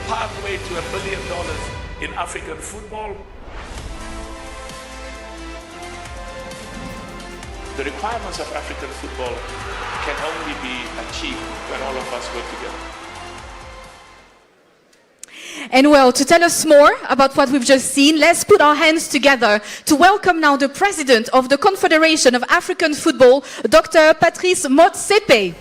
pathway to $1 billion in African football. The requirements of African football can only be achieved when all of us work together. And well, to tell us more about what we've just seen, let's put our hands together to welcome now the President of the Confederation of African Football, Dr. Patrice Motsepe.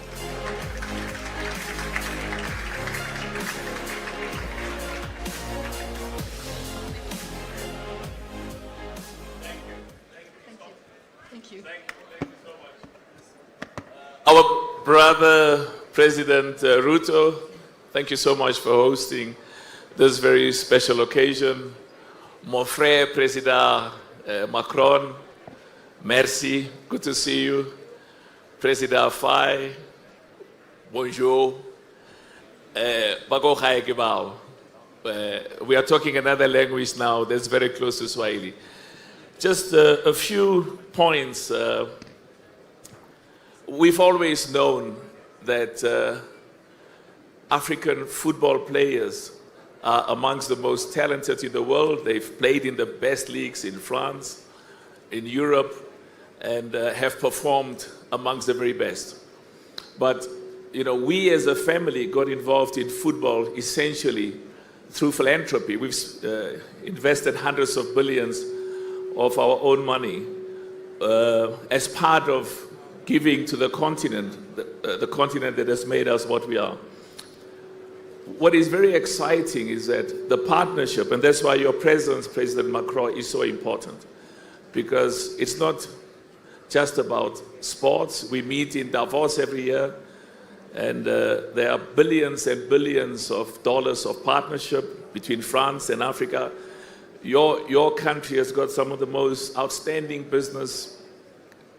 Our brother, President Ruto, thank you so much for hosting this very special occasion. Mon frère, Président Macron, merci, good to see you. Président Faye, bonjour. We are talking another language now that's very close to Swahili. Just a few points. We've always known that African football players are amongst the most talented in the world. They've played in the best leagues in France, in Europe, and have performed amongst the very best. But, you know, we as a family got involved in football essentially through philanthropy. We've invested hundreds of billions of our own money as part of giving to the continent, the continent that has made us what we are. What is very exciting is that the partnership, and that's why your presence, President Macron, is so important, because it's not just about sports. We meet in Davos every year, and there are billions and billions of dollars of partnership between France and Africa. Your country has got some of the most outstanding business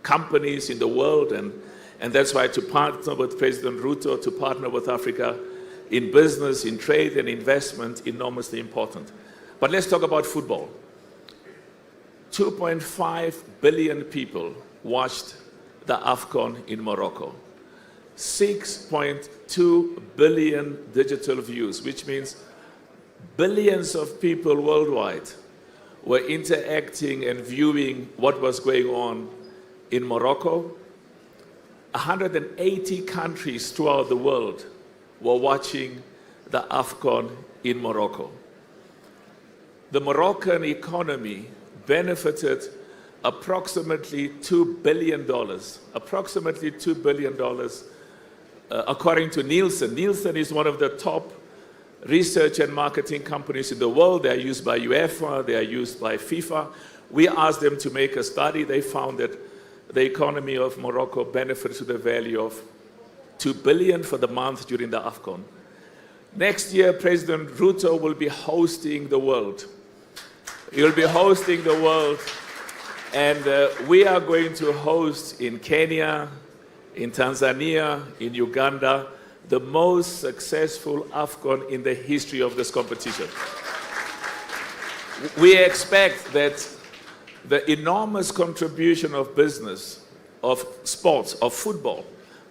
companies in the world, and that's why to partner with President Ruto, to partner with Africa in business, in trade and investment, enormously important. But let's talk about football. 2.5 billion people watched the AFCON in Morocco. 6.2 billion digital views, which means billions of people worldwide were interacting and viewing what was going on in Morocco. 180 countries throughout the world were watching the AFCON in Morocco. The Moroccan economy benefited approximately $2 billion, according to Nielsen. Nielsen is one of the top research and marketing companies in the world. They are used by UEFA, they are used by FIFA. We asked them to make a study. They found that the economy of Morocco benefits to the value of $2 billion for the month during the AFCON. Next year, President Ruto will be hosting the world. He will be hosting the world, and we are going to host in Kenya, in Tanzania, in Uganda, the most successful AFCON in the history of this competition. We expect that the enormous contribution of business, of sports, of football,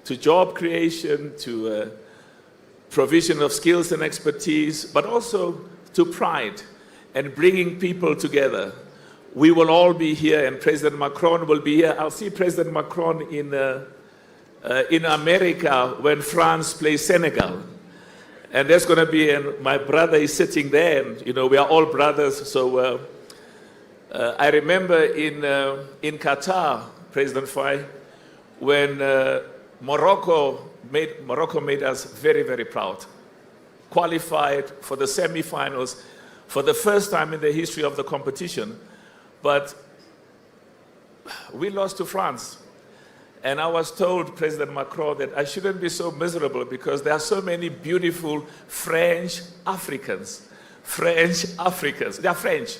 to job creation, to provision of skills and expertise, but also to pride and bringing people together. We will all be here, and President Macron will be here. I'll see President Macron in America when France plays Senegal. And there's going to be, and my brother is sitting there, and you know, we are all brothers, so I remember in Qatar, President Faye, when Morocco made us very, very proud. Qualified for the semi-finals for the first time in the history of the competition, but we lost to France. And I was told, President Macron, that I shouldn't be so miserable because there are so many beautiful French Africans. French Africans. They are French,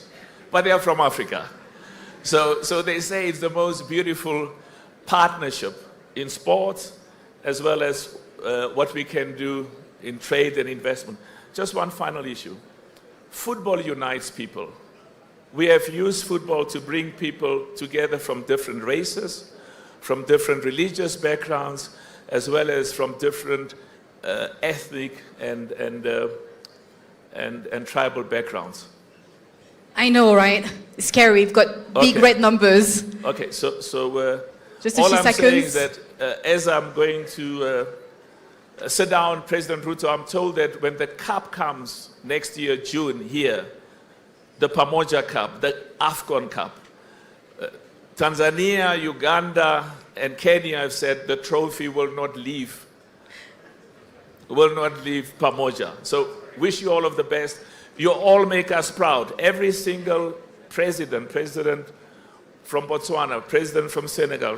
but they are from Africa. So they say it's the most beautiful partnership in sports as well as what we can do in trade and investment. Just one final issue. Football unites people. We have used football to bring people together from different races, from different religious backgrounds, as well as from different ethnic and and tribal backgrounds. I know, right? It's scary. We've got big red numbers. Okay, so Just a all few I'm seconds. saying is that as I'm going to sit down, President Ruto, I'm told that when the cup comes next year, June, here, the Pamoja Cup, the AFCON Cup, Tanzania, Uganda, and Kenya have said the trophy will not leave Pamoja. So wish you all of the best. You all make us proud. Every single president from Botswana, president from Senegal,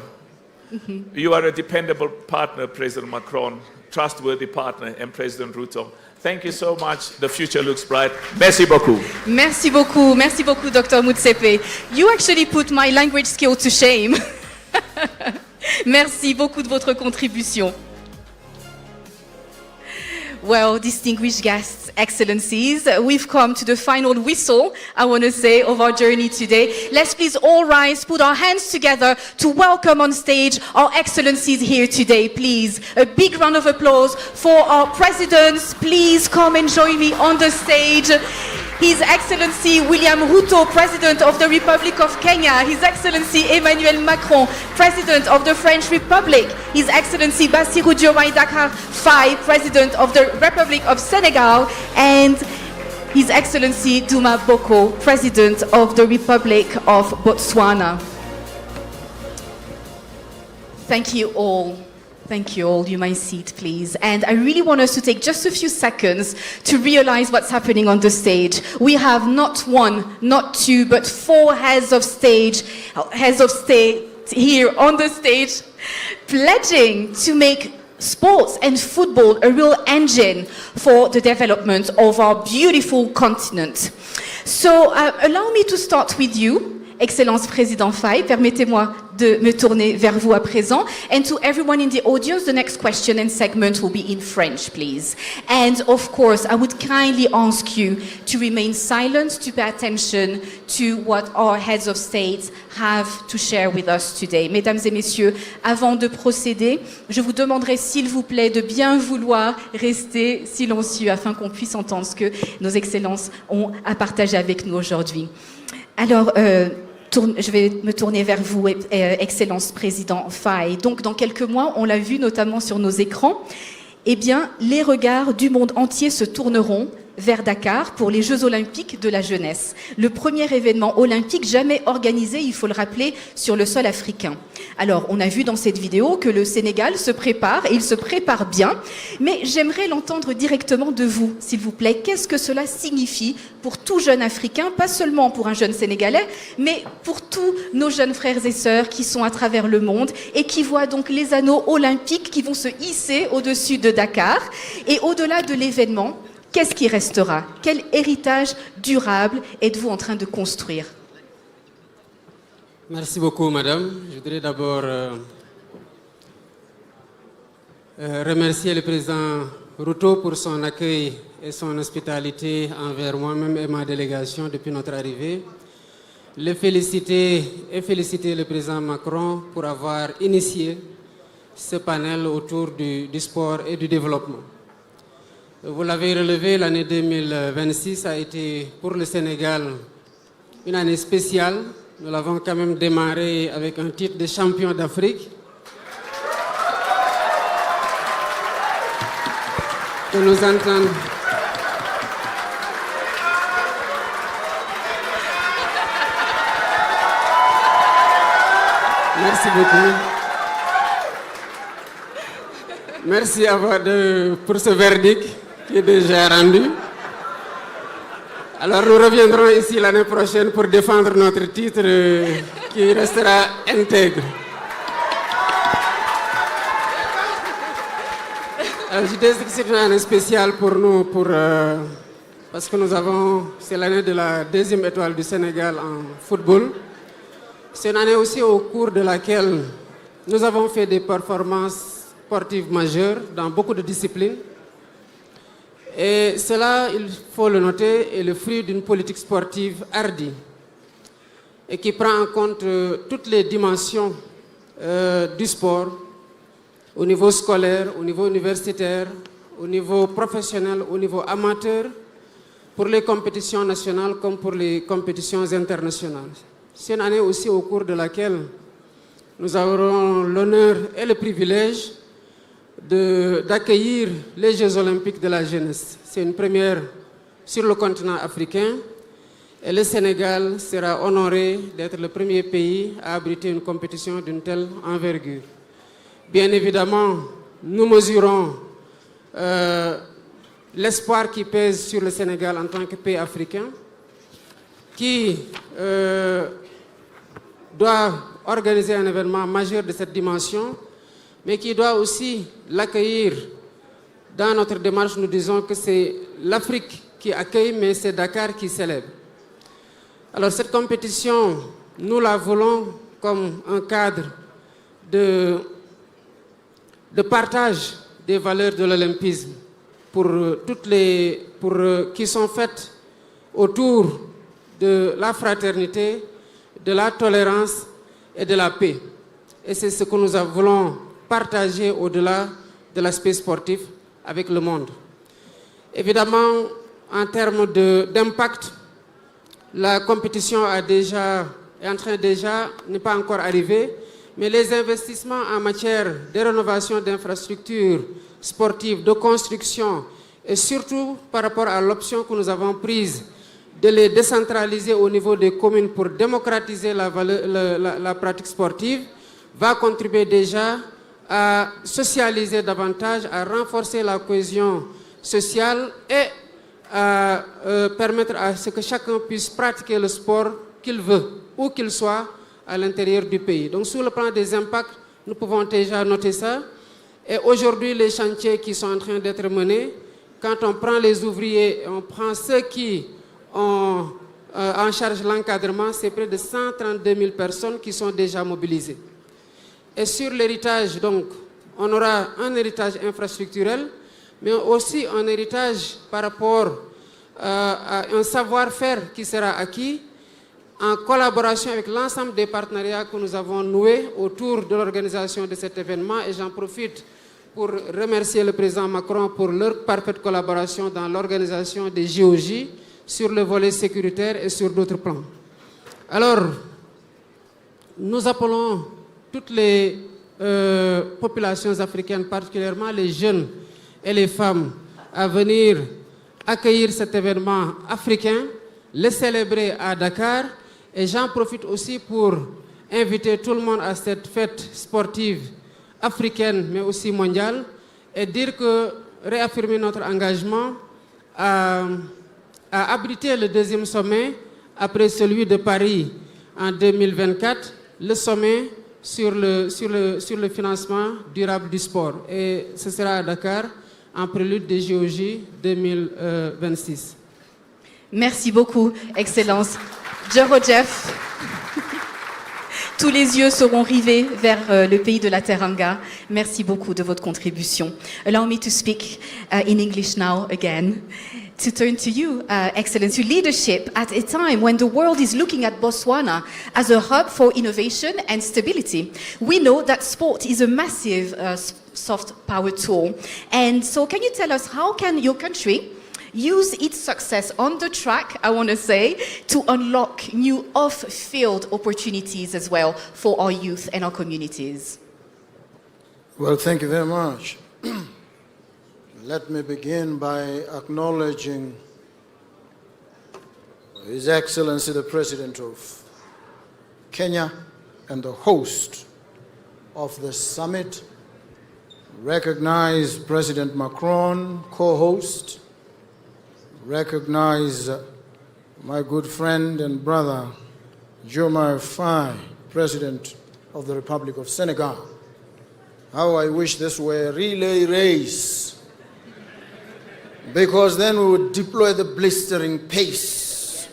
you are a dependable partner, President Macron, trustworthy partner, and President Ruto. Thank you so much. The future looks bright. Merci beaucoup. Merci beaucoup. Merci beaucoup, Dr. Motsepe. You actually put my language skill to shame. Merci beaucoup de votre contribution. Well, distinguished guests, excellencies, we've come to the final whistle, I want to say, of our journey today. Let's please all rise, put our hands together to welcome on stage our excellencies here today, please. A big round of applause for our presidents. Please come and join me on the stage. His Excellency William Ruto, President of the Republic of Kenya. His Excellency Emmanuel Macron, President of the French Republic. His Excellency Bassirou Diomaye Diakhar Faye, President of the Republic of Senegal. And His Excellency Duma Boko, President of the Republic of Botswana. Thank you all. Thank you all. You may seat, please. And I really want us to take just a few seconds to realize what's happening on the stage. We have not one, not two, but 4 heads of state here on the stage, pledging to make sports and football a real engine for the development of our beautiful continent. So allow me to start with you, Excellence Président Faye. Permettez-moi de me tourner vers vous à présent. And to everyone in the audience, the next question and segment will be in French, please. And of course, I would kindly ask you to remain silent, to pay attention to what our heads of state have to share with us today. Mesdames et messieurs, avant de procéder, je vous demanderai s'il vous plaît de bien vouloir rester silencieux afin qu'on puisse entendre ce que nos excellences ont à partager avec nous aujourd'hui. Alors, je vais me tourner vers vous, Excellence Président Faye. Donc, dans quelques mois, on l'a vu notamment sur nos écrans, eh bien, les regards du monde entier se tourneront vers Dakar pour les Jeux Olympiques de la jeunesse. Le premier événement olympique jamais organisé, il faut le rappeler, sur le sol africain. Alors, on a vu dans cette vidéo que le Sénégal se prépare, et il se prépare bien, mais j'aimerais l'entendre directement de vous, s'il vous plaît. Qu'est-ce que cela signifie pour tout jeune Africain, pas seulement pour un jeune Sénégalais, mais pour tous nos jeunes frères et sœurs qui sont à travers le monde et qui voient donc les anneaux olympiques qui vont se hisser au-dessus de Dakar. Et au-delà de l'événement, qu'est-ce qui restera? Quel héritage durable êtes-vous en train de construire? Merci beaucoup, madame. Je voudrais d'abord remercier le président Ruto pour son accueil et son hospitalité envers moi-même et ma délégation depuis notre arrivée. Le féliciter et féliciter le président Macron pour avoir initié ce panel autour du sport et du développement. Vous l'avez relevé, l'année 2026 a été pour le Sénégal une année spéciale. Nous l'avons quand même démarré avec un titre de champion d'Afrique que nous entendons. Merci beaucoup. Merci pour ce verdict qui est déjà rendu. Alors nous reviendrons ici l'année prochaine pour défendre notre titre qui restera intègre. Alors, je dis que c'est une année spéciale pour nous parce que c'est l'année de la 2e étoile du Sénégal en football. C'est une année aussi au cours de laquelle nous avons fait des performances sportives majeures dans beaucoup de disciplines. Et cela, il faut le noter, est le fruit d'une politique sportive hardie et qui prend en compte toutes les dimensions du sport au niveau scolaire, au niveau universitaire, au niveau professionnel, au niveau amateur, pour les compétitions nationales comme pour les compétitions internationales. C'est une année aussi au cours de laquelle nous aurons l'honneur et le privilège d'accueillir les Jeux olympiques de la jeunesse. C'est une première sur le continent africain et le Sénégal sera honoré d'être le premier pays à abriter une compétition d'une telle envergure. Bien évidemment, nous mesurons l'espoir qui pèse sur le Sénégal en tant que pays africain, qui doit organiser un événement majeur de cette dimension, mais qui doit aussi l'accueillir. Dans notre démarche, nous disons que c'est l'Afrique qui accueille, mais c'est Dakar qui célèbre. Alors cette compétition, nous la voulons comme un cadre de partage des valeurs de l'olympisme qui sont faites autour de la fraternité, de la tolérance et de la paix. Et c'est ce que nous voulons partager au-delà de l'aspect sportif avec le monde. Évidemment, en termes d'impact, la compétition n'est pas encore arrivée, mais les investissements en matière de rénovation d'infrastructures sportives, de construction, et surtout par rapport à l'option que nous avons prise de les décentraliser au niveau des communes pour démocratiser la pratique sportive, va contribuer déjà à socialiser davantage, à renforcer la cohésion sociale et à permettre à ce que chacun puisse pratiquer le sport qu'il veut, où qu'il soit, à l'intérieur du pays. Donc sur le plan des impacts, nous pouvons déjà noter ça. Et aujourd'hui, les chantiers qui sont en train d'être menés, quand on prend les ouvriers, on prend ceux qui ont en charge l'encadrement, c'est près de 132 000 personnes qui sont déjà mobilisées. Et sur l'héritage, donc, on aura un héritage infrastructurel, mais aussi un héritage par rapport à un savoir-faire qui sera acquis en collaboration avec l'ensemble des partenariats que nous avons noués autour de l'organisation de cet événement. Et j'en profite pour remercier le président Macron pour leur parfaite collaboration dans l'organisation des JOJ sur le volet sécuritaire et sur d'autres plans. Alors, nous appelons toutes les populations africaines, particulièrement les jeunes et les femmes, à venir accueillir cet événement africain, le célébrer à Dakar. Et j'en profite aussi pour inviter tout le monde à cette fête sportive africaine, mais aussi mondiale, et réaffirmer notre engagement à abriter le deuxième sommet, après celui de Paris en 2024, le sommet sur le financement durable du sport. Et ce sera à Dakar, en prélude des JOJ 2026. Merci beaucoup, Excellence. Jeff. Tous les yeux seront rivés vers le pays de la Teranga. Merci beaucoup de votre contribution. Allow me to speak in English now again. To turn to you, Excellence, your leadership at a time when the world is looking at Botswana as a hub for innovation and stability. We know that sport is a massive soft power tool. And so can you tell us, how can your country use its success on the track, I want to say, to unlock new off-field opportunities as well for our youth and our communities? Well, thank you very much. Let me begin by acknowledging His Excellency the President of Kenya and the host of the summit, recognize President Macron, co-host, recognize my good friend and brother, Diomaye Faye, President of the Republic of Senegal. How I wish this were a relay race, because then we would deploy the blistering pace,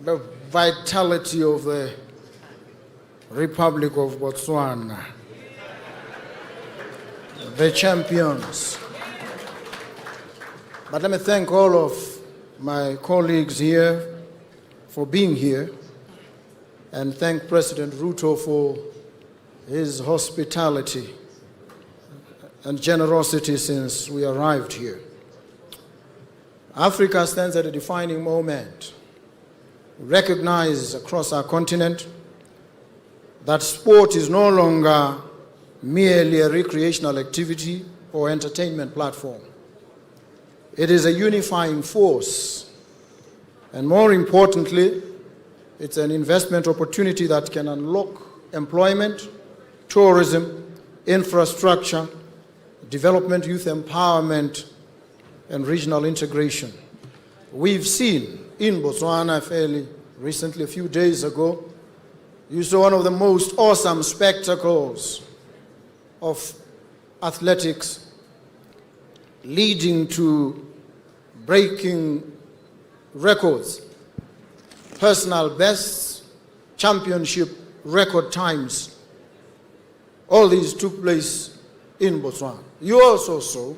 the vitality of the Republic of Botswana, the champions. But let me thank all of my colleagues here for being here, and thank President Ruto for his hospitality and generosity since we arrived here. Africa stands at a defining moment. We recognize across our continent that sport is no longer merely a recreational activity or entertainment platform. It is a unifying force, and more importantly, it's an investment opportunity that can unlock employment, tourism, infrastructure, development, youth empowerment, and regional integration. We've seen in Botswana fairly recently, a few days ago, you saw one of the most awesome spectacles of athletics leading to breaking records, personal bests, championship record times. All these took place in Botswana. You also saw,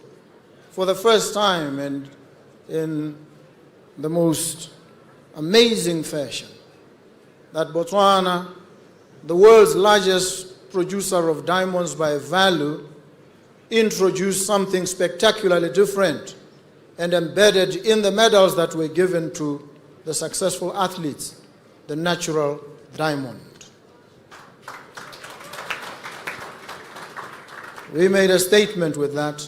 for the first time and in the most amazing fashion, that Botswana, the world's largest producer of diamonds by value, introduced something spectacularly different and embedded in the medals that were given to the successful athletes, the natural diamond. We made a statement with that.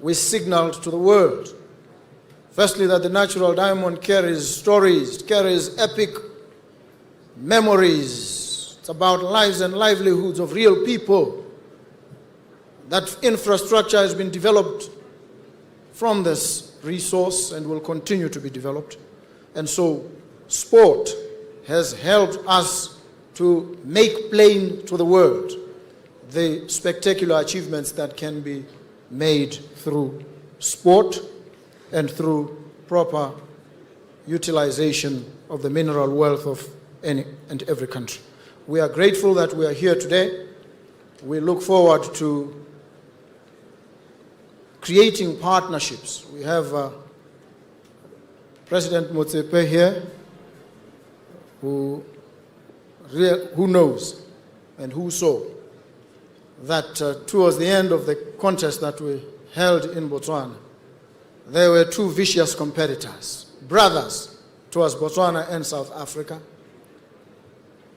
We signaled to the world, firstly, that the natural diamond carries stories, carries epic memories. It's about lives and livelihoods of real people. That infrastructure has been developed from this resource and will continue to be developed. And so sport has helped us to make plain to the world the spectacular achievements that can be made through sport and through proper utilization of the mineral wealth of any and every country. We are grateful that we are here today. We look forward to creating partnerships. We have President Motsepe here, who knows and who saw that towards the end of the contest that we held in Botswana, there were two vicious competitors, brothers towards Botswana and South Africa,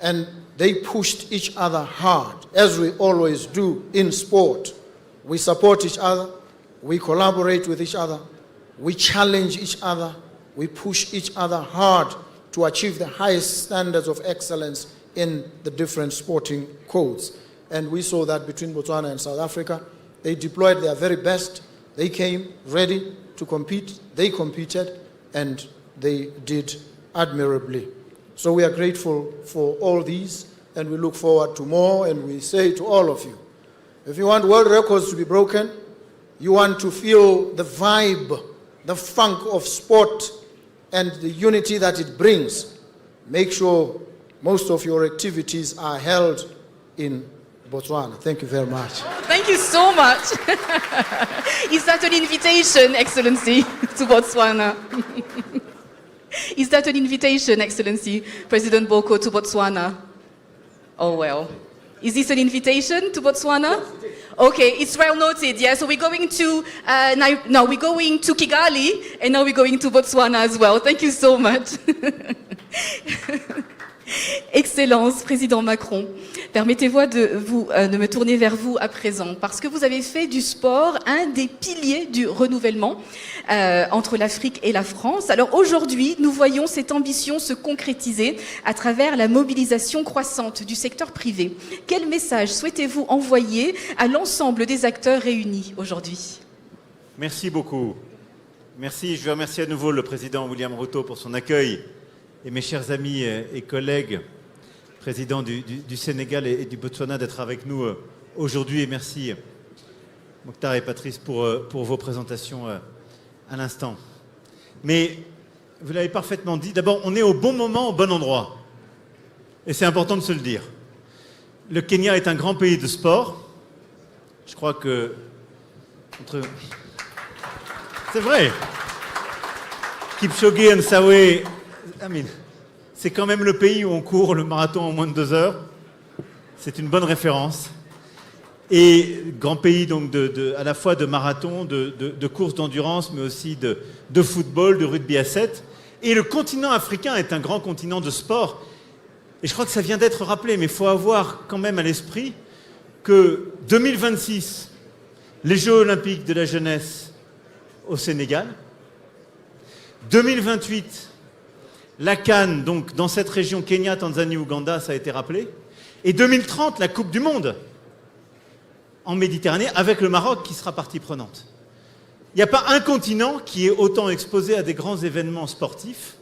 and they pushed each other hard, as we always do in sport. We support each other, we collaborate with each other, we challenge each other, we push each other hard to achieve the highest standards of excellence in the different sporting codes. And we saw that between Botswana and South Africa. They deployed their very best. They came ready to compete. They competed, and they did admirably. So we are grateful for all these, and we look forward to more, and we say to all of you, if you want world records to be broken, you want to feel the vibe, the funk of sport, and the unity that it brings, make sure most of your activities are held in Botswana. Thank you very much. Thank you so much. Is that an invitation, Excellency, to Botswana? Is that an invitation, Excellency, President Boko, to Botswana? Oh, well. Is this an invitation to Botswana? Okay, it's well noted. Yeah, so we're going to now we're going to Kigali, and now we're going to Botswana as well. Thank you so much. Excellence, Président Macron, permettez-moi de me tourner vers vous à présent, parce que vous avez fait du sport un des piliers du renouvellement entre l'Afrique et la France. Alors aujourd'hui, nous voyons cette ambition se concrétiser à travers la mobilisation croissante du secteur privé. Quel message souhaitez-vous envoyer à l'ensemble des acteurs réunis aujourd'hui? Merci beaucoup. Merci, je veux remercier à nouveau le président William Ruto pour son accueil. Et mes chers amis et collègues, présidents du Sénégal et du Botswana, d'être avec nous aujourd'hui. Et merci, Mokhtar et Patrice, pour vos présentations à l'instant. Mais vous l'avez parfaitement dit, d'abord, on est au bon moment, au bon endroit. Et c'est important de se le dire. Le Kenya est un grand pays de sport. Je crois que... C'est vrai. Kipchoge et Nsawe... C'est quand même le pays où on court le marathon en moins de 2 heures. C'est une bonne référence. et grand pays donc à la fois de marathon, de courses d'endurance, mais aussi de football, de rugby à 7. Et le continent africain est un grand continent de sport. Et je crois que ça vient d'être rappelé, mais il faut avoir quand même à l'esprit que 2026, les Jeux olympiques de la jeunesse au Sénégal, 2028, la CAN, donc dans cette région Kenya, Tanzanie, Ouganda, ça a été rappelé, et 2030, la Coupe du Monde en Méditerranée, avec le Maroc qui sera partie prenante. Il n'y a pas un continent qui est autant exposé à des grands événements sportifs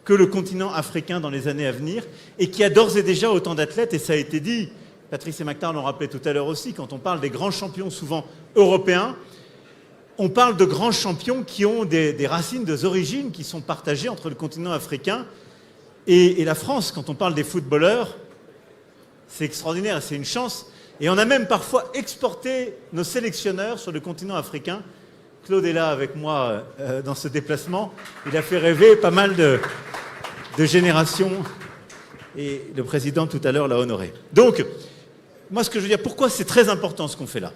que le continent africain dans les années à venir, et qui a d'ores et déjà autant d'athlètes, et ça a été dit, Patrice et Mactar l'ont rappelé tout à l'heure aussi, quand on parle des grands champions souvent européens, on parle de grands champions qui ont des racines, des origines qui sont partagées entre le continent africain et la France. Quand on parle des footballeurs, c'est extraordinaire, c'est une chance. Et on a même parfois exporté nos sélectionneurs sur le continent africain. Claude est là avec moi dans ce déplacement. Il a fait rêver pas mal de générations. Et le président tout à l'heure l'a honoré. Donc, moi ce que je veux dire, pourquoi c'est très important ce qu'on fait là?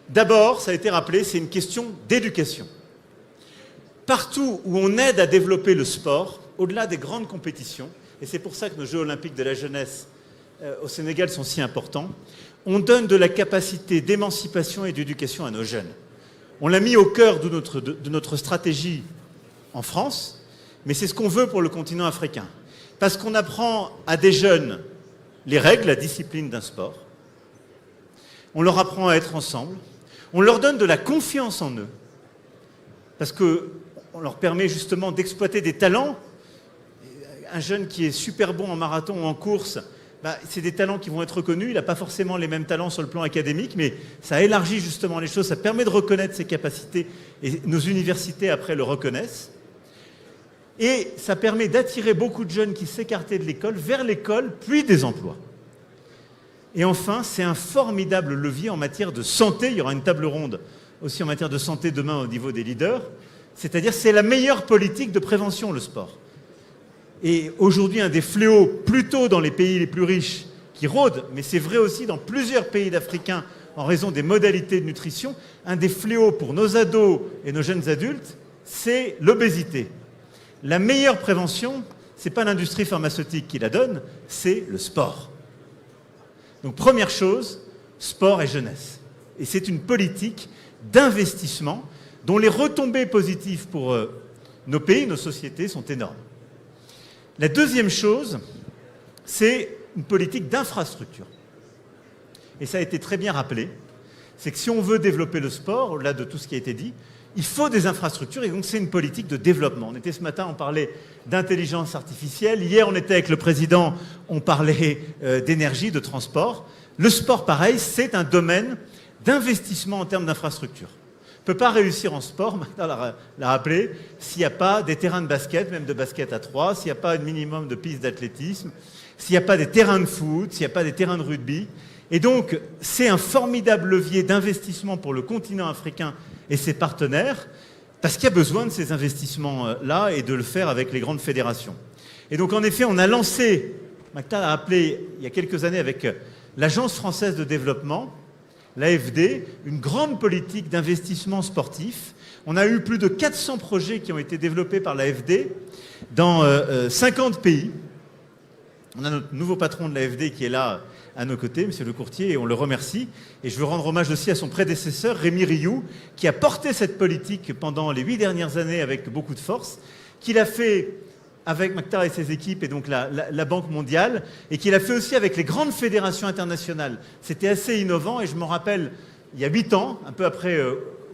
D'abord, ça a été rappelé, c'est une question d'éducation. Partout où on aide à développer le sport, au-delà des grandes compétitions, et c'est pour ça que nos Jeux olympiques de la jeunesse au Sénégal sont si importants, on donne de la capacité d'émancipation et d'éducation à nos jeunes. On l'a mis au cœur de notre stratégie en France, mais c'est ce qu'on veut pour le continent africain. Parce qu'on apprend à des jeunes les règles, la discipline d'un sport. On leur apprend à être ensemble. On leur donne de la confiance en eux. Parce qu'on leur permet justement d'exploiter des talents. Un jeune qui est super bon en marathon ou en course, c'est des talents qui vont être reconnus. Il n'a pas forcément les mêmes talents sur le plan académique, mais ça élargit justement les choses. Ça permet de reconnaître ses capacités et nos universités après le reconnaissent. Et ça permet d'attirer beaucoup de jeunes qui s'écartaient de l'école vers l'école, puis des emplois. Et enfin, c'est un formidable levier en matière de santé. Il y aura une table ronde aussi en matière de santé demain au niveau des leaders. C'est-à-dire c'est la meilleure politique de prévention, le sport. Et aujourd'hui, un des fléaux, plutôt dans les pays les plus riches, qui rôdent, mais c'est vrai aussi dans plusieurs pays africains en raison des modalités de nutrition, un des fléaux pour nos ados et nos jeunes adultes, c'est l'obésité. La meilleure prévention, ce n'est pas l'industrie pharmaceutique qui la donne, c'est le sport. Donc première chose, sport et jeunesse. Et c'est une politique d'investissement dont les retombées positives pour nos pays, nos sociétés sont énormes. La deuxième chose, c'est une politique d'infrastructure. Et ça a été très bien rappelé, c'est que si on veut développer le sport, au-delà de tout ce qui a été dit, il faut des infrastructures et donc c'est une politique de développement. On était ce matin, on parlait d'intelligence artificielle. Hier, on était avec le président, on parlait d'énergie, de transport. Le sport, pareil, c'est un domaine d'investissement en termes d'infrastructure. On ne peut pas réussir en sport, Martin l'a rappelé, s'il n'y a pas des terrains de basket, même de basket à 3, s'il n'y a pas un minimum de pistes d'athlétisme, s'il n'y a pas des terrains de foot, s'il n'y a pas des terrains de rugby. Et donc, c'est un formidable levier d'investissement pour le continent africain et ses partenaires, parce qu'il y a besoin de ces investissements-là et de le faire avec les grandes fédérations. Et donc, en effet, on a lancé, Mactar a appelé il y a quelques années avec l'Agence française de développement, l'AFD, une grande politique d'investissement sportif. On a eu plus de 400 projets qui ont été développés par l'AFD dans 50 pays. On a notre nouveau patron de l'AFD qui est là à nos côtés, monsieur le courtier, et on le remercie. Et je veux rendre hommage aussi à son prédécesseur, Rémi Rioux, qui a porté cette politique pendant les 8 dernières années avec beaucoup de force, qu'il a fait avec Mactar et ses équipes et donc la Banque mondiale, et qu'il a fait aussi avec les grandes fédérations internationales. C'était assez innovant, et je me rappelle, il y a 8 ans, un peu après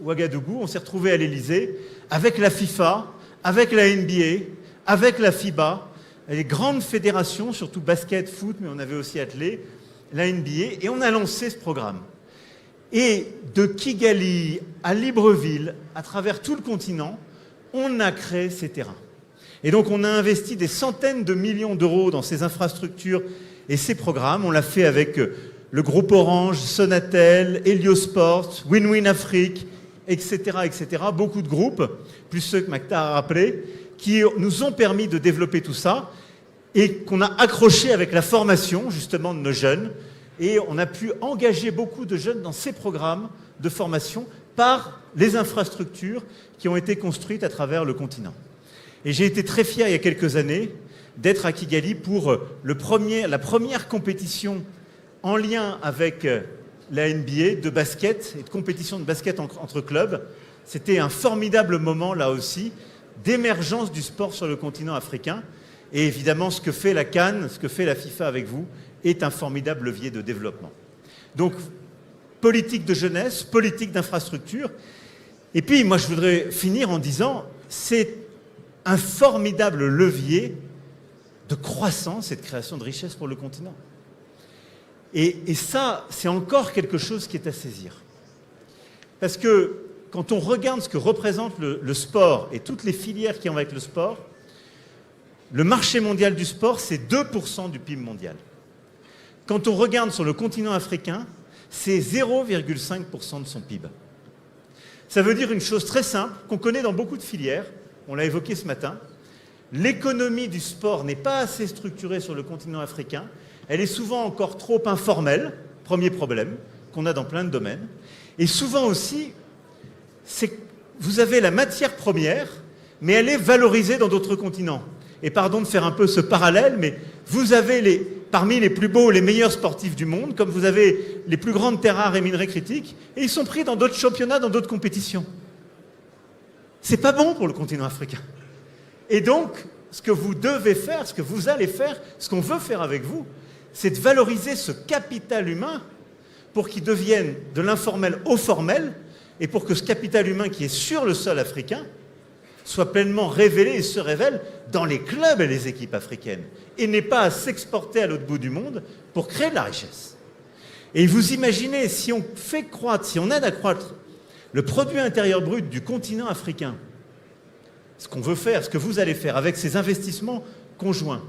Ouagadougou, on s'est retrouvés à l'Élysée avec la FIFA, avec la NBA, avec la FIBA, les grandes fédérations, surtout basket, foot, mais on avait aussi athlé, la NBA, et on a lancé ce programme. Et de Kigali à Libreville, à travers tout le continent, on a créé ces terrains. Et donc on a investi des centaines de millions d'euros dans ces infrastructures et ces programmes. On l'a fait avec le groupe Orange, Sonatel, Heliosport, Win-Win Afrique, etc., etc. Beaucoup de groupes, plus ceux que Mactar a rappelés, qui nous ont permis de développer tout ça et qu'on a accroché avec la formation justement de nos jeunes et on a pu engager beaucoup de jeunes dans ces programmes de formation par les infrastructures qui ont été construites à travers le continent. Et j'ai été très fier il y a quelques années d'être à Kigali pour la première compétition en lien avec la NBA de basket et de compétition de basket entre clubs. C'était un formidable moment là aussi d'émergence du sport sur le continent africain. Et évidemment, ce que fait la CAN, ce que fait la FIFA avec vous, est un formidable levier de développement. Donc, politique de jeunesse, politique d'infrastructure. Et puis, moi, je voudrais finir en disant, c'est un formidable levier de croissance et de création de richesse pour le continent. Et ça, c'est encore quelque chose qui est à saisir. Parce que quand on regarde ce que représente le sport et toutes les filières qui ont avec le sport, le marché mondial du sport, c'est 2% du PIB mondial. Quand on regarde sur le continent africain, c'est 0,5% de son PIB. Ça veut dire une chose très simple, qu'on connaît dans beaucoup de filières, on l'a évoqué ce matin, l'économie du sport n'est pas assez structurée sur le continent africain, elle est souvent encore trop informelle, premier problème, qu'on a dans plein de domaines, et souvent aussi, vous avez la matière première, mais elle est valorisée dans d'autres continents. Et pardon de faire un peu ce parallèle, mais vous avez parmi les plus beaux, les meilleurs sportifs du monde, comme vous avez les plus grandes terres rares et minerais critiques, et ils sont pris dans d'autres championnats, dans d'autres compétitions. C'est pas bon pour le continent africain. Et donc, ce que vous devez faire, ce que vous allez faire, ce qu'on veut faire avec vous, c'est de valoriser ce capital humain pour qu'il devienne de l'informel au formel, et pour que ce capital humain qui est sur le sol africain soit pleinement révélé et se révèle dans les clubs et les équipes africaines, et n'est pas à s'exporter à l'autre bout du monde pour créer de la richesse. Et vous imaginez, si on fait croître, si on aide à croître le produit intérieur brut du continent africain, ce qu'on veut faire, ce que vous allez faire avec ces investissements conjoints,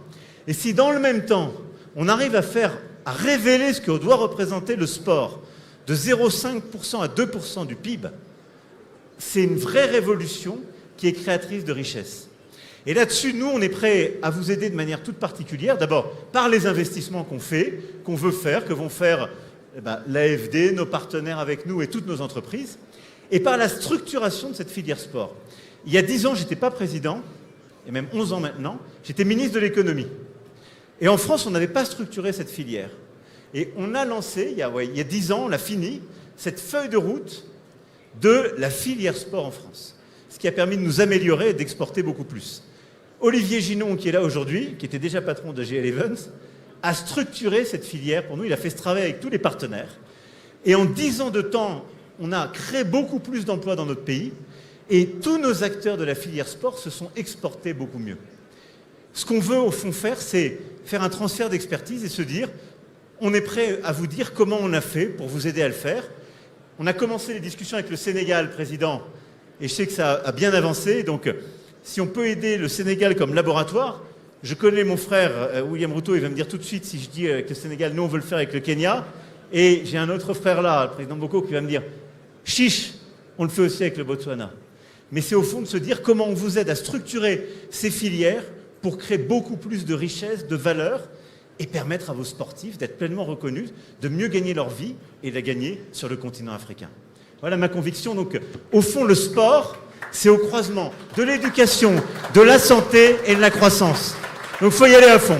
et si dans le même temps, on arrive à révéler ce que doit représenter le sport de 0,5% à 2% du PIB, c'est une vraie révolution qui est créatrice de richesse. Et là-dessus, nous, on est prêts à vous aider de manière toute particulière, d'abord par les investissements qu'on fait, qu'on veut faire, que vont faire l'AFD, nos partenaires avec nous et toutes nos entreprises, et par la structuration de cette filière sport. Il y a 10 ans, je n'étais pas président, et même 11 ans maintenant, j'étais ministre de l'économie. Et en France, on n'avait pas structuré cette filière. Et on a lancé, il y a 10 ans, on a fini, cette feuille de route de la filière sport en France. Ce qui a permis de nous améliorer et d'exporter beaucoup plus. Olivier Ginon, qui est là aujourd'hui, qui était déjà patron de GL Events, a structuré cette filière pour nous. Il a fait ce travail avec tous les partenaires. Et en 10 ans de temps, on a créé beaucoup plus d'emplois dans notre pays. Et tous nos acteurs de la filière sport se sont exportés beaucoup mieux. Ce qu'on veut au fond faire, c'est faire un transfert d'expertise et se dire, on est prêt à vous dire comment on a fait pour vous aider à le faire. On a commencé les discussions avec le Sénégal, président, et je sais que ça a bien avancé. Donc, si on peut aider le Sénégal comme laboratoire, je connais mon frère William Ruto, il va me dire tout de suite si je dis avec le Sénégal, nous on veut le faire avec le Kenya. Et j'ai un autre frère là, le président Boko, qui va me dire chiche, on le fait aussi avec le Botswana. Mais c'est au fond de se dire comment on vous aide à structurer ces filières pour créer beaucoup plus de richesse, de valeur, et permettre à vos sportifs d'être pleinement reconnus, de mieux gagner leur vie et de la gagner sur le continent africain. Voilà ma conviction. Donc, au fond, le sport, c'est au croisement de l'éducation, de la santé et de la croissance. Donc, il faut y aller à fond.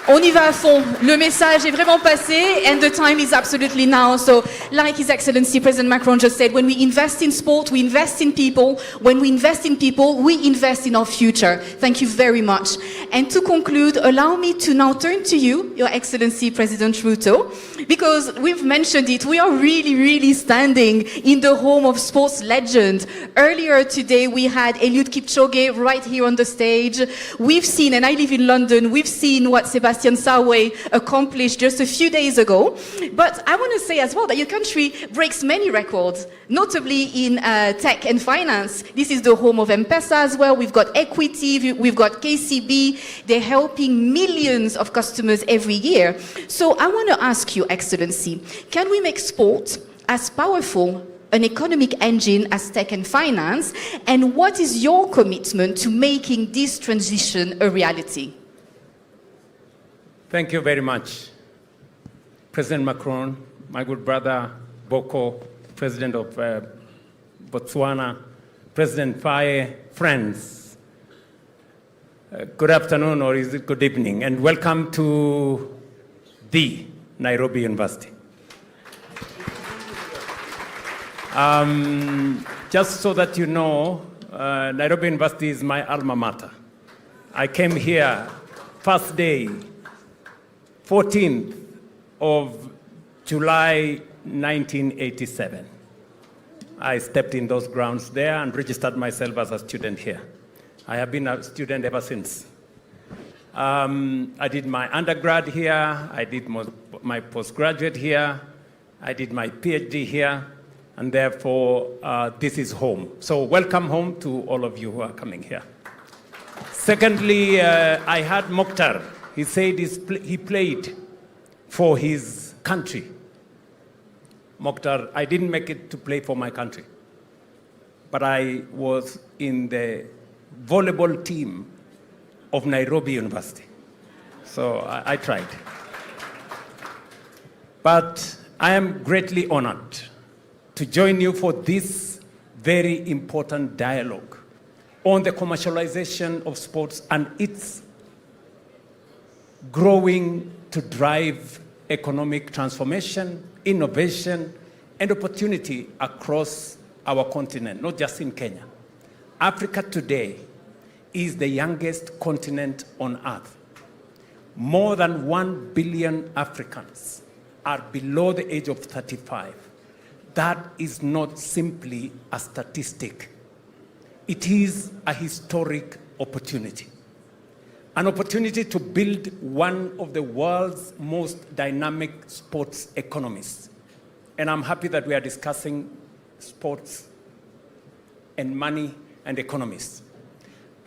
On y va à fond. Le message est vraiment passé, and the time is absolutely now. So, like His Excellency President Macron just said, when we invest in sport, we invest in people. When we invest in people, we invest in our future. Thank you very much. And to conclude, allow me to now turn to you, Your Excellency President Ruto, because we've mentioned it, we are really, really standing in the home of sports legend. Earlier today, we had Eliud Kipchoge right here on the stage. We've seen, and I live in London, we've seen what Sebastian Sawe accomplished just a few days ago. But I want to say as well that your country breaks many records, notably in tech and finance. This is the home of M-Pesa as well. We've got equity, we've got KCB. They're helping millions of customers every year. So I want to ask you, Excellency, can we make sport as powerful an economic engine as tech and finance? And what is your commitment to making this transition a reality? Thank you very much. President Macron, my good brother Boko, President of Botswana, President Faye, friends. Good afternoon, or is it good evening, and welcome to the Nairobi University. Just so that you know, Nairobi University is my alma mater. I came here first day, 14th of July 1987. I stepped in those grounds there and registered myself as a student here. I have been a student ever since. I did my undergrad here, I did my postgraduate here, I did my PhD here, and therefore this is home. So welcome home to all of you who are coming here. Secondly, I had Mokhtar. He said he played for his country. Mokhtar, I didn't make it to play for my country, but I was in the volleyball team of Nairobi University. So I tried. But I am greatly honored to join you for this very important dialogue on the commercialization of sports and its growing to drive economic transformation, innovation, and opportunity across our continent, not just in Kenya. Africa today is the youngest continent on earth. More than 1 billion Africans are below the age of 35. That is not simply a statistic. It is a historic opportunity. An opportunity to build one of the world's most dynamic sports economies. And I'm happy that we are discussing sports and money and economies.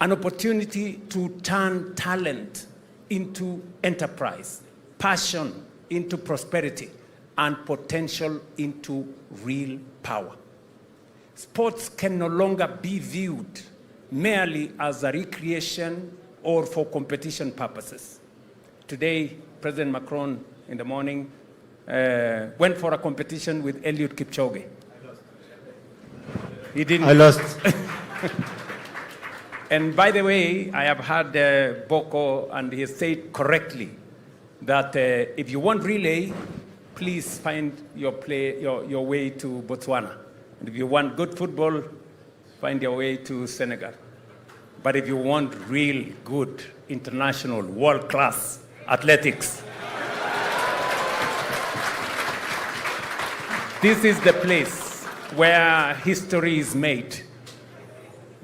An opportunity to turn talent into enterprise, passion into prosperity, and potential into real power. Sports can no longer be viewed merely as a recreation or for competition purposes. Today, President Macron in the morning went for a competition with Eliud Kipchoge. He didn't. I lost. And by the way, I have heard Boko, and he said correctly that if you want relay, please find your way to Botswana. And if you want good football, find your way to Senegal. But if you want real good, international, world-class athletics, this is the place where history is made.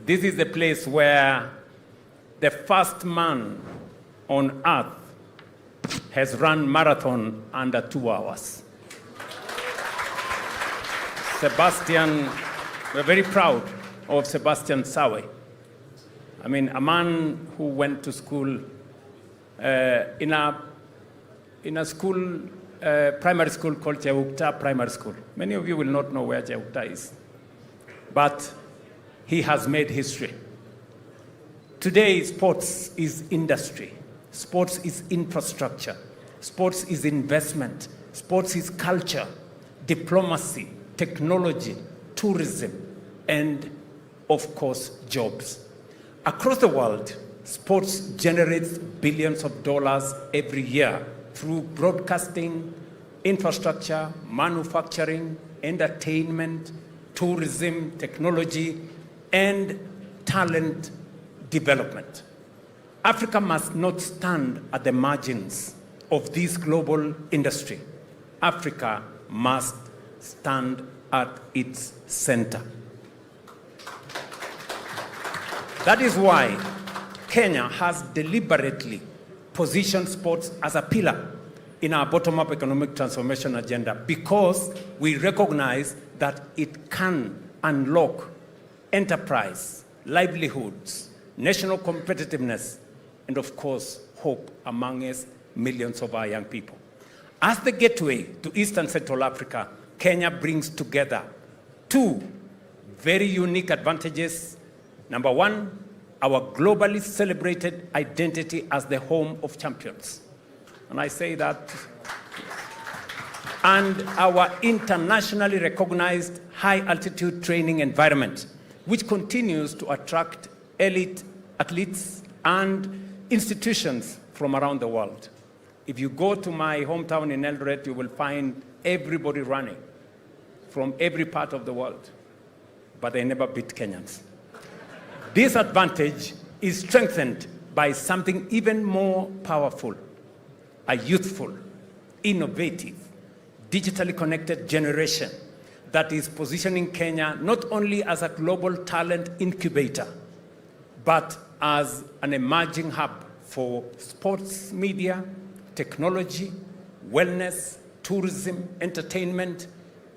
This is the place where the first man on earth has run marathon under 2 hours. Sebastian, we're very proud of Sebastian Sawe. I mean, a man who went to school in a school, primary school called Jeukta Primary School. Many of you will not know where Jeukta is, but he has made history. Today, sports is industry. Sports is infrastructure. Sports is investment. Sports is culture, diplomacy, technology, tourism, and of course, jobs. Across the world, sports generates billions of dollars every year through broadcasting, infrastructure, manufacturing, entertainment, tourism, technology, and talent development. Africa must not stand at the margins of this global industry. Africa must stand at its center. That is why Kenya has deliberately positioned sports as a pillar in our bottom-up economic transformation agenda, because we recognize that it can unlock enterprise, livelihoods, national competitiveness, and of course, hope amongst millions of our young people. As the gateway to East and Central Africa, Kenya brings together two very unique advantages. Number one, our globally celebrated identity as the home of champions. And I say that and our internationally recognized high-altitude training environment, which continues to attract elite athletes and institutions from around the world. If you go to my hometown in Eldoret, you will find everybody running from every part of the world, but they never beat Kenyans. This advantage is strengthened by something even more powerful, a youthful, innovative, digitally connected generation that is positioning Kenya not only as a global talent incubator, but as an emerging hub for sports media, technology, wellness, tourism, entertainment,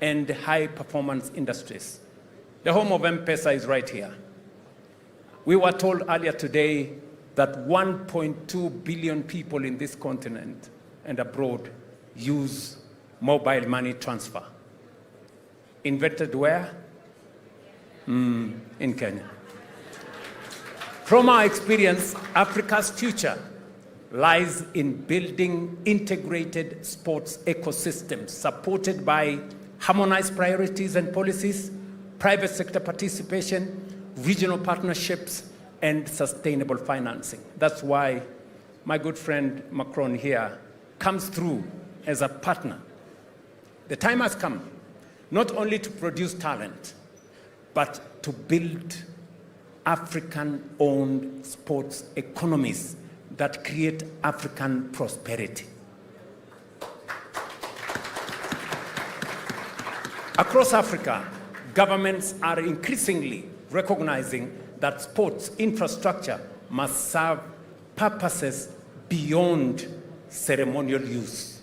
and high-performance industries. The home of M-Pesa is right here. We were told earlier today that 1.2 billion people in this continent and abroad use mobile money transfer. Invented where? In Kenya. From our experience, Africa's future lies in building integrated sports ecosystems supported by harmonized priorities and policies, private sector participation, regional partnerships, and sustainable financing. That's why my good friend Macron here comes through as a partner. The time has come not only to produce talent, but to build African-owned sports economies that create African prosperity. Across Africa, governments are increasingly recognizing that sports infrastructure must serve purposes beyond ceremonial use.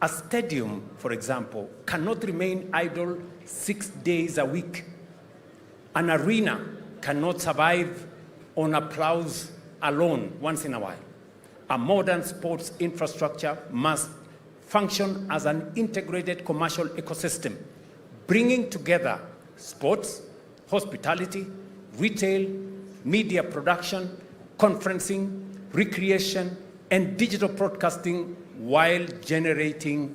A stadium, for example, cannot remain idle 6 days a week. An arena cannot survive on applause alone once in a while. A modern sports infrastructure must function as an integrated commercial ecosystem, bringing together sports, hospitality, retail, media production, conferencing, recreation, and digital broadcasting while generating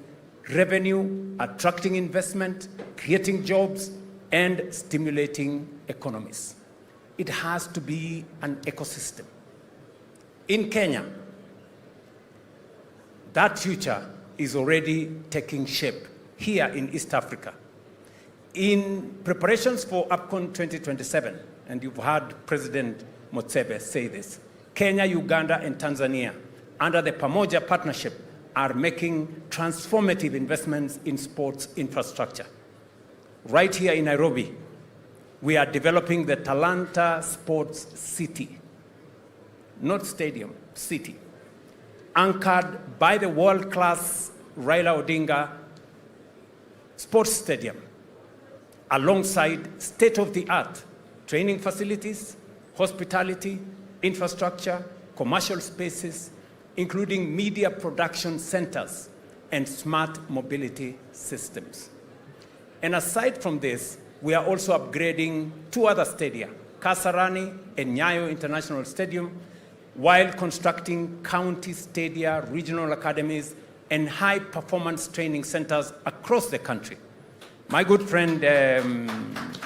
revenue, attracting investment, creating jobs, and stimulating economies. It has to be an ecosystem. In Kenya, that future is already taking shape here in East Africa. In preparations for AFCON 2027, and you've heard President Mutsebe say this, Kenya, Uganda, and Tanzania, under the Pamoja Partnership, are making transformative investments in sports infrastructure. Right here in Nairobi, we are developing the Talanta Sports City, not stadium, city, anchored by the world-class Raila Odinga Sports Stadium, alongside state-of-the-art training facilities, hospitality, infrastructure, commercial spaces, including media production centers and smart mobility systems. And aside from this, we are also upgrading 2 other stadia, Kasarani and Nyayo International Stadium, while constructing county stadia, regional academies, and high-performance training centers across the country. My good friend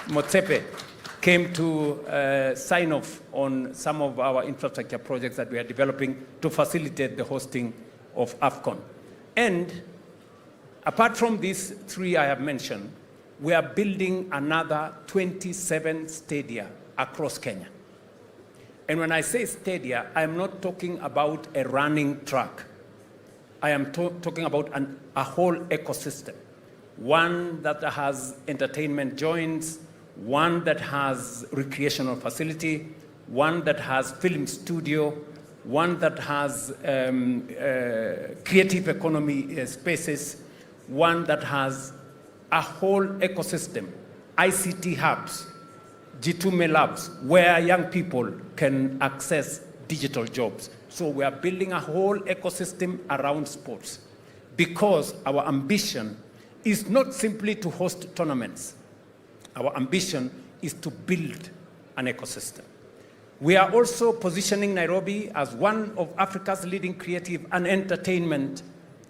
Motsepe came to sign off on some of our infrastructure projects that we are developing to facilitate the hosting of AFCON. And apart from these 3 I have mentioned, we are building another 27 stadia across Kenya. And when I say stadia, I'm not talking about a running track. I am talking about a whole ecosystem. One that has entertainment joints, one that has recreational facility, one that has film studio, one that has creative economy spaces, one that has a whole ecosystem, ICT hubs, G2Me labs, where young people can access digital jobs. So we are building a whole ecosystem around sports because our ambition is not simply to host tournaments. Our ambition is to build an ecosystem. We are also positioning Nairobi as one of Africa's leading creative and entertainment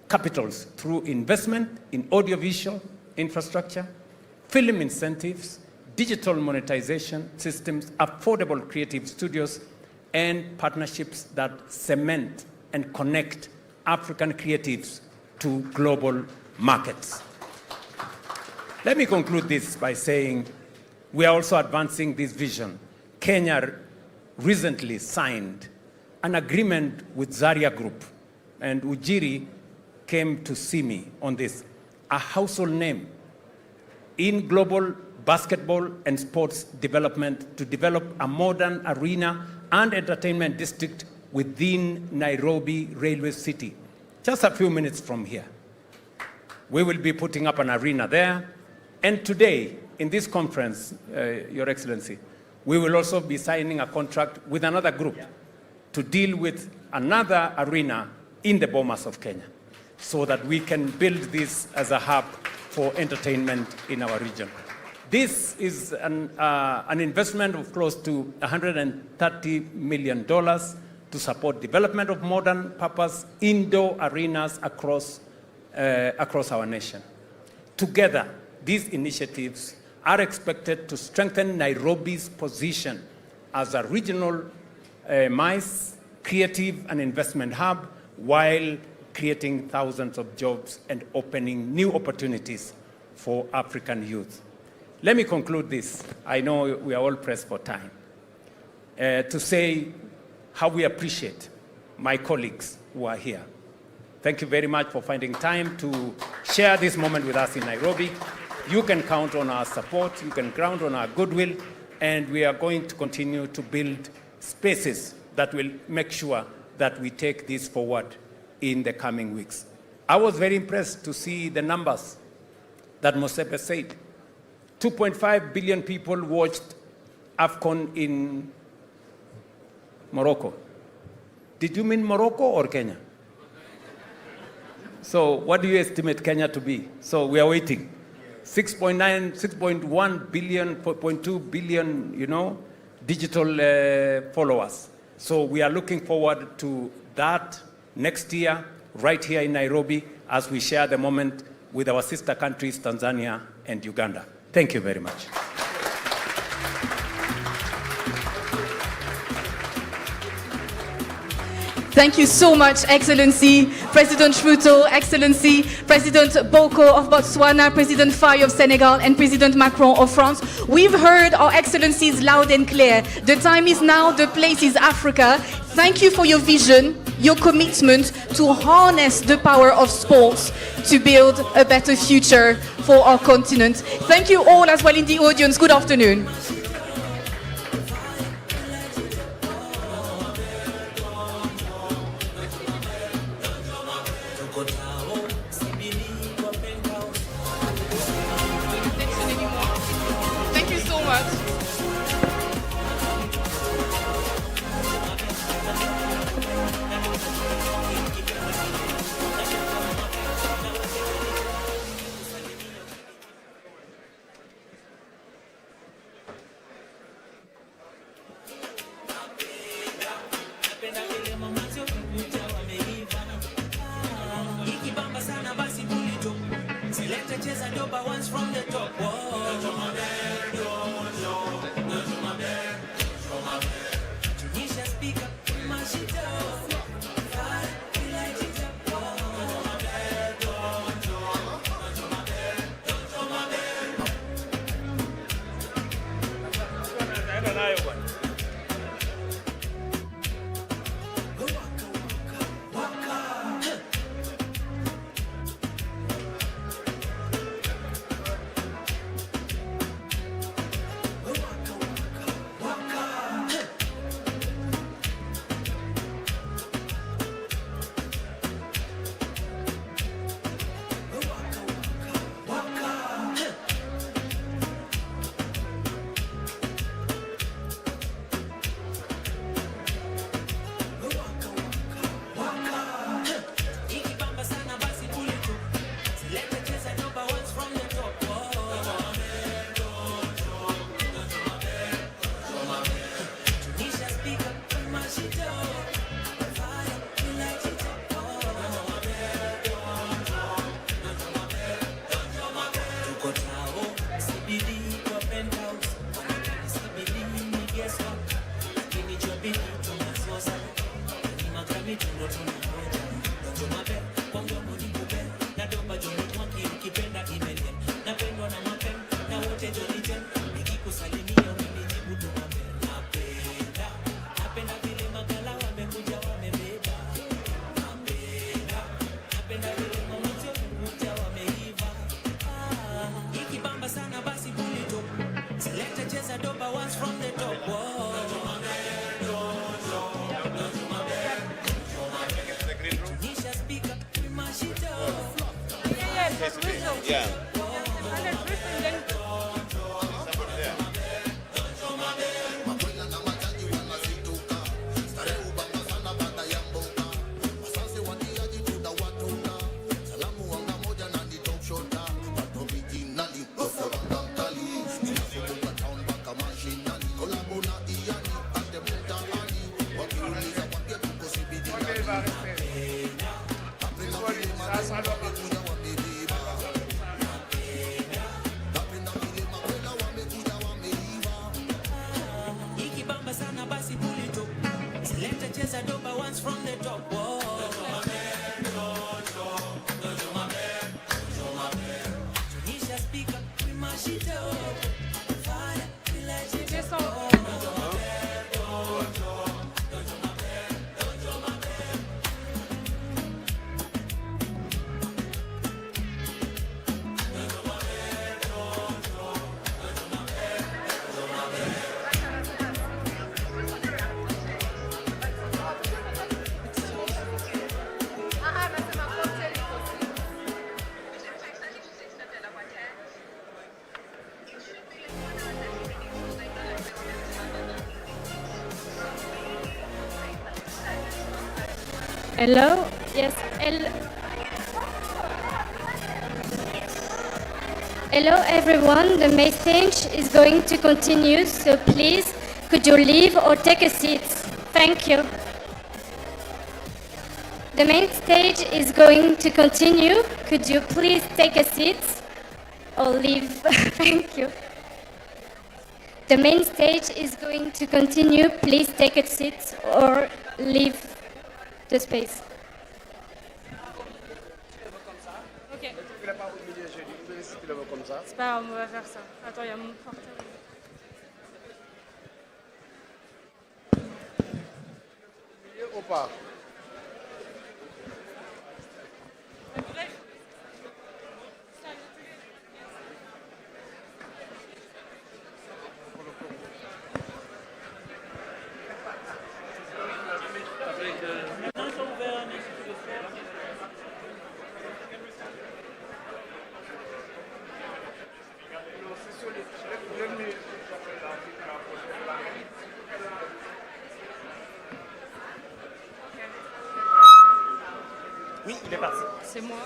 capitals through investment in audiovisual infrastructure, film incentives, digital monetization systems, affordable creative studios, and partnerships that cement and connect African creatives to global markets. Let me conclude this by saying we are also advancing this vision. Kenya recently signed an agreement with Zaria Group, and Ujiri came to see me on this, a household name in global basketball and sports development to develop a modern arena and entertainment district within Nairobi Railway City, just a few minutes from here. We will be putting up an arena there. And today, in this conference, Your Excellency, we will also be signing a contract with another group to deal with another arena in the Bomas of Kenya, so that we can build this as a hub for entertainment in our region. This is an investment of close to $130 million to support development of modern purpose indoor arenas across our nation. Together, these initiatives are expected to strengthen Nairobi's position as a regional MICE, creative and investment hub, while creating thousands of jobs and opening new opportunities for African youth. Let me conclude this. I know we are all pressed for time. To say how we appreciate my colleagues who are here. Thank you very much for finding time to share this moment with us in Nairobi. You can count on our support, you can count on our goodwill, and we are going to continue to build spaces that will make sure that we take this forward in the coming weeks. I was very impressed to see the numbers that Mosepe said. 2.5 billion people watched AFCON in Morocco. Did you mean Morocco or Kenya? So what do you estimate Kenya to be? So we are waiting. 6.9, 6.1 billion, 4.2 billion, digital followers. So we are looking forward to that next year, right here in Nairobi, as we share the moment with our sister countries, Tanzania and Uganda. Thank you very much. Thank you so much, Excellency, President Ruto, Excellency, President Boko of Botswana, President Faye of Senegal, and President Macron of France. We've heard our Excellencies loud and clear. The time is now, the place is Africa. Thank you for your vision, your commitment to harness the power of sports to build a better future for our continent. Thank you all as well in the audience. Good afternoon. Thank you so much. Yeah. Hello, yes, hello everyone, the main stage is going to continue, so please, could you leave or take a seat? Thank you. The main stage is going to continue, could you please take a seat or leave? Thank you. The main stage is going to continue, please take a seat or leave the space. Ok. C'est pas grave, on va faire ça. Attends, il y a mon portable. Ou pas? Oui, il est parti. C'est moi.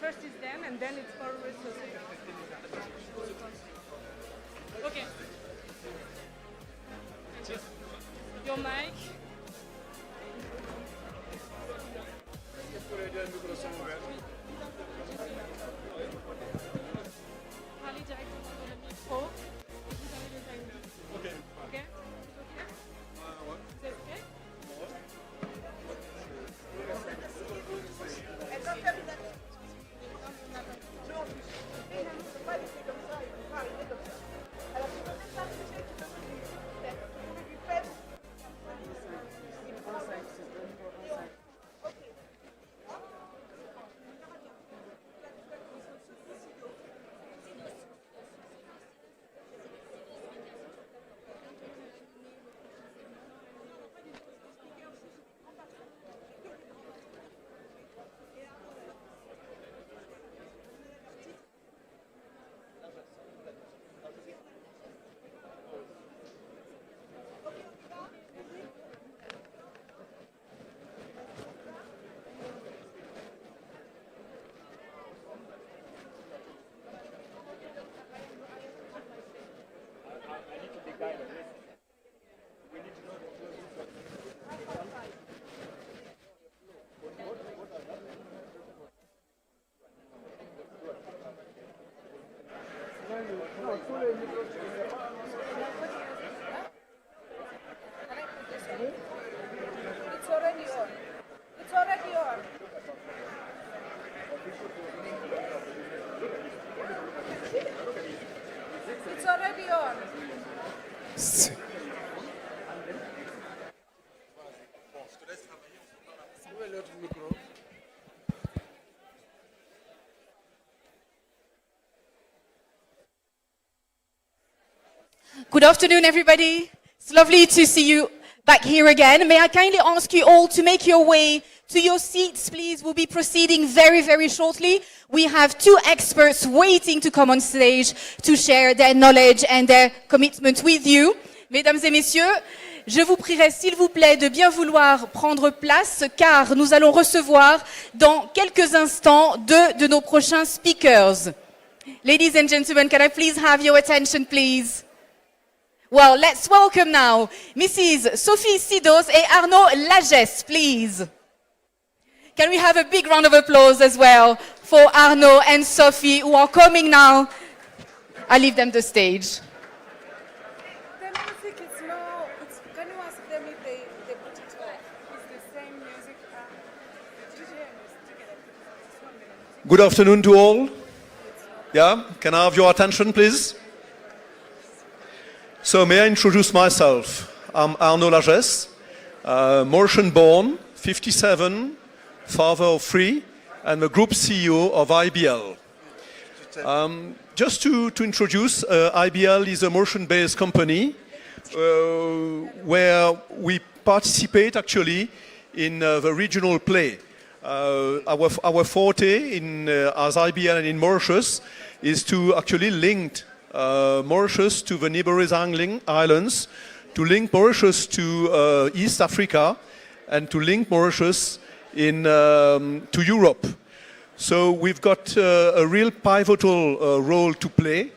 First is them and then it's forward. Okay. Your mic. Parlez directement dans le micro. Vous avez le timer. Ok. Ok. C'est ok? Good afternoon, everybody. It's lovely to see you back here again. May I kindly ask you all to make your way to your seats, please. We'll be proceeding very, very shortly. We have two experts waiting to come on stage to share their knowledge and their commitment with you. Mesdames et messieurs, je vous prierai, s'il vous plaît, de bien vouloir prendre place, car nous allons recevoir dans quelques instants deux de nos prochains speakers. Ladies and gentlemen, can I please have your attention, please? Well, let's welcome now Mrs. Sophie Sidos et Arnaud Lagesse, please. Can we have a big round of applause as well for Arnaud and Sophie, who are coming now? I leave them the stage. The music is low. Can you ask them if they put it off? It's the same music. Good afternoon to all. Yeah, can I have your attention, please? So may I introduce myself? I'm Arnaud Lagesse, Mauritian born, 57, father of 3, and the group CEO of IBL. Just to introduce, IBL is a Mauritian-based company where we participate actually in the regional play. Our forte as IBL and in Mauritius is to actually link Mauritius to the neighboring islands, to link Mauritius to East Africa, and to link Mauritius to Europe. So we've got a real pivotal role to play,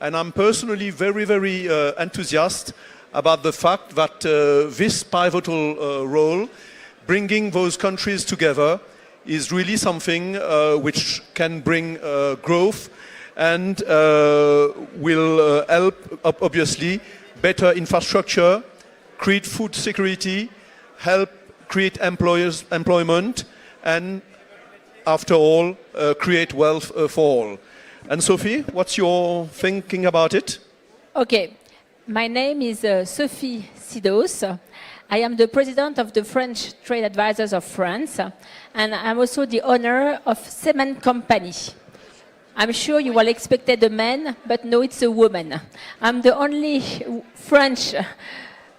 and I'm personally very, very enthusiastic about the fact that this pivotal role, bringing those countries together, is really something which can bring growth and will help, obviously, better infrastructure, create food security, help create employment, and after all, create wealth for all. And Sophie, what's your thinking about it? Okay, my name is Sophie Sidos. I am the president of the French Trade Advisors of France, and I'm also the owner of Cement Company. I'm sure you all expected a man, but no, it's a woman. I'm the only French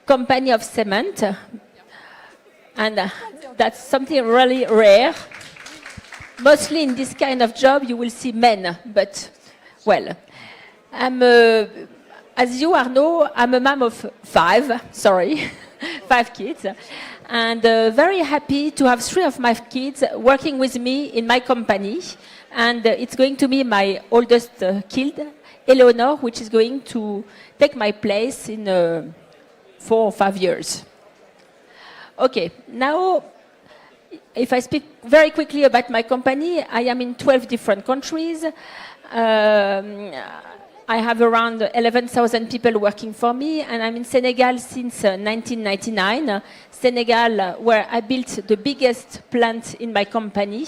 company of cement, and that's something really rare. Mostly in this kind of job, you will see men, but, well, as you, Arnaud, I'm a mom of 5 kids, and very happy to have 3 of my kids working with me in my company. And it's going to be my oldest kid, Eleanor, which is going to take my place in 4 or 5 years. Okay, now, if I speak very quickly about my company, I am in 12 different countries. I have around 11,000 people working for me, and I'm in Senegal since 1999. Senegal, where I built the biggest plant in my company.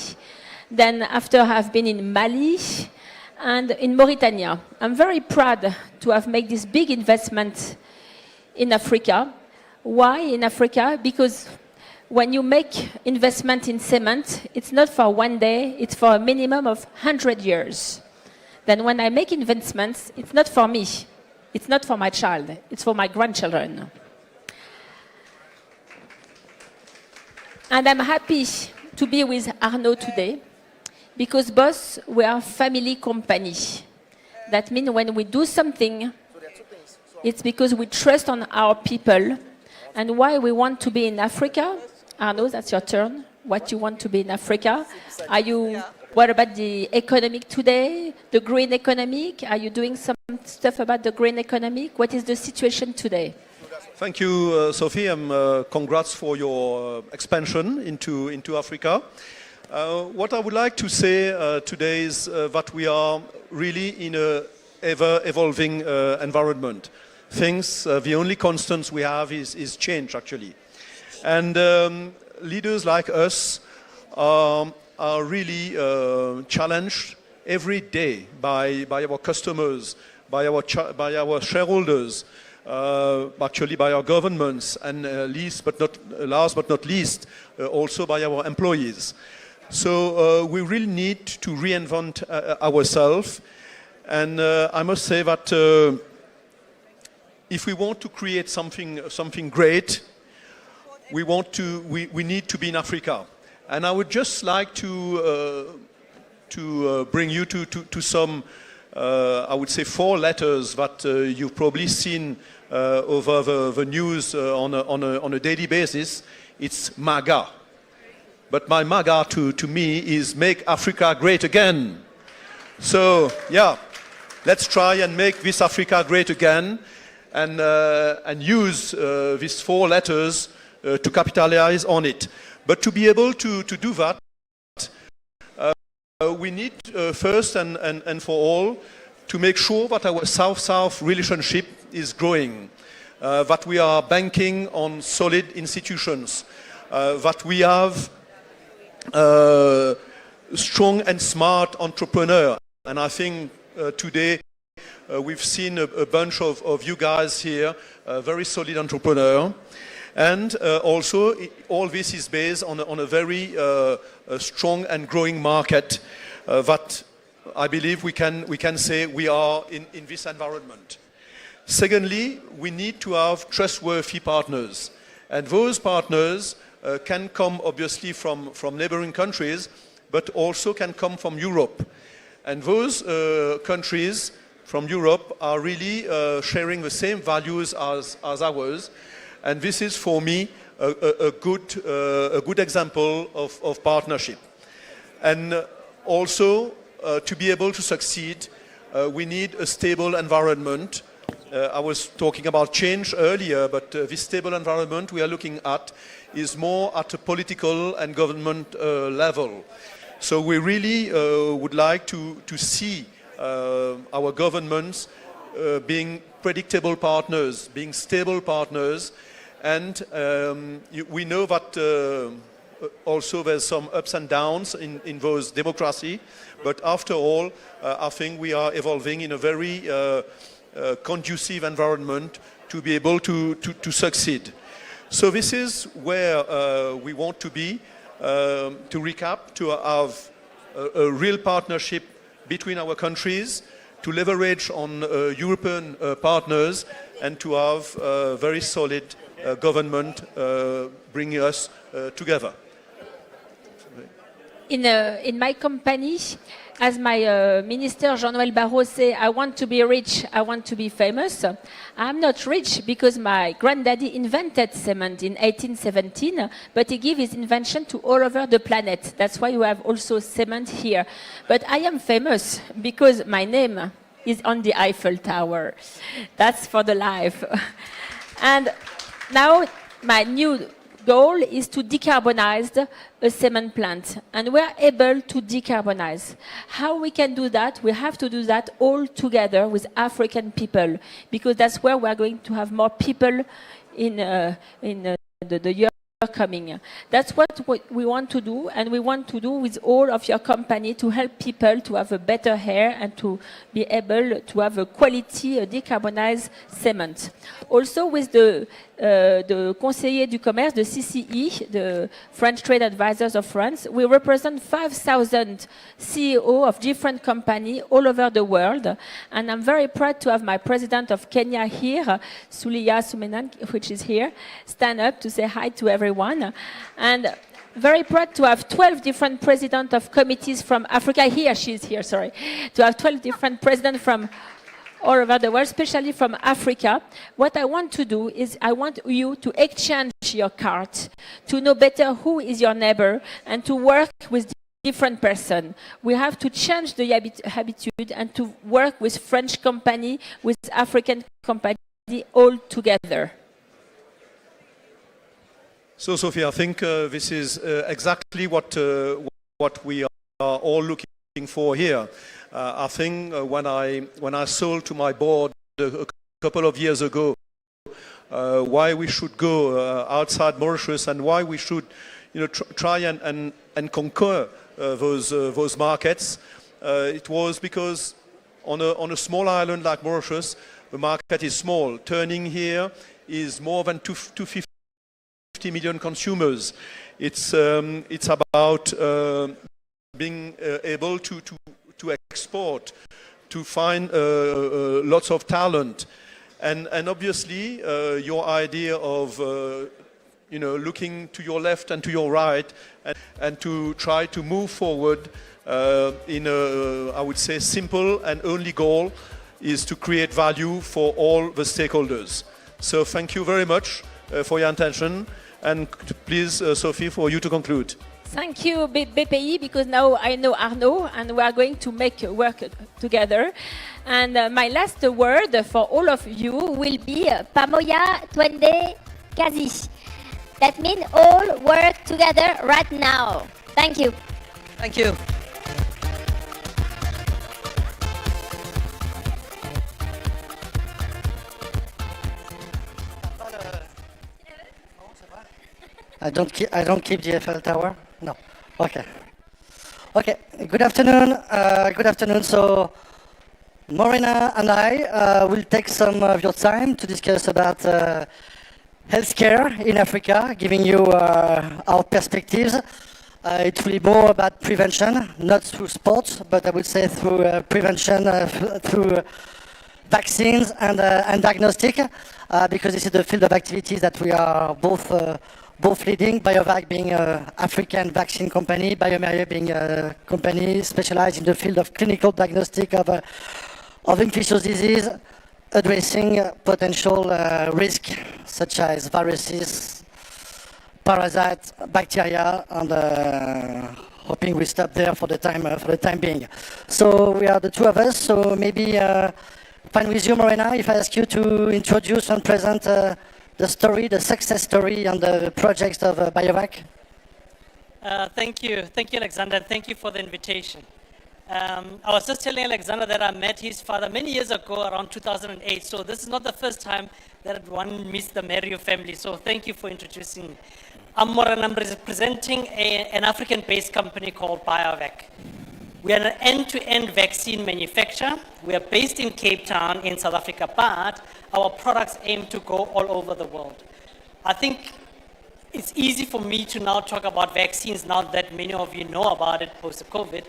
Then after I've been in Mali and in Mauritania. I'm very proud to have made this big investment in Africa. Why in Africa? Because when you make investment in cement, it's not for one day, it's for a minimum of 100 years. Then when I make investments, it's not for me, it's not for my child, it's for my grandchildren. And I'm happy to be with Arnaud today, because both we are a family company. That means when we do something, it's because we trust on our people. And why we want to be in Africa? Arnaud, that's your turn. What you want to be in Africa? What about the economic today? The green economic? Are you doing some stuff about the green economic? What is the situation today? Thank you, Sophie. Congrats for your expansion into Africa. What I would like to say today is that we are really in a ever-evolving environment. Things, the only constants we have is change, actually. And leaders like us are really challenged every day by our customers, by our shareholders, actually by our governments, and last but not least, also by our employees. So we really need to reinvent ourselves. And I must say that if we want to create something great, we need to be in Africa. And I would just like to bring you to some, I would say, 4 letters that you've probably seen over the news on a daily basis. It's MAGA. But my MAGA to me is Make Africa Great Again. So, yeah, let's try and make this Africa great again and use these 4 letters to capitalize on it. But to be able to do that, we need first and for all to make sure that our South-South relationship is growing, that we are banking on solid institutions, that we have strong and smart entrepreneurs. And I think today we've seen a bunch of you guys here, very solid entrepreneur. And also, all this is based on a very strong and growing market that I believe we can say we are in this environment. Secondly, we need to have trustworthy partners. And those partners can come obviously from neighboring countries, but also can come from Europe. And those countries from Europe are really sharing the same values as ours. And this is, for me, a good example of partnership. And also, to be able to succeed, we need a stable environment. I was talking about change earlier, but this stable environment we are looking at is more at a political and government level. So we really would like to see our governments being predictable partners, being stable partners. And we know that also there's some ups and downs in those democracy, but after all, I think we are evolving in a very conducive environment to be able to succeed. So this is where we want to be. To recap, to have a real partnership between our countries, to leverage on European partners, and to have a very solid government bringing us together. In my company, as my minister Jean-Noël Barrot said, I want to be rich, I want to be famous. I'm not rich because my granddaddy invented cement in 1817, but he gave his invention to all over the planet. That's why you have also cement here. But I am famous because my name is on the Eiffel Tower. That's for the life. And now my new goal is to decarbonize a cement plant, and we are able to decarbonize. How we can do that? We have to do that all together with African people, because that's where we are going to have more people in the year coming. That's what we want to do, and we want to do with all of your company to help people to have a better air and to be able to have a quality, a decarbonized cement. Also with the conseiller du commerce, the CCE, the French Trade Advisors of France, we represent 5,000 CEOs of different companies all over the world. And I'm very proud to have my president of Kenya here, Suliya Sumenan, which is here, stand up to say hi to everyone. And very proud to have 12 different presidents of committees from Africa. Here, she's here, sorry. To have 12 different presidents from all over the world, especially from Africa. What I want to do is I want you to exchange your cards, to know better who is your neighbor, and to work with different person. We have to change the habitude and to work with French company, with African company, all together. So, Sophie, I think this is exactly what we are all looking for here. I think when I sold to my board a couple of years ago why we should go outside Mauritius and why we should try and conquer those markets, it was because on a small island like Mauritius, the market is small. Turning here is more than 250 million consumers. It's about being able to export, to find lots of talent, and obviously your idea of looking to your left and to your right and to try to move forward in a, I would say, simple and only goal is to create value for all the stakeholders. So thank you very much for your attention, and please, Sophie, for you to conclude. Thank you, BPI, because now I know Arnaud, and we are going to make work together. And my last word for all of you will be Pamoja twende kazi. That means all work together right now. Thank you. Thank you. I don't keep the Eiffel Tower. No. Okay. Okay. Good afternoon. Good afternoon. So, Morena and I will take some of your time to discuss about healthcare in Africa, giving you our perspectives. It will be more about prevention, not through sports, but I would say through prevention, through vaccines and diagnostic, because this is the field of activities that we are both leading, BioVac being an African vaccine company, bioMérieux being a company specialized in the field of clinical diagnostic of infectious disease, addressing potential risks such as viruses, parasites, bacteria, and hoping we stop there for the time being. So we are the two of us, so maybe fine with you, Morena, if I ask you to introduce and present the story, the success story and the projects of BioVac. Thank you, Alexander. Thank you for the invitation. I was just telling Alexander that I met his father many years ago, around 2008. So this is not the first time that one meets the Mérieux family. So thank you for introducing me. I'm Morena. I'm representing an African-based company called BioVac. We are an end-to-end vaccine manufacturer. We are based in Cape Town in South Africa, but our products aim to go all over the world. I think it's easy for me to now talk about vaccines now that many of you know about it post-COVID,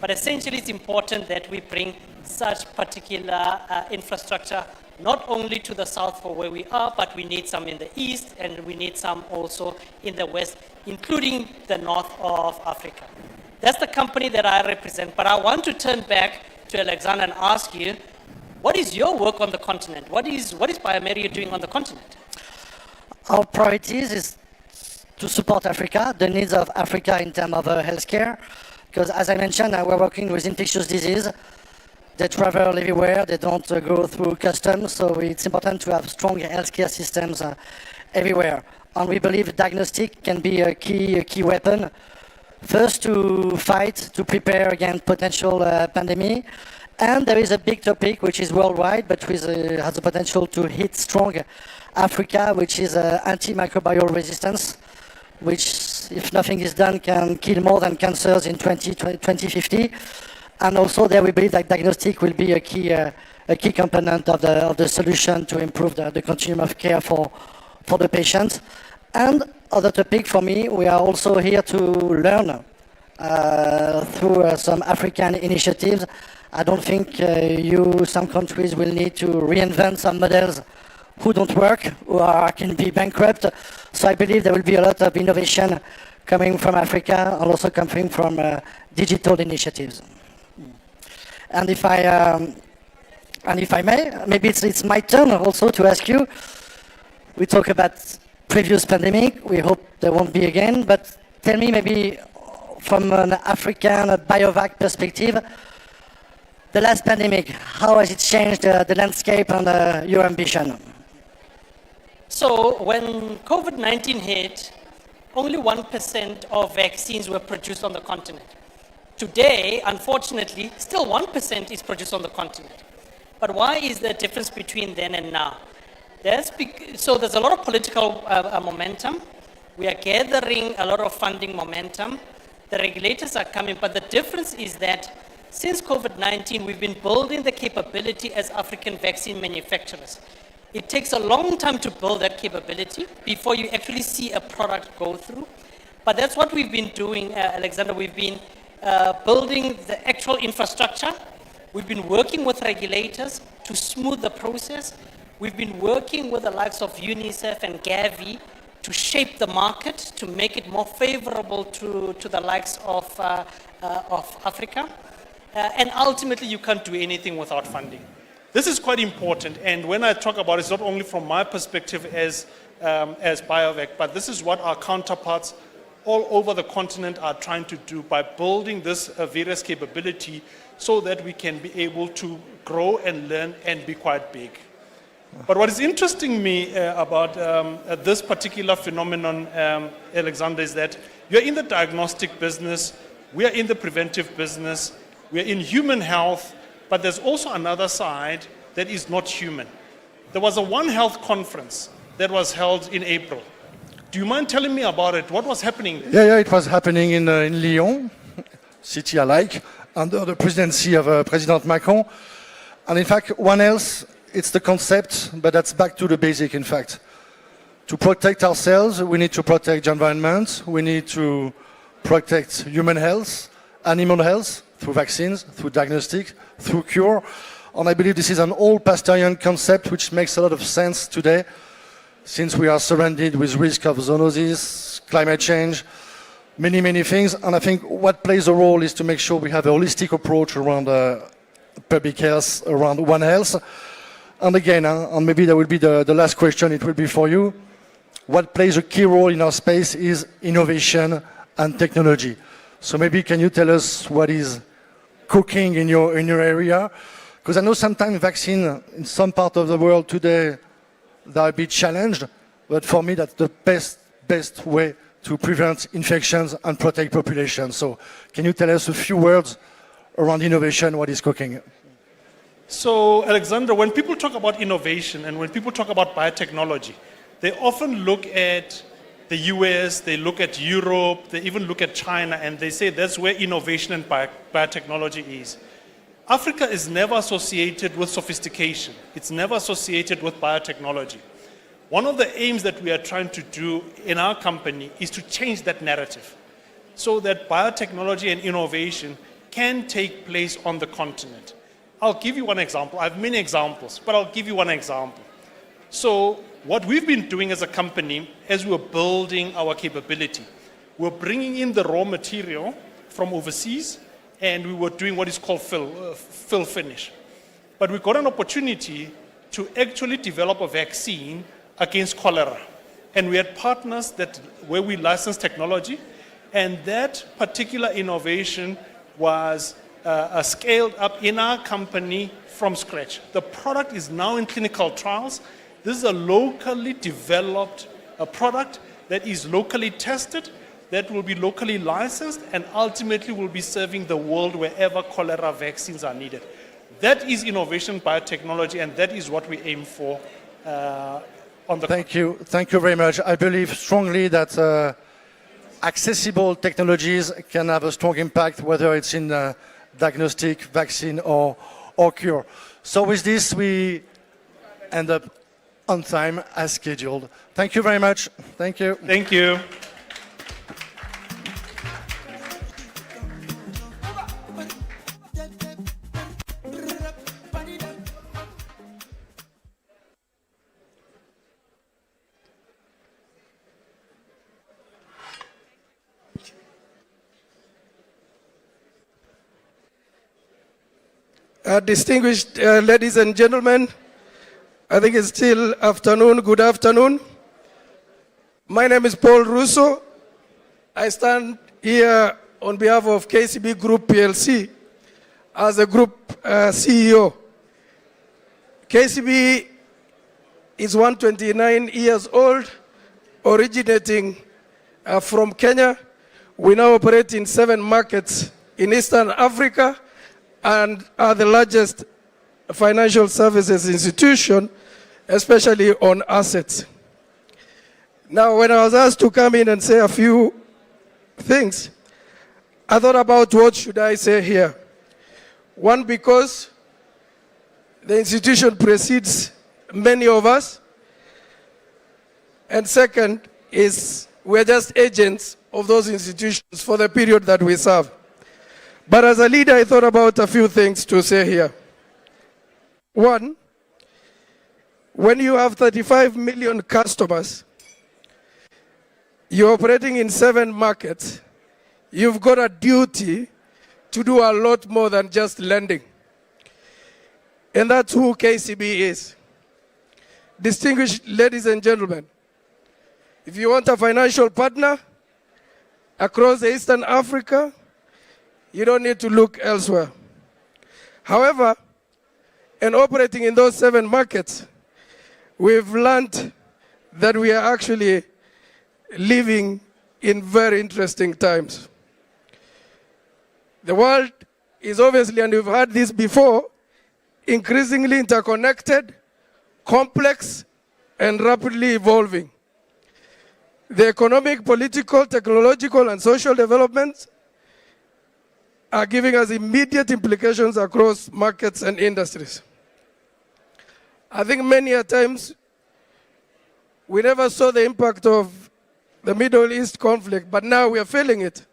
but essentially it's important that we bring such particular infrastructure not only to the south for where we are, but we need some in the east and we need some also in the west, including the north of Africa. That's the company that I represent, but I want to turn back to Alexander and ask you, what is your work on the continent? What is bioMérieux doing on the continent? Our priorities is to support Africa, the needs of Africa in terms of healthcare, because as I mentioned, we're working with infectious disease. They travel everywhere, they don't go through customs, so it's important to have strong healthcare systems everywhere. And we believe diagnostic can be a key weapon. First, to fight, to prepare against potential pandemic. And there is a big topic which is worldwide, but which has the potential to hit strong Africa, which is antimicrobial resistance, which, if nothing is done, can kill more than cancers in 2050. And also there we believe that diagnostic will be a key component of the solution to improve the continuum of care for the patient. And other topic for me, we are also here to learn through some African initiatives. I don't think some countries will need to reinvent some models who don't work, can be bankrupt. So I believe there will be a lot of innovation coming from Africa and also coming from digital initiatives. And if I may, maybe it's my turn also to ask you. We talk about previous pandemic. We hope there won't be again. But tell me, maybe from an African BioVac perspective, the last pandemic, how has it changed the landscape and your ambition? So when COVID-19 hit, only 1% of vaccines were produced on the continent. Today, unfortunately, still 1% is produced on the continent. But why is there a difference between then and now? So there's a lot of political momentum. We are gathering a lot of funding momentum. The regulators are coming, but the difference is that since COVID-19, we've been building the capability as African vaccine manufacturers. It takes a long time to build that capability before you actually see a product go through. But that's what we've been doing, Alexander. We've been building the actual infrastructure. We've been working with regulators to smooth the process. We've been working with the likes of UNICEF and Gavi to shape the market, to make it more favorable to the likes of Africa. And ultimately, you can't do anything without funding. This is quite important, and when I talk about it, it's not only from my perspective as BioVac, but this is what our counterparts all over the continent are trying to do by building this various capability so that we can be able to grow and learn and be quite big. But what is interesting me about this particular phenomenon, Alexander, is that you're in the diagnostic business, we are in the preventive business, we are in human health, but there's also another side that is not human. There was a One Health conference that was held in April. Do you mind telling me about it? What was happening there? Yeah, it was happening in Lyon, city I like, under the presidency of President Macron. And in fact, One Health, it's the concept, but that's back to the basic, in fact. To protect ourselves, we need to protect the environment, we need to protect human health, animal health, through vaccines, through diagnostics, through cure. And I believe this is an old Pasteurian concept which makes a lot of sense today, since we are surrounded with risk of zoonosis, climate change, many, many things. And I think what plays a role is to make sure we have a holistic approach around public health, around One Health. And again, and maybe that will be the last question, it will be for you. What plays a key role in our space is innovation and technology. So maybe can you tell us what is cooking in your area? Because I know sometimes vaccine in some part of the world today, they are a bit challenged, but for me that's the best way to prevent infections and protect population. So can you tell us a few words around innovation, what is cooking? So, Alexander, when people talk about innovation and when people talk about biotechnology, they often look at the US, they look at Europe, they even look at China, and they say that's where innovation and biotechnology is. Africa is never associated with sophistication. It's never associated with biotechnology. One of the aims that we are trying to do in our company is to change that narrative so that biotechnology and innovation can take place on the continent. I'll give you one example. I have many examples, but I'll give you one example. So what we've been doing as a company, as we're building our capability, we're bringing in the raw material from overseas, and we were doing what is called fill finish. But we got an opportunity to actually develop a vaccine against cholera. And we had partners where we licensed technology, and that particular innovation was scaled up in our company from scratch. The product is now in clinical trials. This is a locally developed product that is locally tested, that will be locally licensed, and ultimately will be serving the world wherever cholera vaccines are needed. That is innovation biotechnology, and that is what we aim for on the Thank you very much. I believe strongly that accessible technologies can have a strong impact, whether it's in diagnostic, vaccine, or cure. So with this, we end up on time as scheduled. Thank you very much. Thank you. Thank you. Distinguished ladies and gentlemen, I think it's still afternoon. Good afternoon. My name is Paul Russo. I stand here on behalf of KCB Group PLC as a group CEO. KCB is 129 years old, originating from Kenya. We now operate in 7 markets in Eastern Africa and are the largest financial services institution, especially on assets. Now, when I was asked to come in and say a few things, I thought about what should I say here. One, because the institution precedes many of us. And second is we're just agents of those institutions for the period that we serve. But as a leader, I thought about a few things to say here. One, when you have 35 million customers, you're operating in 7 markets, you've got a duty to do a lot more than just lending. And that's who KCB is. Distinguished ladies and gentlemen, if you want a financial partner across Eastern Africa, you don't need to look elsewhere. However, in operating in those 7 markets, we've learned that we are actually living in very interesting times. The world is obviously, and we've heard this before, increasingly interconnected, complex, and rapidly evolving. The economic, political, technological, and social developments are giving us immediate implications across markets and industries. I think many a times we never saw the impact of the Middle East conflict, but now we are feeling it.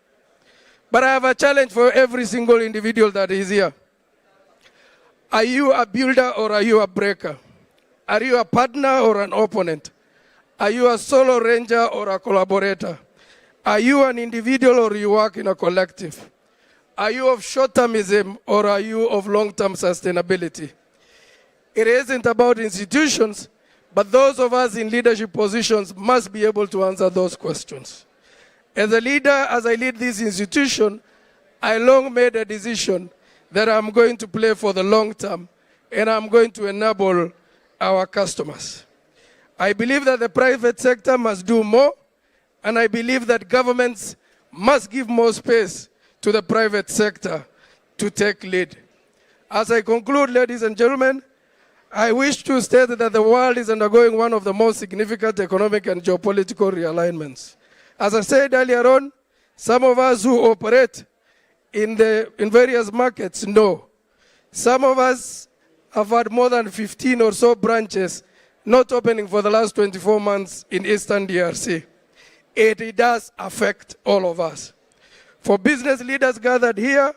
But I have a challenge for every single individual that is here. Are you a builder or are you a breaker? Are you a partner or an opponent? Are you a solo ranger or a collaborator? Are you an individual or you work in a collective? Are you of short-termism or are you of long-term sustainability? It isn't about institutions, but those of us in leadership positions must be able to answer those questions. As a leader, as I lead this institution, I long made a decision that I'm going to play for the long term and I'm going to enable our customers. I believe that the private sector must do more, and I believe that governments must give more space to the private sector to take lead. As I conclude, ladies and gentlemen, I wish to state that the world is undergoing one of the most significant economic and geopolitical realignments. As I said earlier on, some of us who operate in various markets know. Some of us have had more than 15 or so branches not opening for the last 24 months in Eastern DRC. It does affect all of us. For business leaders gathered here,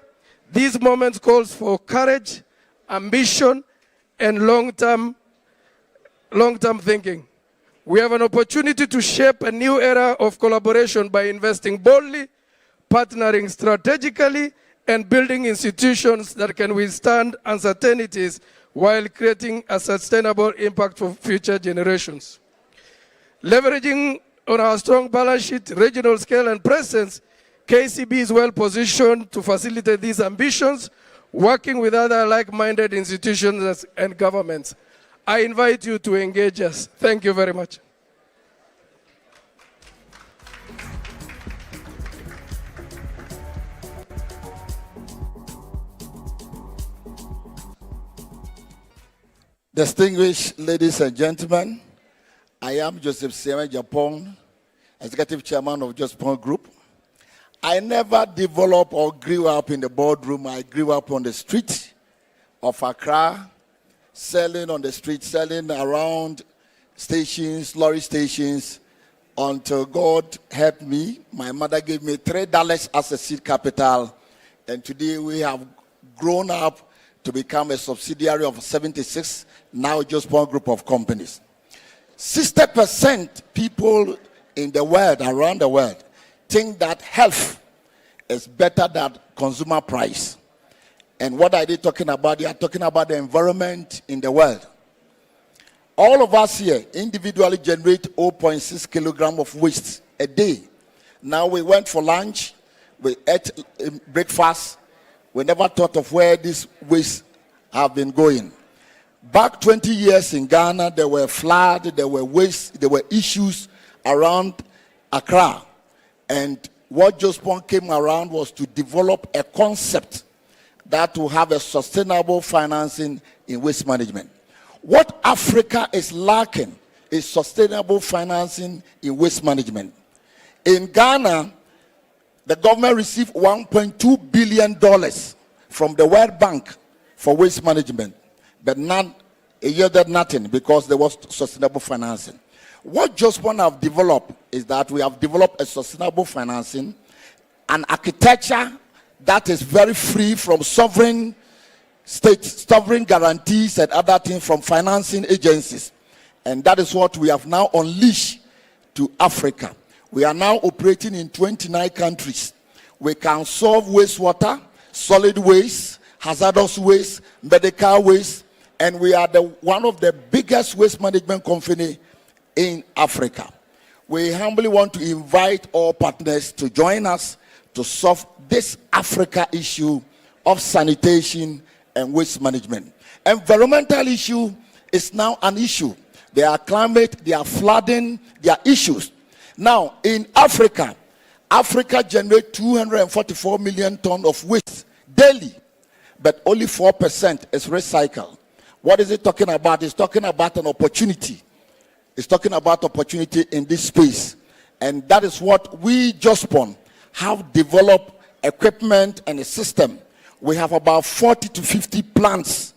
these moments calls for courage, ambition, and long-term thinking. We have an opportunity to shape a new era of collaboration by investing boldly, partnering strategically, and building institutions that can withstand uncertainties while creating a sustainable impact for future generations. Leveraging on our strong balance sheet, regional scale, and presence, KCB is well positioned to facilitate these ambitions, working with other like-minded institutions and governments. I invite you to engage us. Thank you very much. Distinguished ladies and gentlemen, I am Joseph Sieme Japon, Executive Chairman of Japon Group. I never developed or grew up in the boardroom. I grew up on the street of Accra, selling on the street, selling around stations, lorry stations, until God helped me. My mother gave me $3 as a seed capital, and today we have grown up to become a subsidiary of 76, now just one group of companies. 60% people in the world, around the world, think that health is better than consumer price. And what are they talking about? They are talking about the environment in the world. All of us here individually generate 0.6 kilogram of waste a day. Now we went for lunch, we ate breakfast. We never thought of where this waste have been going. Back 20 years in Ghana, there were floods, there were waste, there were issues around Accra. And what Jospon came around was to develop a concept that will have a sustainable financing in waste management. What Africa is lacking is sustainable financing in waste management. In Ghana, the government received $1.2 billion from the World Bank for waste management, but it yielded nothing because there was sustainable financing. What Jospon have developed is that we have developed a sustainable financing, an architecture that is very free from sovereign guarantees and other things from financing agencies. And that is what we have now unleashed to Africa. We are now operating in 29 countries. We can solve wastewater, solid waste, hazardous waste, medical waste, and we are one of the biggest waste management company in Africa. We humbly want to invite all partners to join us to solve this Africa issue of sanitation and waste management. Environmental issue is now an issue. There are climate, there are flooding, there are issues. Now, in Africa, Africa generates 244 million tons of waste daily, but only 4% is recycled. What is it talking about? It's talking about an opportunity. It's talking about opportunity in this space. And that is what we, Jospon, have developed equipment and a system. We have about 40 to 50 plants,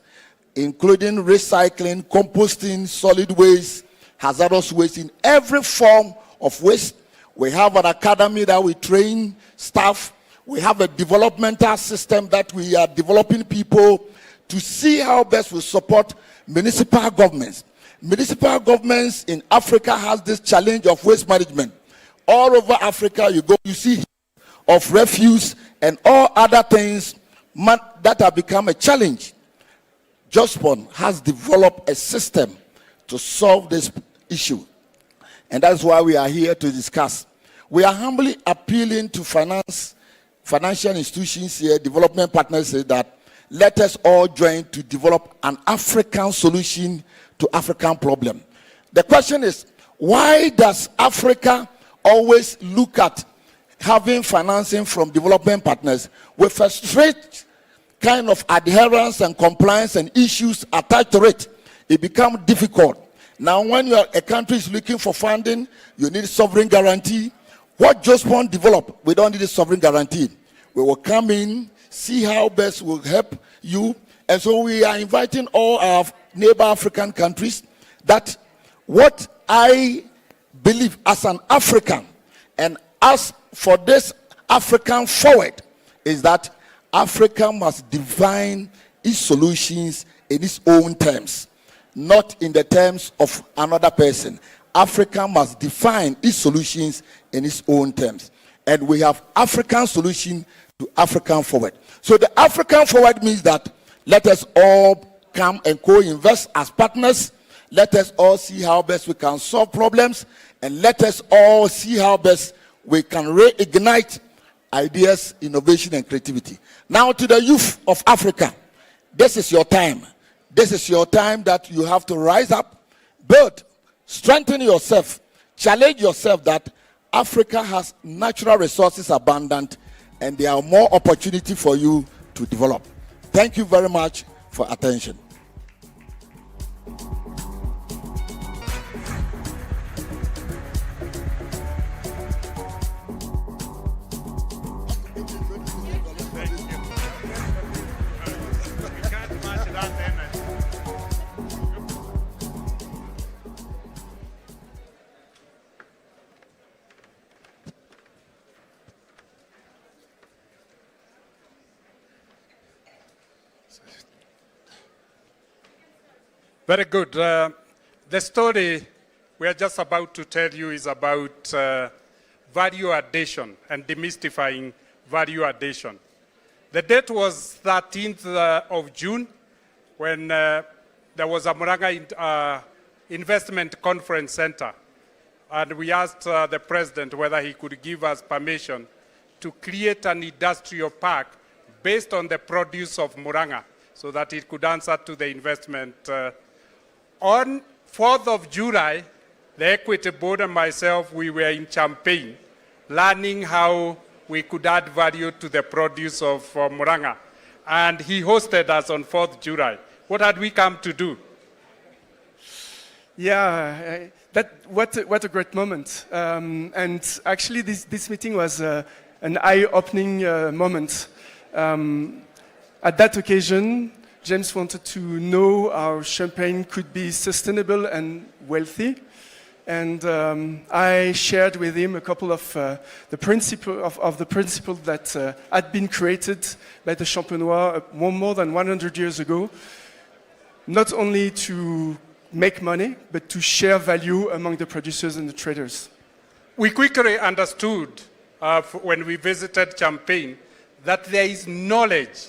including recycling, composting, solid waste, hazardous waste, in every form of waste. We have an academy that we train staff. We have a developmental system that we are developing people to see how best we support municipal governments. Municipal governments in Africa has this challenge of waste management. All over Africa, you go, you see of refuse and all other things that have become a challenge. Jospon has developed a system to solve this issue. And that's why we are here to discuss. We are humbly appealing to financial institutions here, development partners, say that let us all join to develop an African solution to African problem. The question is, why does Africa always look at having financing from development partners with a straight kind of adherence and compliance and issues attached to it? It becomes difficult. Now, when a country is looking for funding, you need sovereign guarantee. What Jospon developed, we don't need a sovereign guarantee. We will come in, see how best will help you. And so we are inviting all our neighbor African countries that what I believe as an African and as for this African forward is that Africa must define its solutions in its own terms, not in the terms of another person. Africa must define its solutions in its own terms. And we have African solution to African forward. So the African forward means that let us all come and co-invest as partners. Let us all see how best we can solve problems. And let us all see how best we can reignite ideas, innovation, and creativity. Now to the youth of Africa, this is your time. This is your time that you have to rise up, build, strengthen yourself, challenge yourself that Africa has natural resources abundant and there are more opportunity for you to develop. Thank you very much for attention. Very good. The story we are just about to tell you is about value addition and demystifying value addition. The date was 13th of June when there was a Muranga Investment Conference Center. And we asked the president whether he could give us permission to create an industrial park based on the produce of Muranga so that it could answer to the investment. On 4th of July, the Equity Board and myself, we were in Champaign learning how we could add value to the produce of Murang'a. And he hosted us on 4th July. What had we come to do? Yeah, what a great moment. And actually this meeting was an eye-opening moment. At that occasion, James wanted to know how champagne could be sustainable and wealthy. And I shared with him a couple of the principles that had been created by the Champenois more than 100 years ago, not only to make money, but to share value among the producers and the traders. We quickly understood when we visited Champagne that there is knowledge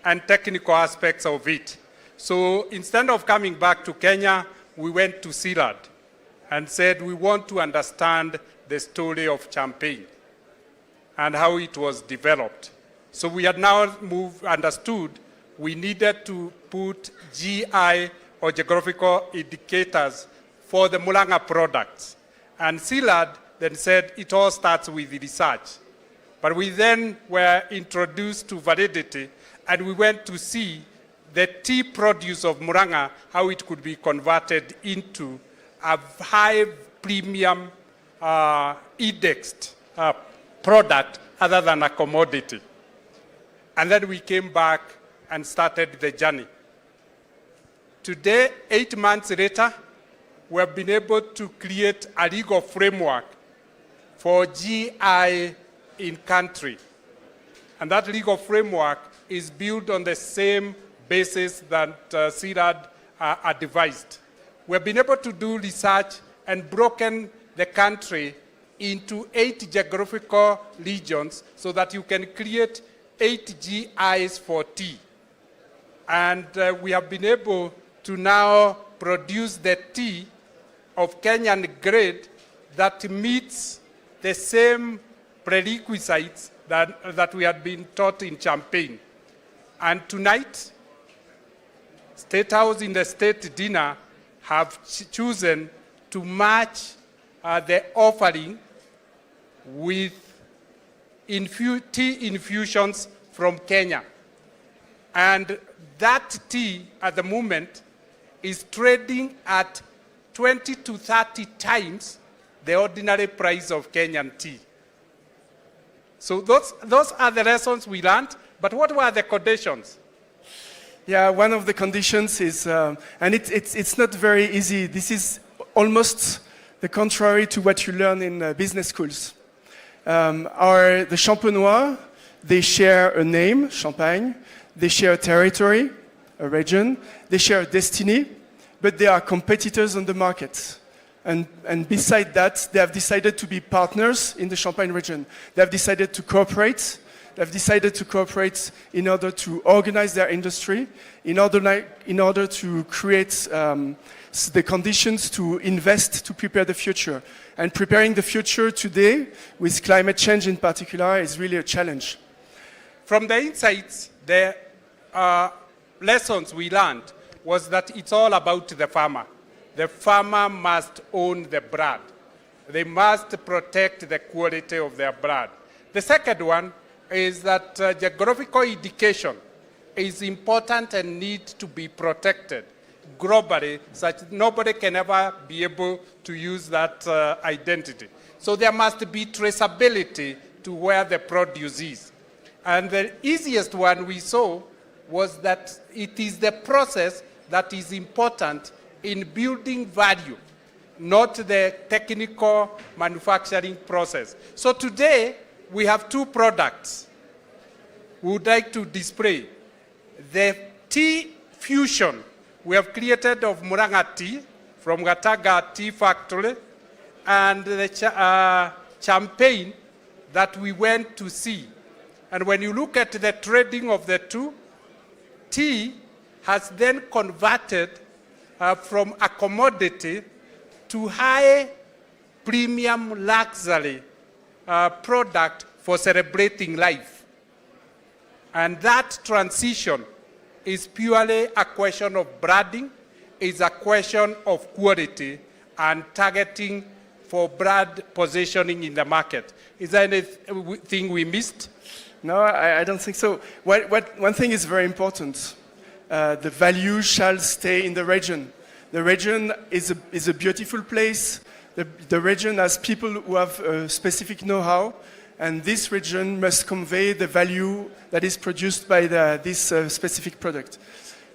and technical aspects of it. So instead of coming back to Kenya, we went to Sealad and said we want to understand the story of Champagne and how it was developed. So we had now understood we needed to put GI or geographical indicators for the Murang'a products. And Sealad then said it all starts with research. But we then were introduced to validity, and we went to see the tea produce of Murang'a, how it could be converted into a high premium indexed product other than a commodity. And then we came back and started the journey. Today, 8 months later, we have been able to create a legal framework for GI in country. And that legal framework is built on the same basis that CIRAD are devised. We have been able to do research and broken the country into 8 geographical regions so that you can create 8 GIs for tea. And we have been able to now produce the tea of Kenyan grade that meets the same prerequisites that we had been taught in Champagne. And tonight, State House in the State Dinner have chosen to match the offering with tea infusions from Kenya. And that tea at the moment is trading at 20 to 30 times the ordinary price of Kenyan tea. So those are the lessons we learned, but what were the conditions? Yeah, one of the conditions is, and it's not very easy, this is almost the contrary to what you learn in business schools. The Champenois, they share a name, Champagne, they share a territory, a region, they share a destiny, but they are competitors on the market. And beside that, they have decided to be partners in the Champagne region. They have decided to cooperate. They have decided to cooperate in order to organize their industry, in order to create the conditions to invest to prepare the future. And preparing the future today, with climate change in particular, is really a challenge. From the insights, the lessons we learned was that it's all about the farmer. The farmer must own the brand. They must protect the quality of their brand. The second one is that geographical indication is important and needs to be protected globally, such that nobody can ever be able to use that identity. So there must be traceability to where the produce is. And the easiest one we saw was that it is the process that is important in building value, not the technical manufacturing process. So today, we have 2 products we would like to display. The tea fusion we have created of Murang'a tea from Gataga Tea Factory, and the champagne that we went to see. And when you look at the trading of the 2, tea has then converted from a commodity to high premium luxury product for celebrating life. And that transition is purely a question of branding, is a question of quality and targeting for brand positioning in the market. Is there anything we missed? No, I don't think so. One thing is very important. The value shall stay in the region. The region is a beautiful place. The region has people who have specific know-how, and this region must convey the value that is produced by this specific product.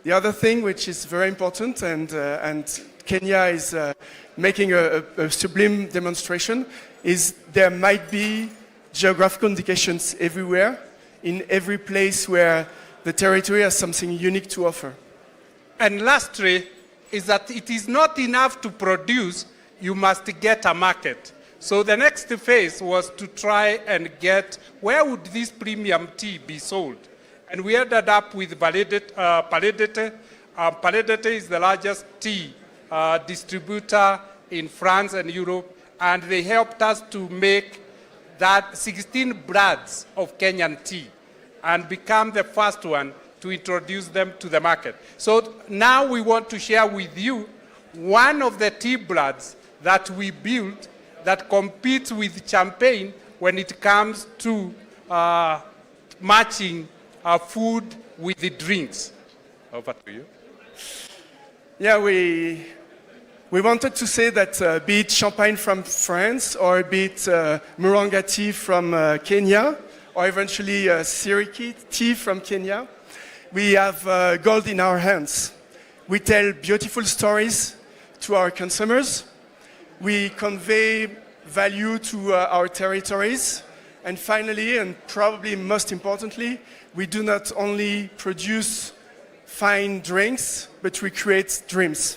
The other thing which is very important, and Kenya is making a sublime demonstration, is there might be geographical indications everywhere, in every place where the territory has something unique to offer. And lastly, is that it is not enough to produce, you must get a market. So the next phase was to try and get, where would this premium tea be sold? And we ended up with Paledete. Paledete is the largest tea distributor in France and Europe, and they helped us to make that 16 brands of Kenyan tea and become the first one to introduce them to the market. So now we want to share with you one of the tea brands that we built that competes with champagne when it comes to matching food with the drinks. Over to you. Yeah, we wanted to say that be it champagne from France or be it Muranga tea from Kenya or eventually Siriki tea from Kenya, we have gold in our hands. We tell beautiful stories to our consumers. We convey value to our territories. And finally, and probably most importantly, we do not only produce fine drinks, but we create dreams.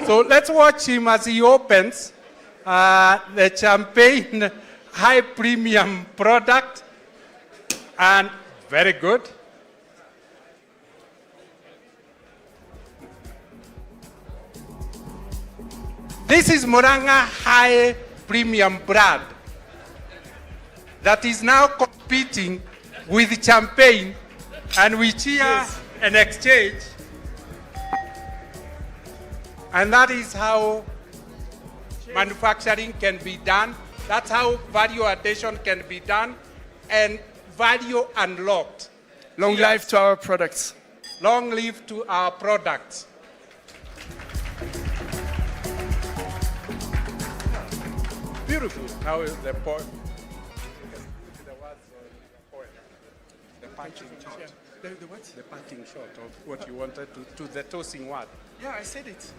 So let's watch him as he opens the champagne high premium product. And very good. This is Muranga High Premium brand that is now competing with champagne, and we cheer and exchange. And that is how manufacturing can be done. That's how value addition can be done and value unlocked. Long life to our products. Long live to our products. Beautiful. Now is the point. The parting shot. The what? The parting shot of what you wanted to the toasting word. Yeah, I said it.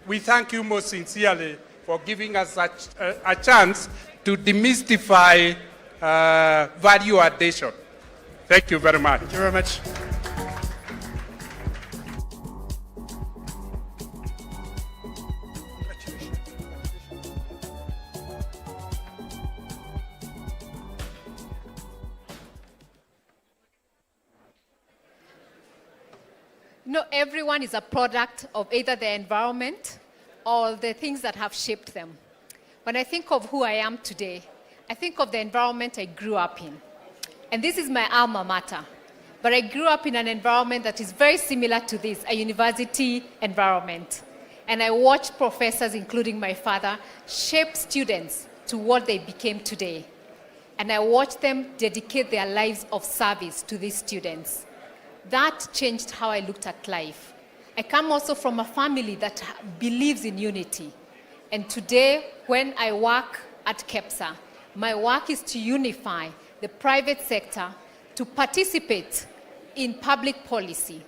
We thank you most sincerely for giving us a chance to demystify value addition. Thank you very much. Thank you very much. No, everyone is a product of either the environment or the things that have shaped them. When I think of who I am today, I think of the environment I grew up in. And this is my alma mater. But I grew up in an environment that is very similar to this, a university environment. And I watched professors, including my father, shape students to what they became today. And I watched them dedicate their lives of service to these students. That changed how I looked at life. I come also from a family that believes in unity. And today, when I work at KEPSA, my work is to unify the private sector to participate in public policy,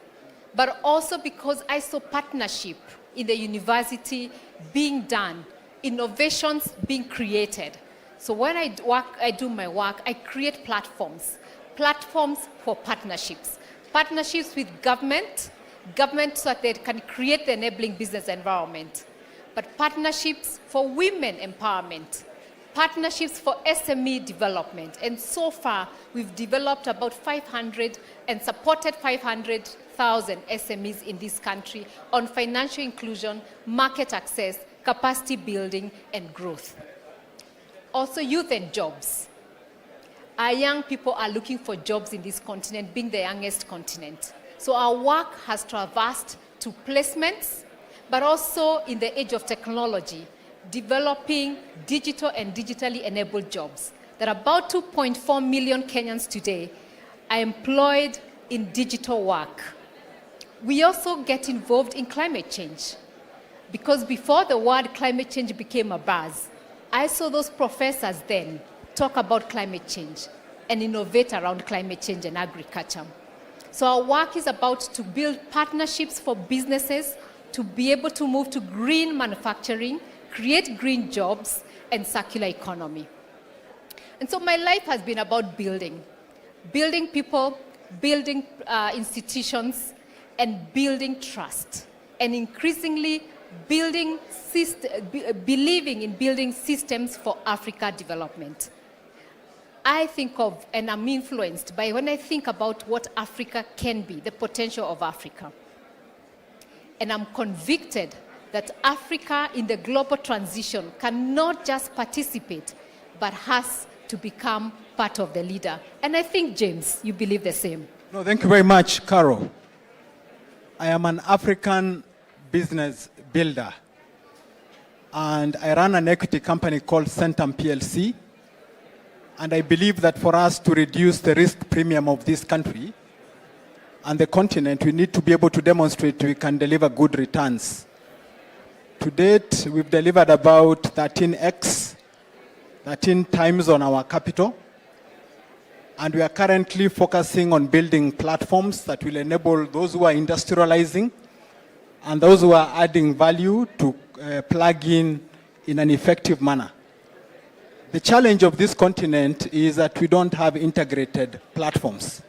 but also because I saw partnership in the university being done, innovations being created. So when I do my work, I create platforms for partnerships. Partnerships with government so that they can create the enabling business environment. But partnerships for women empowerment, partnerships for SME development. And so far, we've developed about 500 and supported 500,000 SMEs in this country on financial inclusion, market access, capacity building, and growth. Also, youth and jobs. Our young people are looking for jobs in this continent, being the youngest continent. So our work has traversed to placements, but also in the age of technology, developing digital and digitally enabled jobs. That about 2.4 million Kenyans today are employed in digital work. We also get involved in climate change, because before the word climate change became a buzz, I saw those professors then talk about climate change and innovate around climate change and agriculture. So our work is about to build partnerships for businesses to be able to move to green manufacturing, create green jobs, and circular economy. And so my life has been about building people, building institutions, and building trust, and increasingly believing in building systems for Africa development. I think of, and I'm influenced by, when I think about what Africa can be, the potential of Africa. And I'm convicted that Africa in the global transition cannot just participate, but has to become part of the leader. And I think, James, you believe the same. No, thank you very much, Carol. I am an African business builder, and I run an equity company called Centum PLC. And I believe that for us to reduce the risk premium of this country and the continent, we need to be able to demonstrate we can deliver good returns. To date, we've delivered about 13 times on our capital. And we are currently focusing on building platforms that will enable those who are industrializing and those who are adding value to plug in an effective manner. The challenge of this continent is that we don't have integrated platforms.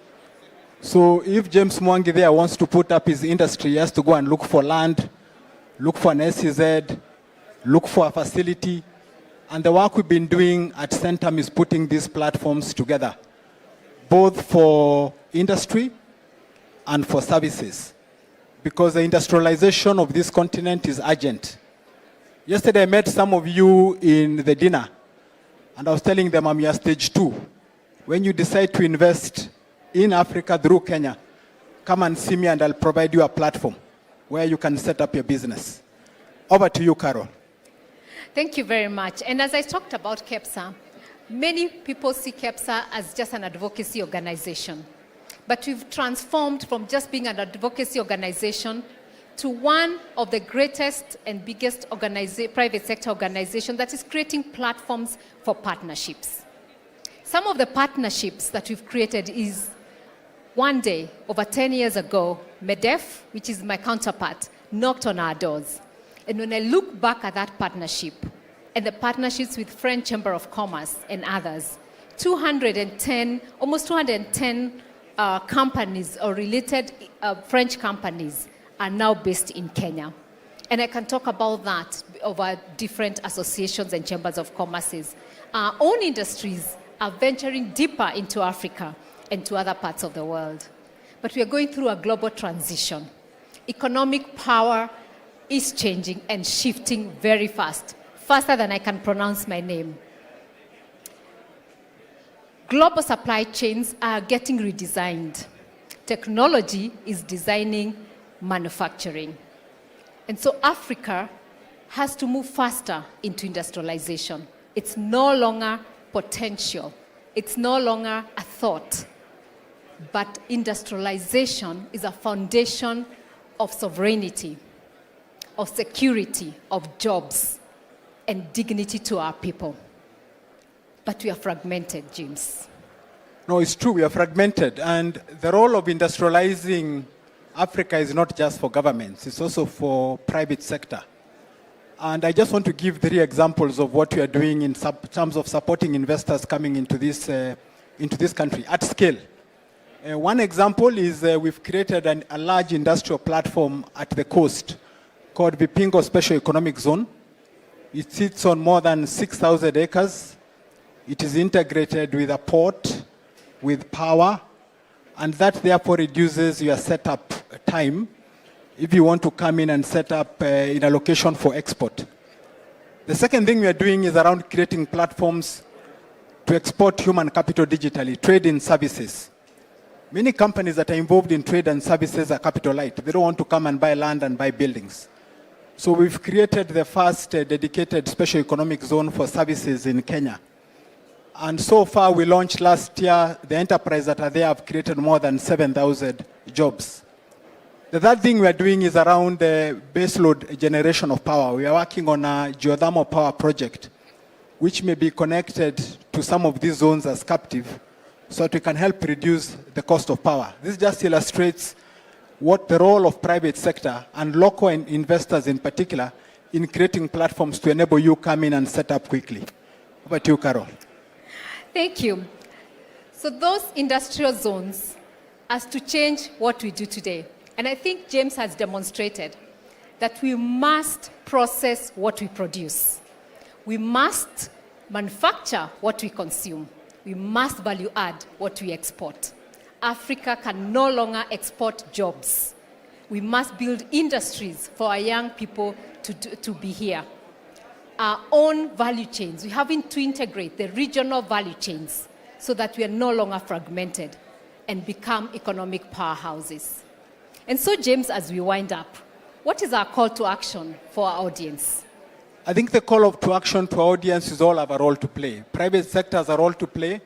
So if James Mwangi there wants to put up his industry, he has to go and look for land, look for an SEZ, look for a facility. And the work we've been doing at Centum is putting these platforms together, both for industry and for services, because the industrialization of this continent is urgent. Yesterday I met some of you in the dinner, and I was telling them I'm your stage 2. When you decide to invest in Africa through Kenya, come and see me and I'll provide you a platform where you can set up your business. Over to you, Carol. Thank you very much. And as I talked about KEPSA, many people see KEPSA as just an advocacy organization. But we've transformed from just being an advocacy organization to one of the greatest and biggest private sector organizations that is creating platforms for partnerships. Some of the partnerships that we've created is, one day, over 10 years ago, MEDEF, which is my counterpart, knocked on our doors. And when I look back at that partnership and the partnerships with French Chamber of Commerce and others, almost 210 companies or related French companies are now based in Kenya. And I can talk about that over different associations and chambers of commerces. Our own industries are venturing deeper into Africa and to other parts of the world. But we are going through a global transition. Economic power is changing and shifting very fast, faster than I can pronounce my name. Global supply chains are getting redesigned. Technology is designing manufacturing. And so Africa has to move faster into industrialization. It's no longer potential. It's no longer a thought. But industrialization is a foundation of sovereignty, of security, of jobs, and dignity to our people. But we are fragmented, James. No, it's true, we are fragmented. And the role of industrializing Africa is not just for governments, it's also for private sector. And I just want to give 3 examples of what we are doing in terms of supporting investors coming into this country at scale. One example is we've created a large industrial platform at the coast called Vipingo Special Economic Zone. It sits on more than 6,000 acres. It is integrated with a port, with power, and that therefore reduces your setup time if you want to come in and set up in a location for export. The second thing we are doing is around creating platforms to export human capital digitally, trade in services. Many companies that are involved in trade and services are capital light. They don't want to come and buy land and buy buildings. So we've created the first dedicated special economic zone for services in Kenya. And so far, we launched last year, the enterprise that are there have created more than 7,000 jobs. The third thing we are doing is around the baseload generation of power. We are working on a geothermal power project, which may be connected to some of these zones as captive, so that we can help reduce the cost of power. This just illustrates what the role of private sector and local investors in particular in creating platforms to enable you come in and set up quickly. Over to you, Carol. Thank you. So those industrial zones has to change what we do today. And I think James has demonstrated that we must process what we produce. We must manufacture what we consume. We must value add what we export. Africa can no longer export jobs. We must build industries for our young people to be here. Our own value chains. We having to integrate the regional value chains so that we are no longer fragmented and become economic powerhouses. And so, James, as we wind up, what is our call to action for our audience? I think the call to action to our audience is all have a role to play. Private sector has a role to play.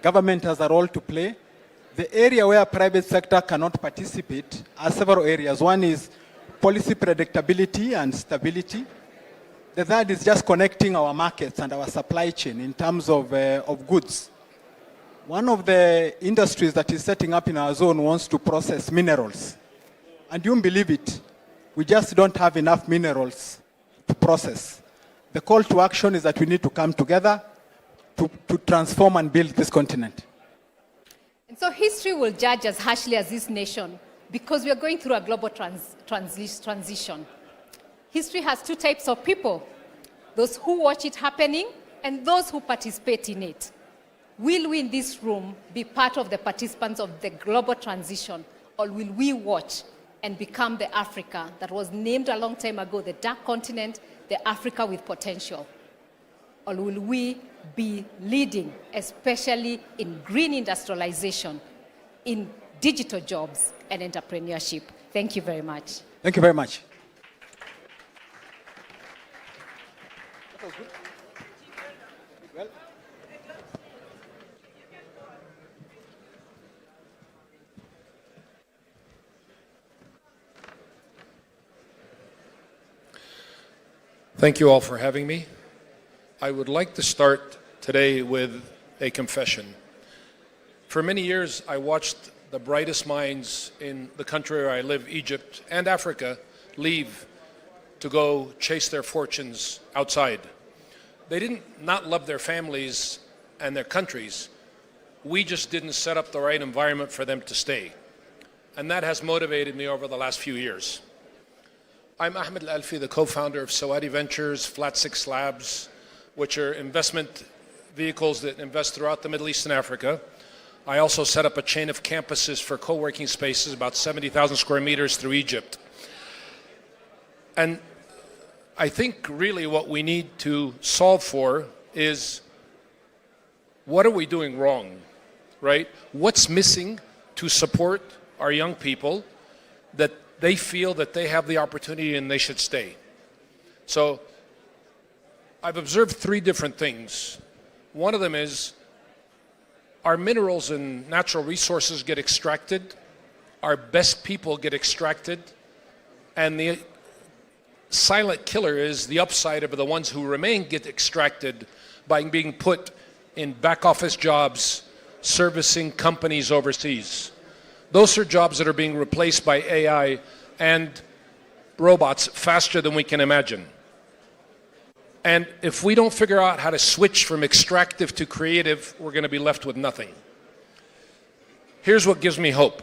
Government has a role to play. The area where private sector cannot participate are several areas. One is policy predictability and stability. The third is just connecting our markets and our supply chain in terms of goods. One of the industries that is setting up in our zone wants to process minerals. And you won't believe it, we just don't have enough minerals to process. The call to action is that we need to come together to transform and build this continent. And so history will judge as harshly as this nation because we are going through a global transition. History has two types of people, those who watch it happening and those who participate in it. Will we in this room be part of the participants of the global transition, or will we watch and become the Africa that was named a long time ago, the dark continent, the Africa with potential? Or will we be leading, especially in green industrialization, in digital jobs and entrepreneurship? Thank you very much. Thank you very much. Well. Thank you all for having me. I would like to start today with a confession. For many years, I watched the brightest minds in the country where I live, Egypt, and Africa, leave to go chase their fortunes outside. They didn't not love their families and their countries. We just didn't set up the right environment for them to stay. And that has motivated me over the last few years. I'm Ahmed Al-Alfi, the co-founder of Sawadi Ventures, Flat Six Labs, which are investment vehicles that invest throughout the Middle East and Africa. I also set up a chain of campuses for co-working spaces, about 70,000 square meters through Egypt. And I think really what we need to solve for is, what are we doing wrong, right? What's missing to support our young people that they feel that they have the opportunity and they should stay? So I've observed three different things. One of them is our minerals and natural resources get extracted, our best people get extracted, and the silent killer is the upside of the ones who remain get extracted by being put in back office jobs servicing companies overseas. Those are jobs that are being replaced by AI and robots faster than we can imagine. And if we don't figure out how to switch from extractive to creative, we're going to be left with nothing. Here's what gives me hope.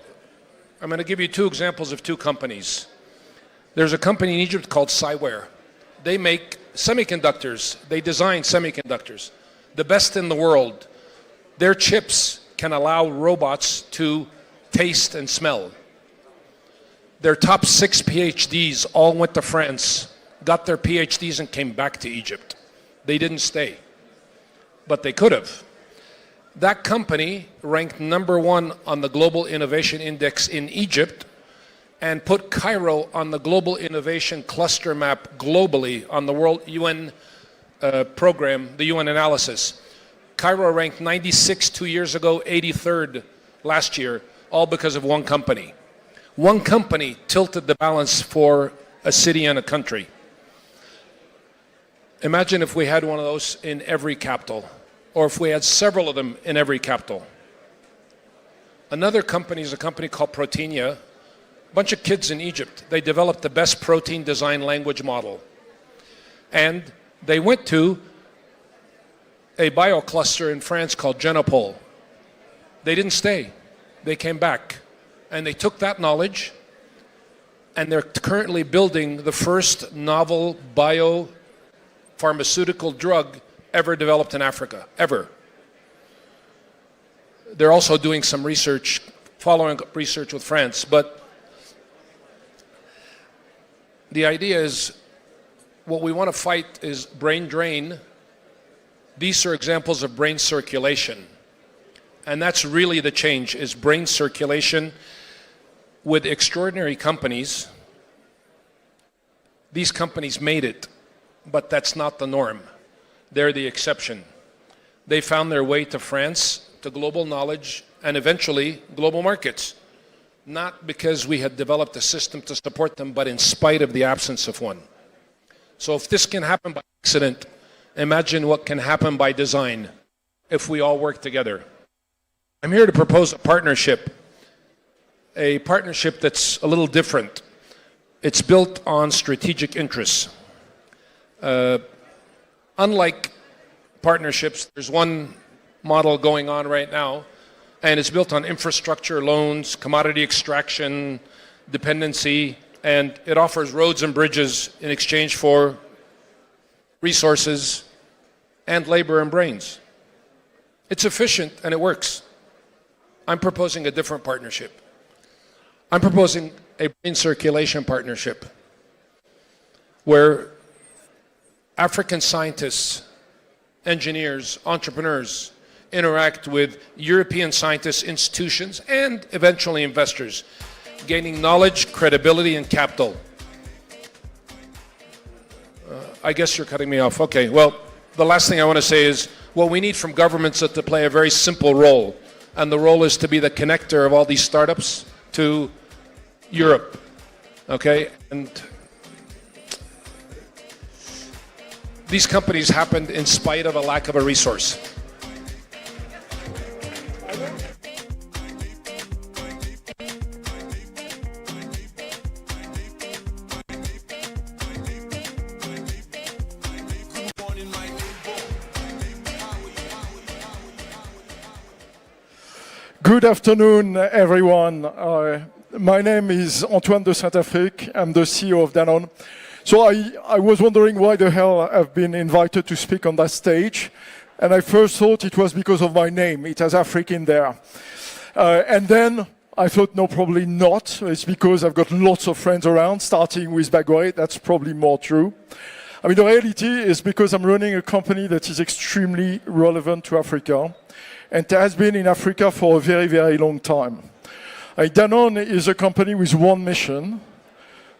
I'm going to give you two examples of two companies. There's a company in Egypt called Cyware. They make semiconductors. They design semiconductors, the best in the world. Their chips can allow robots to taste and smell. Their top 6 PhDs all went to France, got their PhDs and came back to Egypt. They didn't stay, but they could have. That company ranked #1 on the Global Innovation Index in Egypt, and put Cairo on the global innovation cluster map globally on the World UN program, the UN analysis. Cairo ranked 96 2 years ago, 83rd last year, all because of one company. One company tilted the balance for a city and a country. Imagine if we had one of those in every capital, or if we had several of them in every capital. Another company is a company called Proteinia. A bunch of kids in Egypt. They developed the best protein design language model. And they went to a biocluster in France called Genopole. They didn't stay. They came back. And they took that knowledge, and they're currently building the first novel biopharmaceutical drug ever developed in Africa, ever. They're also doing some research, following up research with France, but the idea is what we want to fight is brain drain. These are examples of brain circulation. And that's really the change, is brain circulation with extraordinary companies. These companies made it, but that's not the norm. They're the exception. They found their way to France, to global knowledge, and eventually global markets. Not because we had developed a system to support them, but in spite of the absence of one. So if this can happen by accident, imagine what can happen by design if we all work together. I'm here to propose a partnership that's a little different. It's built on strategic interests. Unlike partnerships, there's one model going on right now, and it's built on infrastructure, loans, commodity extraction, dependency, and it offers roads and bridges in exchange for resources and labor and brains. It's efficient and it works. I'm proposing a different partnership. I'm proposing a brain circulation partnership where African scientists, engineers, entrepreneurs interact with European scientists, institutions, and eventually investors, gaining knowledge, credibility, and capital. I guess you're cutting me off. Okay, well, the last thing I want to say is what we need from governments is to play a very simple role, and the role is to be the connector of all these startups to Europe, okay? And these companies happened in spite of a lack of a resource. Good afternoon, everyone. My name is Antoine de Saint-Afrique. I'm the CEO of Danone. So I was wondering why the hell I've been invited to speak on that stage. And I first thought it was because of my name. It has Afrique in there. And then I thought, no, probably not. It's because I've got lots of friends around, starting with Bagway. That's probably more true. I mean, the reality is because I'm running a company that is extremely relevant to Africa. And has been in Africa for a very, very long time. Danone is a company with one mission,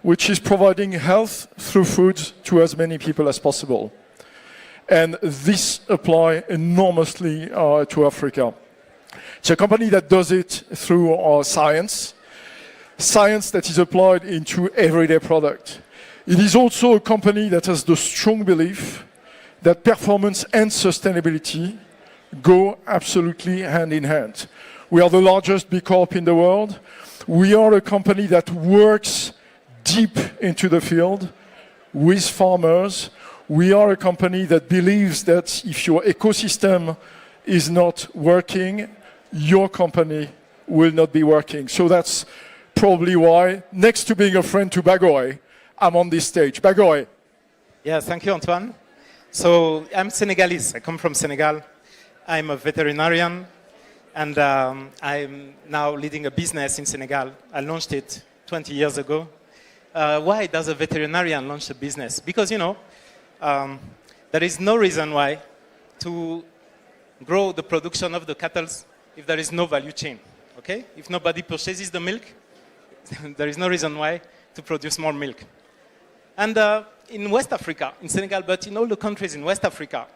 which is providing health through food to as many people as possible. And this applies enormously to Africa. It's a company that does it through science that is applied into everyday product. It is also a company that has the strong belief that performance and sustainability go absolutely hand in hand. We are the largest B Corp in the world. We are a company that works deep into the field with farmers. We are a company that believes that if your ecosystem is not working, your company will not be working. So that's probably why, next to being a friend to Bagway, I'm on this stage. Bagway. Yeah, thank you, Antoine. So I'm Senegalese. I come from Senegal. I'm a veterinarian, and I'm now leading a business in Senegal. I launched it 20 years ago. Why does a veterinarian launch a business? Because, you know, there is no reason why to grow the production of the cattle if there is no value chain, okay? If nobody purchases the milk, there is no reason why to produce more milk. And in West Africa, in Senegal, but in all the countries in West Africa,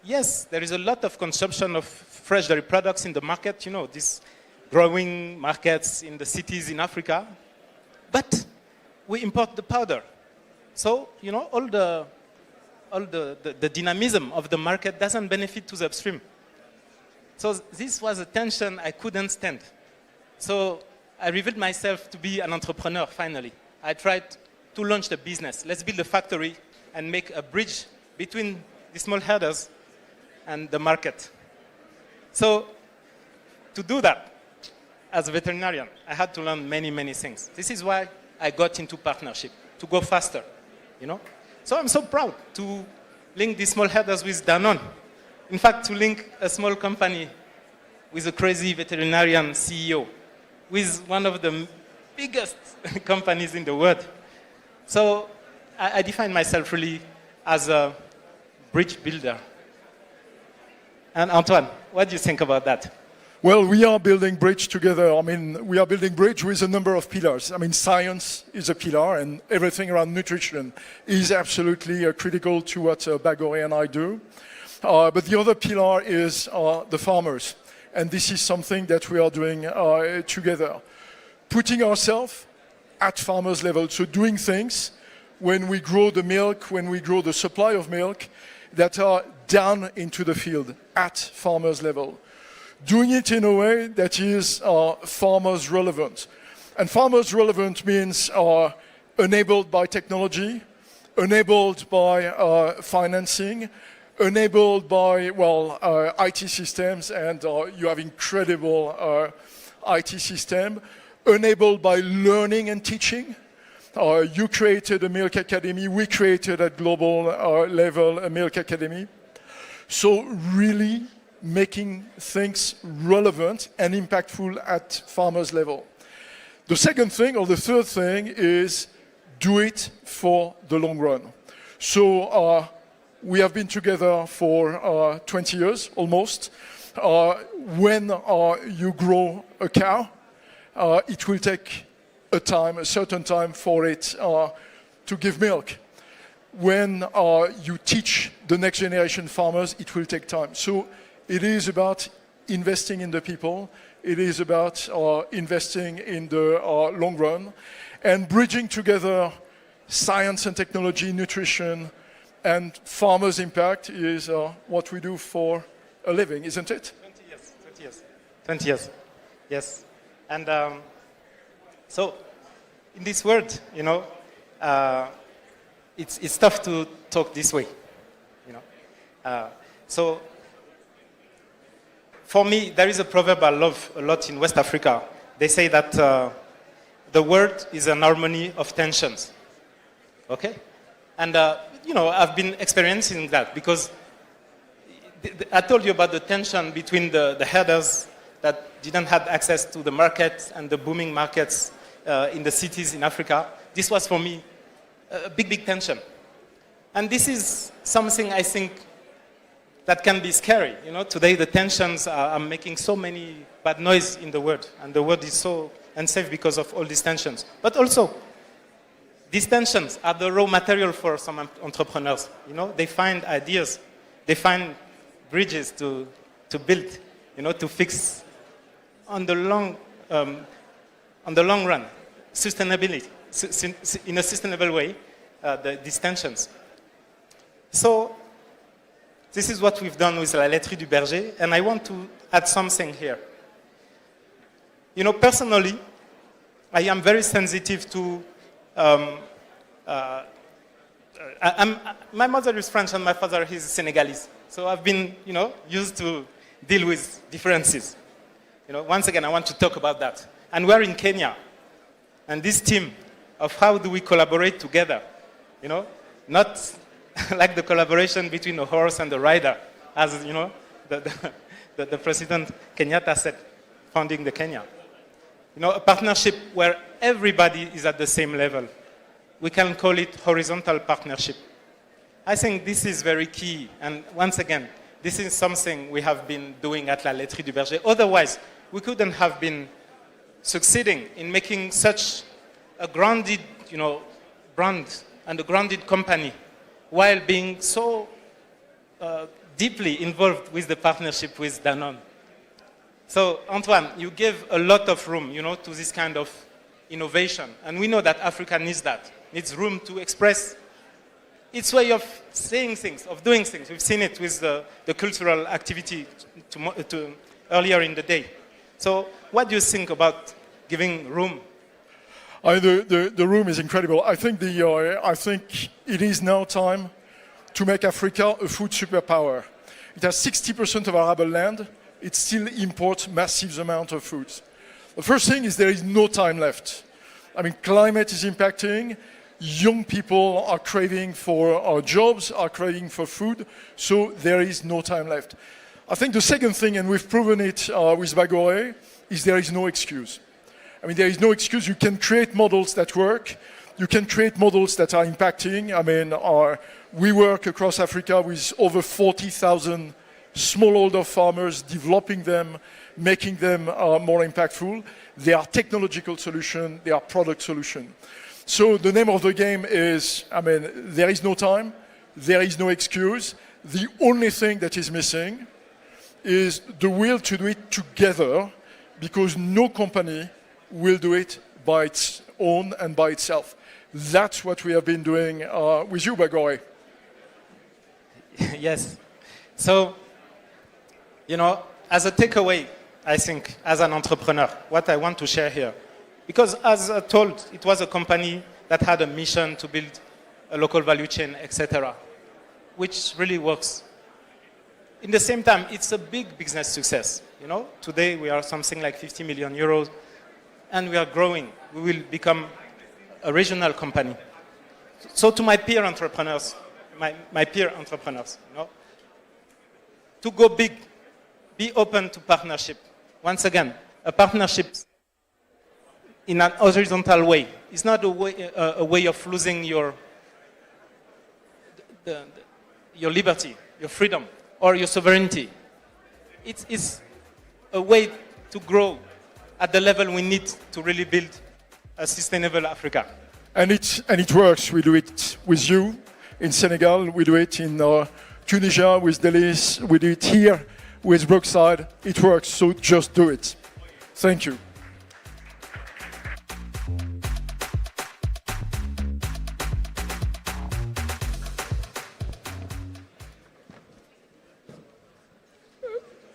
yes, there is a lot of consumption of fresh dairy products in the market, you know, these growing markets in the cities in Africa, but we import the powder. So, you know, all the dynamism of the market doesn't benefit to the upstream. So this was a tension I couldn't stand. So I revealed myself to be an entrepreneur, finally. I tried to launch the business. Let's build a factory and make a bridge between the small herders and the market. So to do that, as a veterinarian, I had to learn many, many things. This is why I got into partnership, to go faster, you know? So I'm so proud to link these small herders with Danone. In fact, to link a small company with a crazy veterinarian CEO, with one of the biggest companies in the world. So I define myself really as a bridge builder. And Antoine, what do you think about that? Well, we are building bridge together. I mean, we are building bridge with a number of pillars. I mean, science is a pillar, and everything around nutrition is absolutely critical to what Bagore and I do. But the other pillar is the farmers. And this is something that we are doing together. Putting ourselves at farmers' level, so doing things when we grow the milk, when we grow the supply of milk, that are down into the field, at farmers' level. Doing it in a way that is farmers relevant. And farmers relevant means enabled by technology, enabled by financing, enabled by, well, IT systems, and you have incredible IT system, enabled by learning and teaching. You created a Milk Academy, we created at global level a Milk Academy. So really making things relevant and impactful at farmers' level. The second thing, or the third thing, is do it for the long run. So we have been together for 20 years, almost. When you grow a cow, it will take a certain time for it to give milk. When you teach the next generation farmers, it will take time. So it is about investing in the people. It is about investing in the long run and bridging together science and technology, nutrition, and farmers' impact is what we do for a living, isn't it? 20 years, yes. And so in this world, you know, it's tough to talk this way, you know. So for me, there is a proverb I love a lot in West Africa. They say that the world is an harmony of tensions, okay? And, you know, I've been experiencing that because I told you about the tension between the herders that didn't have access to the market and the booming markets in the cities in Africa. This was for me a big, big tension. And this is something I think that can be scary. You know, today the tensions are making so many bad noise in the world, and the world is so unsafe because of all these tensions. But also, these tensions are the raw material for some entrepreneurs. You know, they find ideas, they find bridges to build, you know, to fix on the long run, sustainability, in a sustainable way, these tensions. So this is what we've done with La Laiterie du Berger, and I want to add something here. You know, personally, I am very sensitive to my mother is French and my father is Senegalese. So I've been, you know, used to deal with differences. You know, once again, I want to talk about that. And we're in Kenya. And this team of how do we collaborate together, you know, not like the collaboration between a horse and a rider, as, you know, the President Kenyatta said, founding the Kenya. You know, a partnership where everybody is at the same level. We can call it horizontal partnership. I think this is very key. And once again, this is something we have been doing at La Laiterie du Berger. Otherwise, we couldn't have been succeeding in making such a grounded, brand and a grounded company while being so deeply involved with the partnership with Danone. So, Antoine, you gave a lot of room, to this kind of innovation. And we know that Africa needs that, needs room to express its way of saying things, of doing things. We've seen it with the cultural activity earlier in the day. So what do you think about giving room? The room is incredible. I think it is now time to make Africa a food superpower. It has 60% of arable land. It still imports massive amounts of food. The first thing is there is no time left. I mean, climate is impacting. Young people are craving for jobs, are craving for food, so there is no time left. I think the second thing, and we've proven it with Bagore, is there is no excuse. I mean, there is no excuse. You can create models that work. You can create models that are impacting. I mean, we work across Africa with over 40,000 smallholder farmers, developing them, making them more impactful. They are technological solutions. They are product solutions. So the name of the game is, there is no time, there is no excuse. The only thing that is missing is the will to do it together, because no company will do it by its own and by itself. That's what we have been doing with you, Bagore. Yes. So, as a takeaway, I think, as an entrepreneur, what I want to share here, because as told, it was a company that had a mission to build a local value chain, etc., which really works. In the same time, it's a big business success. Today we are something like 50 million euros, and we are growing. We will become a regional company. So to my peer entrepreneurs, to go big, be open to partnership. Once again, a partnership in an horizontal way. It's not a way of losing your liberty, your freedom, or your sovereignty. It is a way to grow at the level we need to really build a sustainable Africa. And it works. We do it with you in Senegal. We do it in Tunisia with Delis. We do it here with Brookside. It works, so just do it. Thank you.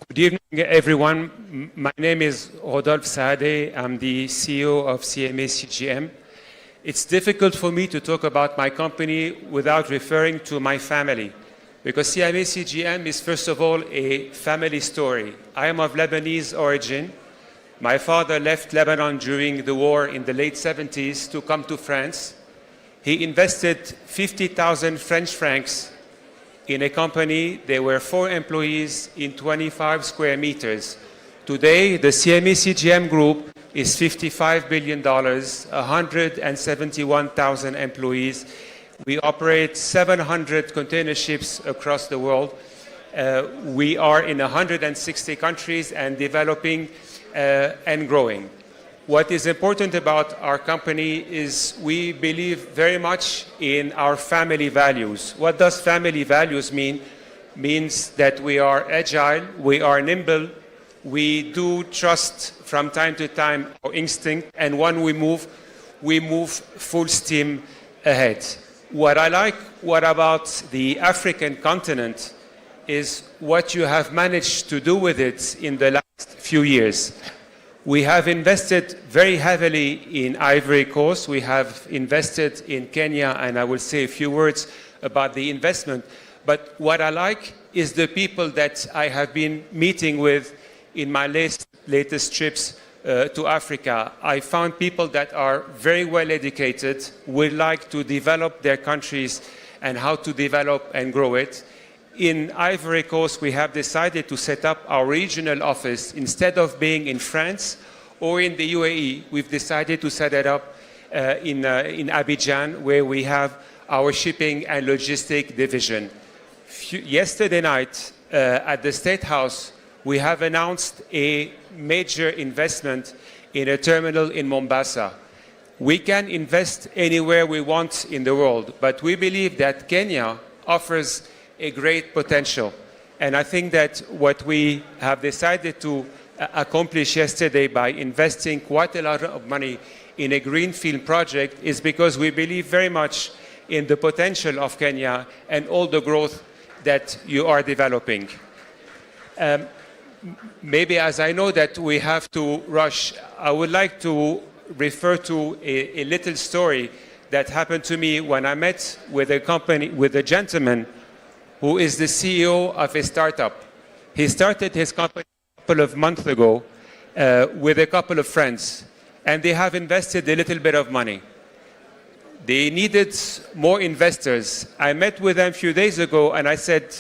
Good evening, everyone. My name is Rodolphe Saadé. I'm the CEO of CMA CGM. It's difficult for me to talk about my company without referring to my family, because CMA CGM is, first of all, a family story. I am of Lebanese origin. My father left Lebanon during the war in the late 70s to come to France. He invested 50,000 French francs in a company. There were 4 employees in 25 square meters. Today, the CMA CGM group is $55 billion, 171,000 employees. We operate 700 container ships across the world. We are in 160 countries and developing and growing. What is important about our company is we believe very much in our family values. What does family values mean? Means that we are agile, we are nimble, we do trust from time to time our instinct, and when we move full steam ahead. What I like about the African continent is what you have managed to do with it in the last few years. We have invested very heavily in Ivory Coast. We have invested in Kenya, and I will say a few words about the investment. But what I like is the people that I have been meeting with in my latest trips to Africa. I found people that are very well educated, would like to develop their countries and how to develop and grow it. In Ivory Coast, we have decided to set up our regional office. Instead of being in France or in the UAE, we've decided to set it up in Abidjan, where we have our shipping and logistic division. Yesterday night at the State House, we have announced a major investment in a terminal in Mombasa. We can invest anywhere we want in the world, but we believe that Kenya offers a great potential. And I think that what we have decided to accomplish yesterday by investing quite a lot of money in a greenfield project is because we believe very much in the potential of Kenya and all the growth that you are developing. Maybe as I know that we have to rush, I would like to refer to a little story that happened to me when I met with a gentleman who is the CEO of a startup. He started his company a couple of months ago with a couple of friends, and they have invested a little bit of money. They needed more investors. I met with them a few days ago and I said,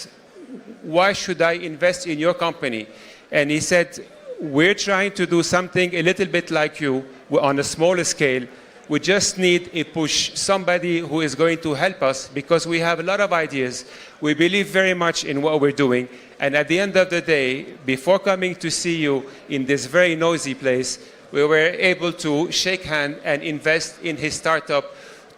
why should I invest in your company? And he said, we're trying to do something a little bit like you, on a smaller scale. We just need a push, somebody who is going to help us because we have a lot of ideas. We believe very much in what we're doing. And at the end of the day, before coming to see you in this very noisy place, we were able to shake hands and invest in his startup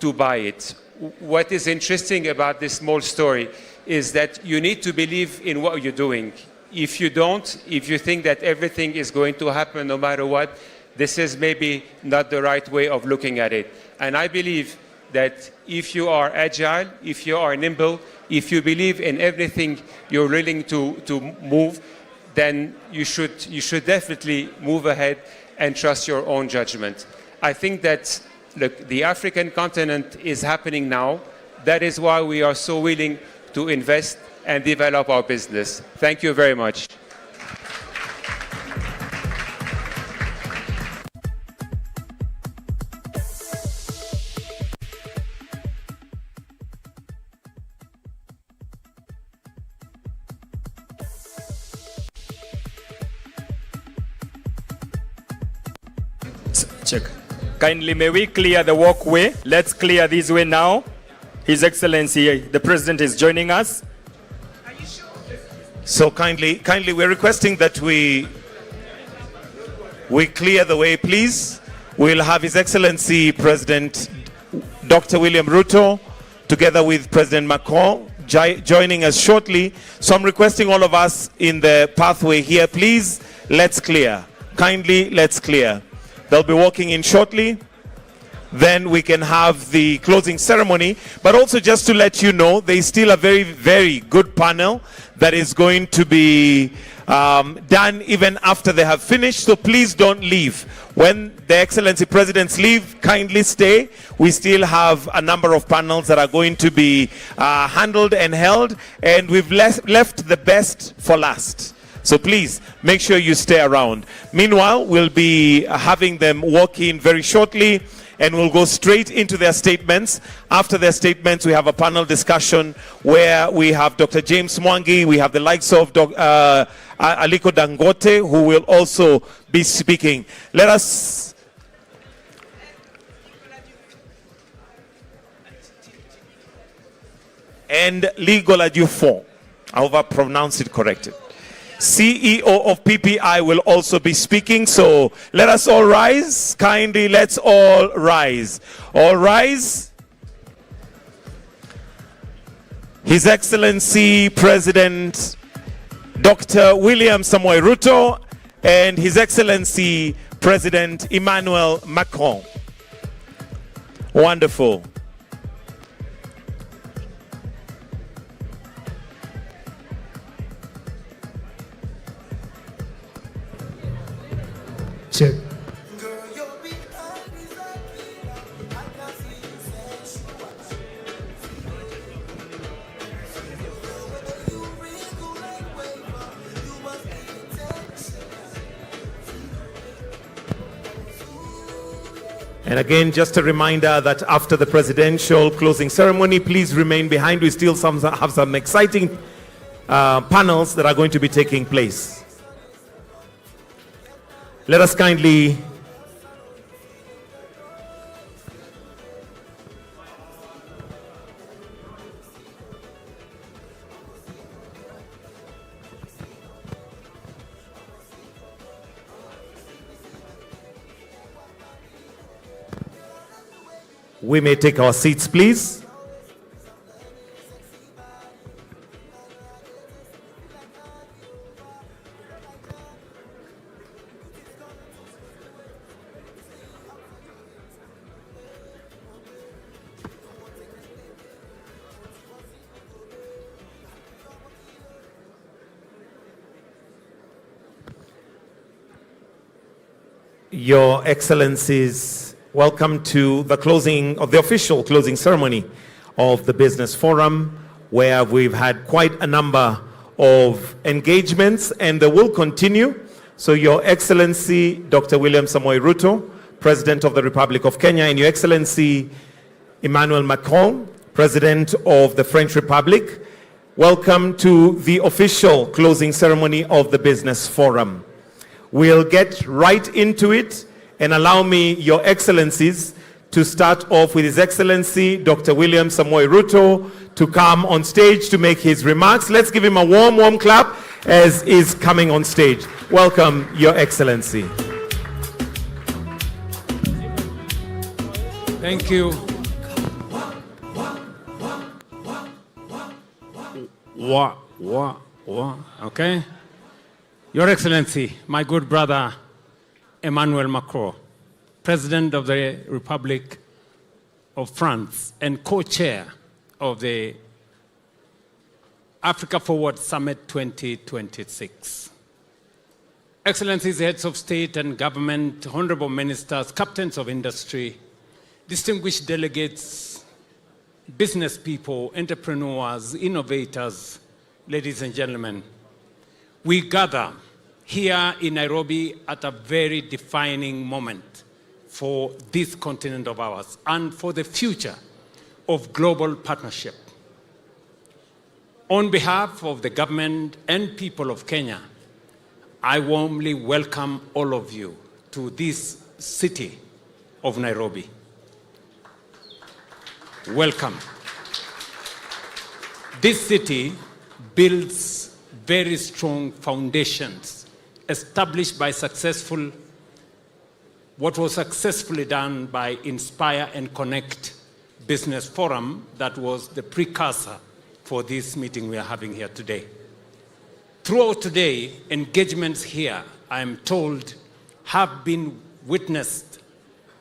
to buy it. What is interesting about this small story is that you need to believe in what you're doing. If you don't, if you think that everything is going to happen no matter what, this is maybe not the right way of looking at it. And I believe that if you are agile, if you are nimble, if you believe in everything you're willing to move, then you should definitely move ahead and trust your own judgment. I think that, look, the African continent is happening now. That is why we are so willing to invest and develop our business. Thank you very much. Check. Kindly, may we clear the walkway? Let's clear this way now. His Excellency, the President is joining us. Are you sure? So kindly, we're requesting that we clear the way, please. We'll have His Excellency President Dr. William Ruto, together with President Macron, joining us shortly. So I'm requesting all of us in the pathway here, please, let's clear. Kindly, let's clear. They'll be walking in shortly. Then we can have the closing ceremony. But also just to let you know, there is still a very, very good panel that is going to be done even after they have finished. So please don't leave. When the Excellency Presidents leave, kindly stay. We still have a number of panels that are going to be handled and held. And we've left the best for last. So please, make sure you stay around. Meanwhile, we'll be having them walk in very shortly, and we'll go straight into their statements. After their statements, we have a panel discussion where we have Dr. James Mwangi, we have the likes of Aliko Dangote, who will also be speaking. Let us... And Legal Adjufon. I hope I pronounced it correctly. CEO of PPI will also be speaking. So let us all rise. Kindly, let's all rise. All rise. His Excellency President Dr. William Samoei Ruto and His Excellency President Emmanuel Macron. Wonderful. Check. And again, just a reminder that after the presidential closing ceremony, please remain behind. We still have some exciting panels that are going to be taking place. Let us kindly we may take our seats, please. Your Excellencies, welcome to the closing of the official closing ceremony of the Business Forum, where we've had quite a number of engagements and they will continue. So Your Excellency, Dr. William Samoei Ruto, President of the Republic of Kenya, and Your Excellency, Emmanuel Macron, President of the French Republic, welcome to the official closing ceremony of the Business Forum. We'll get right into it, and allow me, Your Excellencies, to start off with His Excellency, Dr. William Samoei Ruto, to come on stage to make his remarks. Let's give him a warm, warm clap as he's coming on stage. Welcome, Your Excellency. Thank you. Okay. Your Excellency, my good brother, Emmanuel Macron, President of the Republic of France and co-chair of the Africa Forward Summit 2026. Excellencies, heads of state and government, honorable ministers, captains of industry, distinguished delegates, business people, entrepreneurs, innovators, ladies and gentlemen, we gather here in Nairobi at a very defining moment for this continent of ours and for the future of global partnership. On behalf of the government and people of Kenya, I warmly welcome all of you to this city of Nairobi. Welcome. This city builds very strong foundations established by what was successfully done by Inspire and Connect Business Forum that was the precursor for this meeting we are having here today. Throughout today, engagements here, I am told, have been witnessed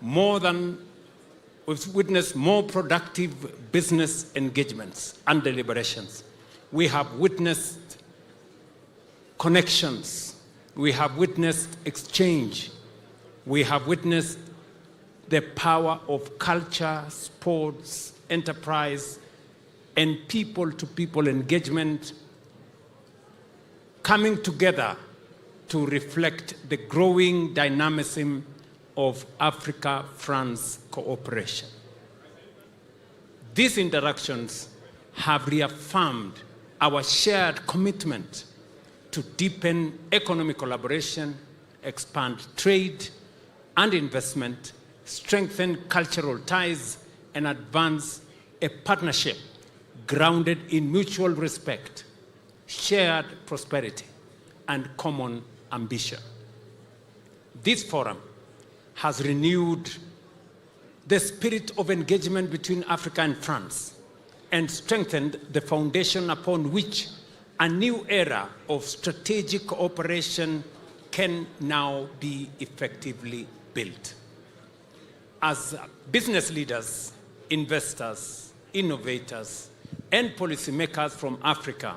we've witnessed more productive business engagements and deliberations. We have witnessed connections. We have witnessed exchange. We have witnessed the power of culture, sports, enterprise, and people-to-people engagement coming together to reflect the growing dynamism of Africa-France cooperation. These interactions have reaffirmed our shared commitment to deepen economic collaboration, expand trade and investment, strengthen cultural ties, and advance a partnership grounded in mutual respect, shared prosperity, and common ambition. This forum has renewed the spirit of engagement between Africa and France and strengthened the foundation upon which a new era of strategic cooperation can now be effectively built. As business leaders, investors, innovators, and policymakers from Africa,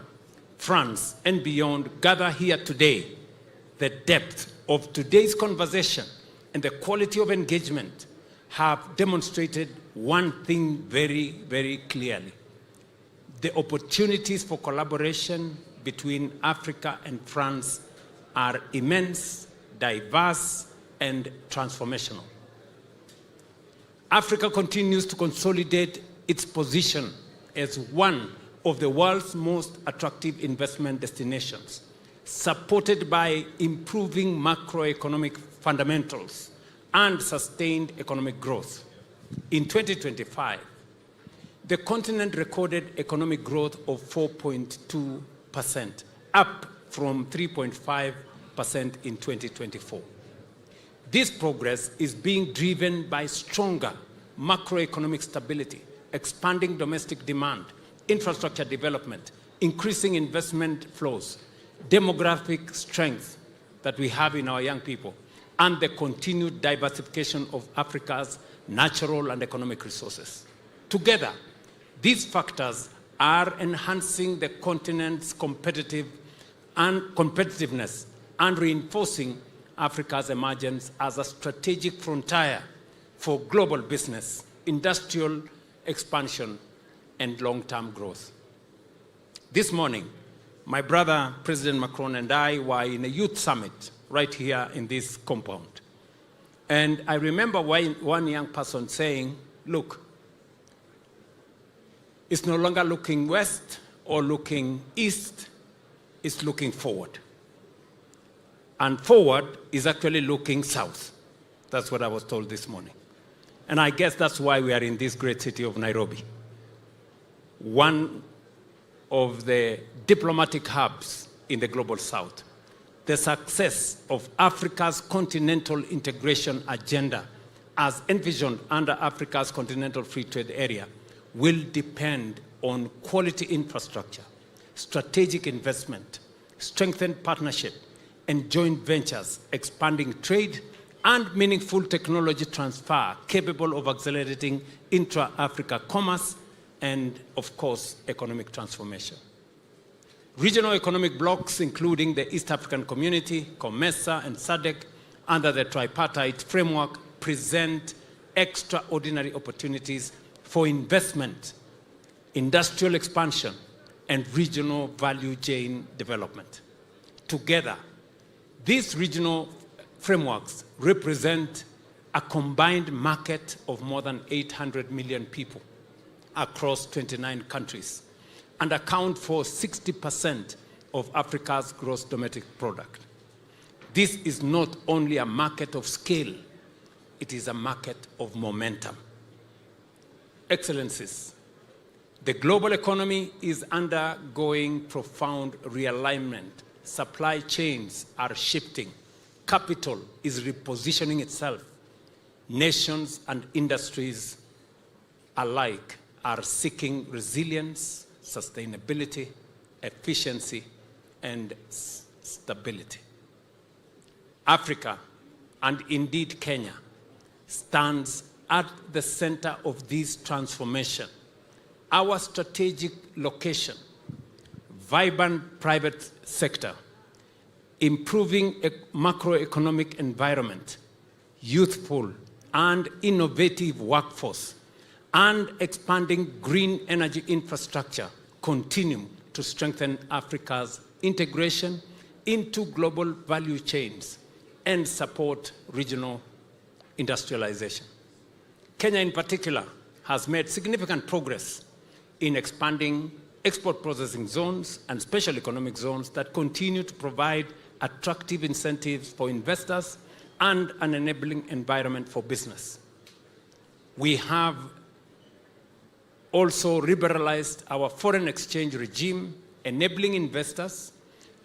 France, and beyond gather here today, the depth of today's conversation and the quality of engagement have demonstrated one thing very, very clearly. The opportunities for collaboration between Africa and France are immense, diverse, and transformational. Africa continues to consolidate its position as one of the world's most attractive investment destinations, supported by improving macroeconomic fundamentals and sustained economic growth. In 2025, the continent recorded economic growth of 4.2%, up from 3.5% in 2024. This progress is being driven by stronger macroeconomic stability, expanding domestic demand, infrastructure development, increasing investment flows, demographic strength that we have in our young people, and the continued diversification of Africa's natural and economic resources. Together, these factors are enhancing the continent's competitiveness and reinforcing Africa's emergence as a strategic frontier for global business, industrial expansion, and long-term growth. This morning, my brother, President Macron, and I were in a youth summit right here in this compound. And I remember one young person saying, look, it's no longer looking west or looking east, it's looking forward. And forward is actually looking south. That's what I was told this morning. And I guess that's why we are in this great city of Nairobi, one of the diplomatic hubs in the global south. The success of Africa's continental integration agenda, as envisioned under Africa's continental free trade area, will depend on quality infrastructure, strategic investment, strengthened partnership, and joint ventures, expanding trade, and meaningful technology transfer capable of accelerating intra-Africa commerce and, of course, economic transformation. Regional economic blocs, including the East African Community, COMESA, and SADC, under the tripartite framework, present extraordinary opportunities for investment, industrial expansion, and regional value chain development. Together, these regional frameworks represent a combined market of more than 800 million people across 29 countries and account for 60% of Africa's gross domestic product. This is not only a market of scale, it is a market of momentum. Excellencies, the global economy is undergoing profound realignment. Supply chains are shifting. Capital is repositioning itself. Nations and industries alike are seeking resilience, sustainability, efficiency, and stability. Africa, and indeed Kenya, stands at the center of this transformation. Our strategic location, vibrant private sector, improving a macroeconomic environment, youthful and innovative workforce, and expanding green energy infrastructure continue to strengthen Africa's integration into global value chains and support regional industrialization. Kenya in particular has made significant progress in expanding export processing zones and special economic zones that continue to provide attractive incentives for investors and an enabling environment for business. We have also liberalized our foreign exchange regime, enabling investors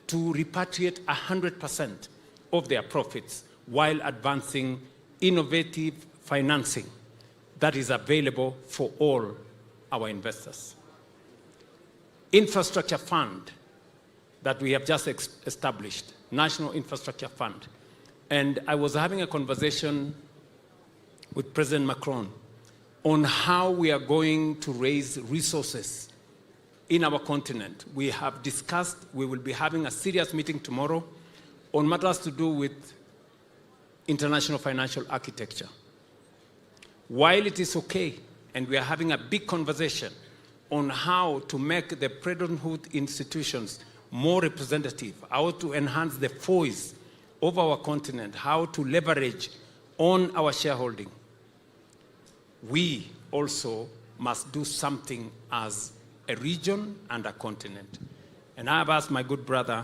to repatriate 100% of their profits while advancing innovative financing that is available for all our investors. Infrastructure fund that we have just established, National Infrastructure Fund. And I was having a conversation with President Macron on how we are going to raise resources in our continent. We have discussed, we will be having a serious meeting tomorrow on matters to do with international financial architecture. While it is okay, and we are having a big conversation on how to make the parenthood institutions more representative, how to enhance the voice of our continent, how to leverage on our shareholding, we also must do something as a region and a continent. And I have asked my good brother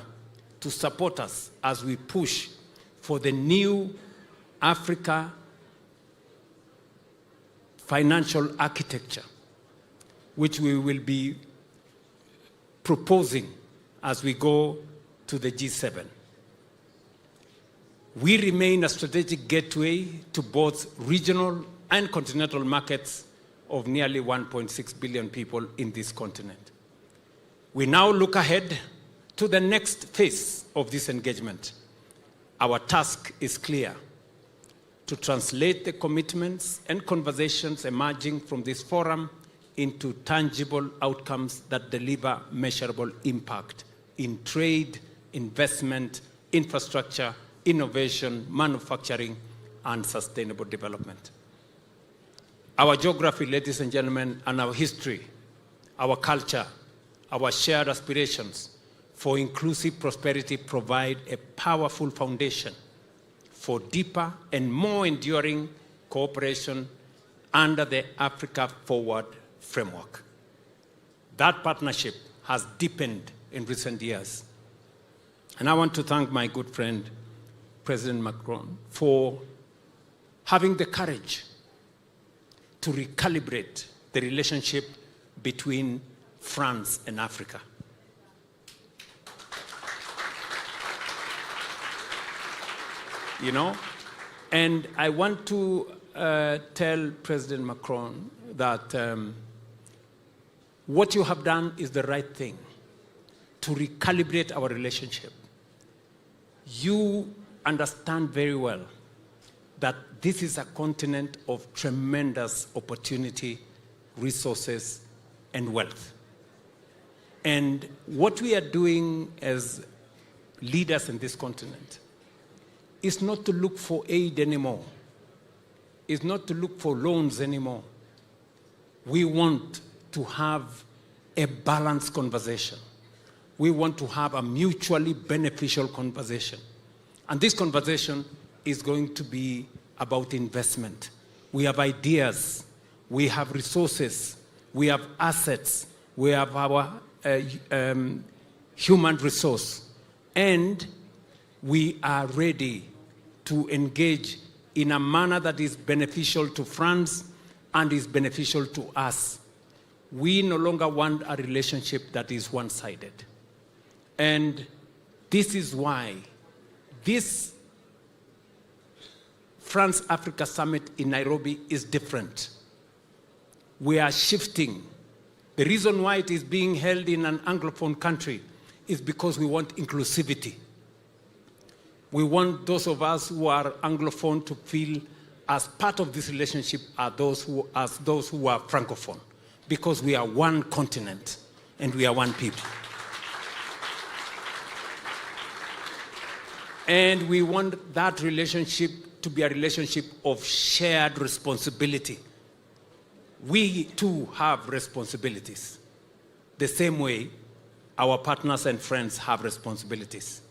to support us as we push for the new Africa financial architecture, which we will be proposing as we go to the G7. We remain a strategic gateway to both regional and continental markets of nearly 1.6 billion people in this continent. We now look ahead to the next phase of this engagement. Our task is clear: to translate the commitments and conversations emerging from this forum into tangible outcomes that deliver measurable impact in trade, investment, infrastructure, innovation, manufacturing, and sustainable development. Our geography, ladies and gentlemen, and our history, our culture, our shared aspirations for inclusive prosperity provide a powerful foundation for deeper and more enduring cooperation under the Africa Forward framework. That partnership has deepened in recent years. And I want to thank my good friend, President Macron, for having the courage to recalibrate the relationship between France and Africa. You know, and I want to tell President Macron that what you have done is the right thing to recalibrate our relationship. You understand very well that this is a continent of tremendous opportunity, resources, and wealth. And what we are doing as leaders in this continent is not to look for aid anymore. It's not to look for loans anymore. We want to have a balanced conversation. We want to have a mutually beneficial conversation. And this conversation is going to be about investment. We have ideas, we have resources, we have assets, we have our human resource, and we are ready to engage in a manner that is beneficial to France and is beneficial to us. We no longer want a relationship that is one-sided. And this is why this France-Africa Summit in Nairobi is different. We are shifting. The reason why it is being held in an anglophone country is because we want inclusivity. We want those of us who are anglophone to feel as part of this relationship as those who are francophone, because we are one continent and we are one people. And we want that relationship to be a relationship of shared responsibility. We too have responsibilities, the same way our partners and friends have responsibilities.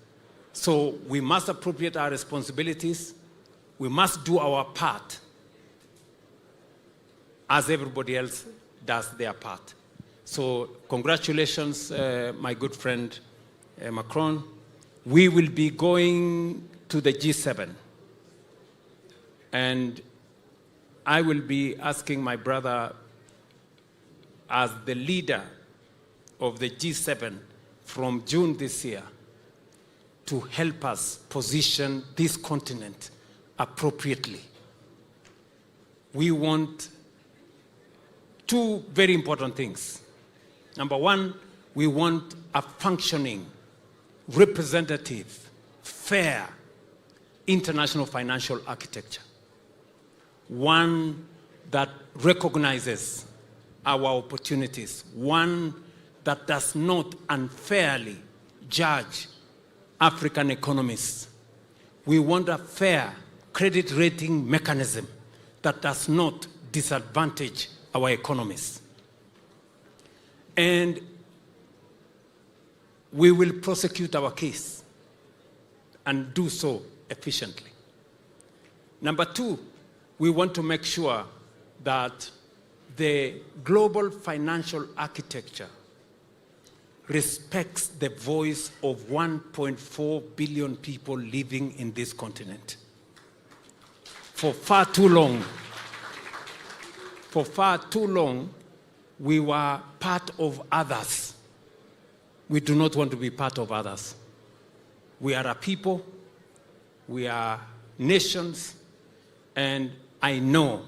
So we must appropriate our responsibilities. We must do our part as everybody else does their part. So congratulations, my good friend Macron. We will be going to the G7. And I will be asking my brother, as the leader of the G7 from June this year, to help us position this continent appropriately. We want two very important things. Number one, we want a functioning, representative, fair, international financial architecture. One that recognizes our opportunities, one that does not unfairly judge African economies. We want a fair credit rating mechanism that does not disadvantage our economies. And we will prosecute our case and do so efficiently. Number two, we want to make sure that the global financial architecture respects the voice of 1.4 billion people living in this continent. For far too long, we were part of others. We do not want to be part of others. We are a people, we are nations, and I know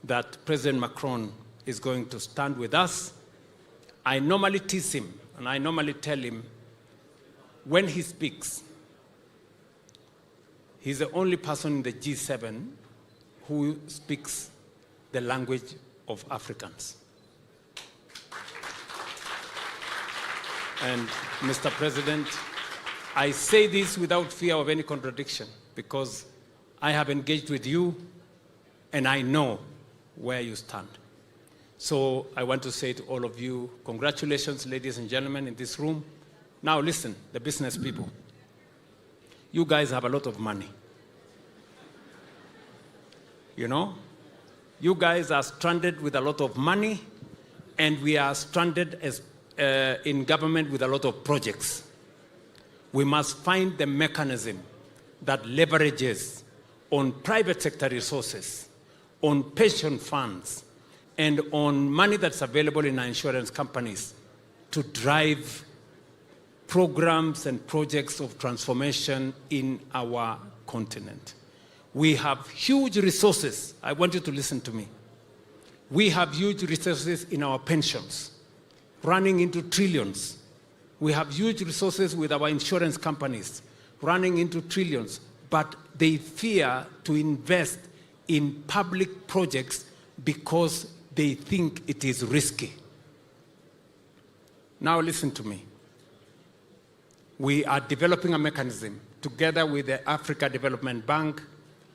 that President Macron is going to stand with us. I normally tease him, and I normally tell him, when he speaks, he's the only person in the G7 who speaks the language of Africans. And Mr. President, I say this without fear of any contradiction because I have engaged with you and I know where you stand. So I want to say to all of you, congratulations, ladies and gentlemen in this room. Now listen, the business people. You guys have a lot of money. You know? You guys are stranded with a lot of money, and we are stranded as, in government with a lot of projects. We must find the mechanism that leverages on private sector resources, on pension funds, and on money that's available in our insurance companies to drive programs and projects of transformation in our continent. We have huge resources. I want you to listen to me. We have huge resources in our pensions, running into trillions. We have huge resources with our insurance companies, running into trillions, but they fear to invest in public projects because they think it is risky. Now listen to me. We are developing a mechanism together with the Africa Development Bank,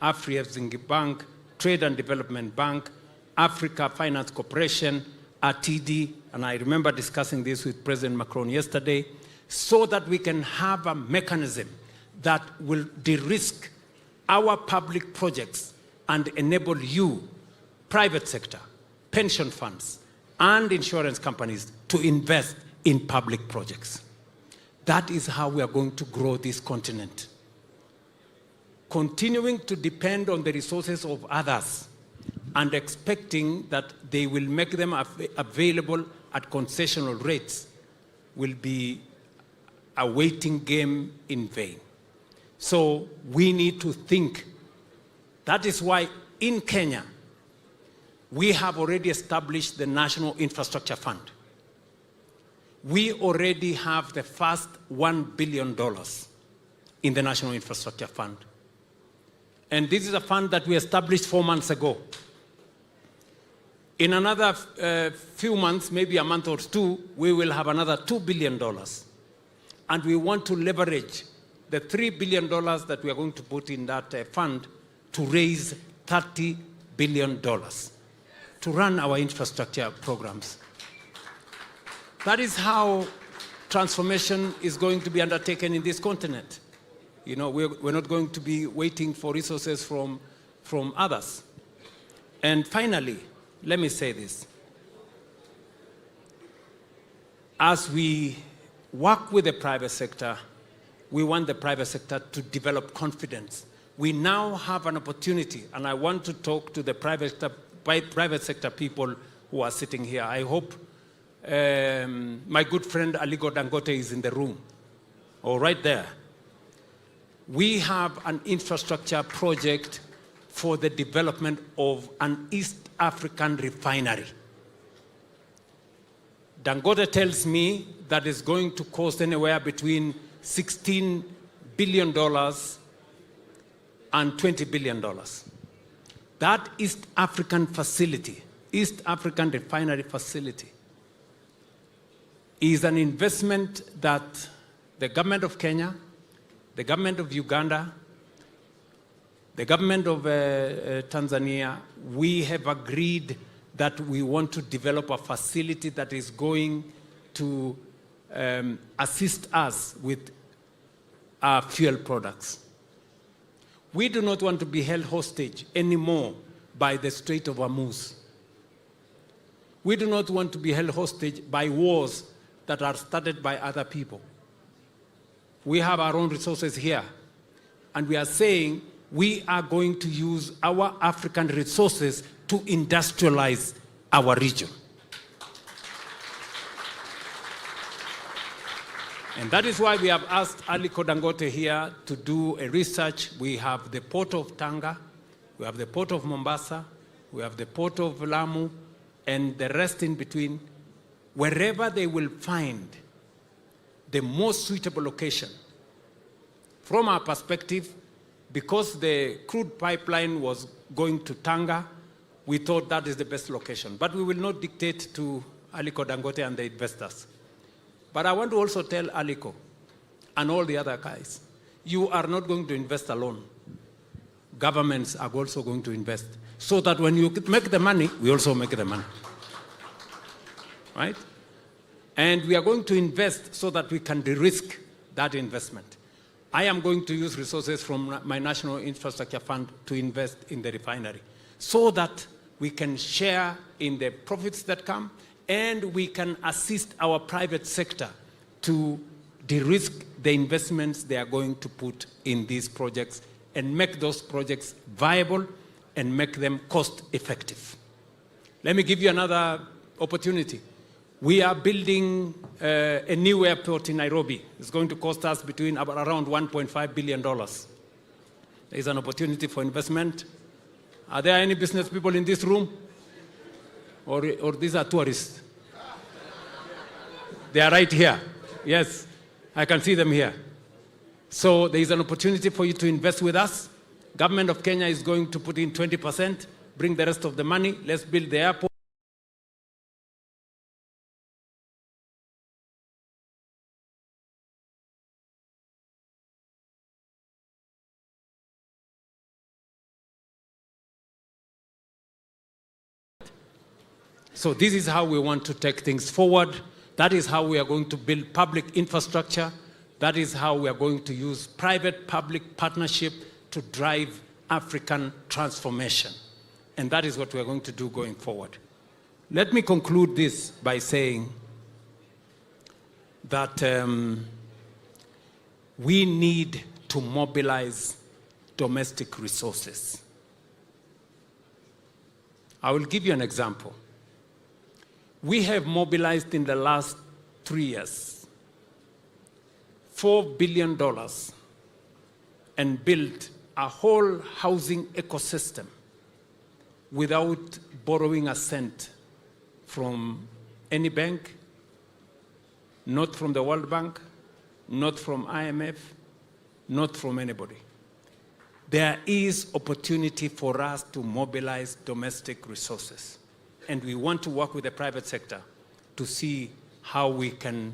Afreximbank, Trade and Development Bank, Africa Finance Corporation, RTD, and I remember discussing this with President Macron yesterday, so that we can have a mechanism that will de-risk our public projects and enable you, private sector, pension funds, and insurance companies to invest in public projects. That is how we are going to grow this continent. Continuing to depend on the resources of others and expecting that they will make them available at concessional rates will be a waiting game in vain. So we need to think. That is why in Kenya, we have already established the National Infrastructure Fund. We already have the first $1 billion in the National Infrastructure Fund. And this is a fund that we established 4 months ago. In another few months, maybe a month or two, we will have another $2 billion. And we want to leverage the $3 billion that we are going to put in that fund to raise $30 billion to run our infrastructure programs. That is how transformation is going to be undertaken in this continent. You know, we're not going to be waiting for resources from others. And finally, let me say this. As we work with the private sector, we want the private sector to develop confidence. We now have an opportunity, and I want to talk to the private sector people who are sitting here. I hope my good friend Aliko Dangote is in the room, or right there. We have an infrastructure project for the development of an East African refinery. Dangote tells me that it's going to cost anywhere between $16 billion and $20 billion. That East African facility, East African refinery facility, is an investment that the government of Kenya, the government of Uganda, the government of Tanzania, we have agreed that we want to develop a facility that is going to assist us with our fuel products. We do not want to be held hostage anymore by the Strait of Hormuz. We do not want to be held hostage by wars that are started by other people. We have our own resources here, and we are saying we are going to use our African resources to industrialize our region. And that is why we have asked Aliko Dangote here to do a research. We have the port of Tanga, we have the port of Mombasa, we have the port of Lamu, and the rest in between, wherever they will find the most suitable location. From our perspective, because the crude pipeline was going to Tanga, we thought that is the best location. But we will not dictate to Aliko Dangote and the investors. But I want to also tell Aliko and all the other guys, you are not going to invest alone. Governments are also going to invest, so that when you make the money, we also make the money. Right? And we are going to invest so that we can de-risk that investment. I am going to use resources from my National Infrastructure Fund to invest in the refinery, so that we can share in the profits that come, and we can assist our private sector to de-risk the investments they are going to put in these projects and make those projects viable and make them cost-effective. Let me give you another opportunity. We are building a new airport in Nairobi. It's going to cost us around $1.5 billion. There is an opportunity for investment. Are there any business people in this room? Or these are tourists? They are right here. Yes, I can see them here. So there is an opportunity for you to invest with us. Government of Kenya is going to put in 20%, bring the rest of the money. Let's build the airport. So this is how we want to take things forward. That is how we are going to build public infrastructure. That is how we are going to use private-public partnership to drive African transformation. And that is what we are going to do going forward. Let me conclude this by saying that we need to mobilize domestic resources. I will give you an example. We have mobilized in the last 3 years $4 billion and built a whole housing ecosystem without borrowing a cent from any bank, not from the World Bank, not from IMF, not from anybody. There is opportunity for us to mobilize domestic resources. And we want to work with the private sector to see how we can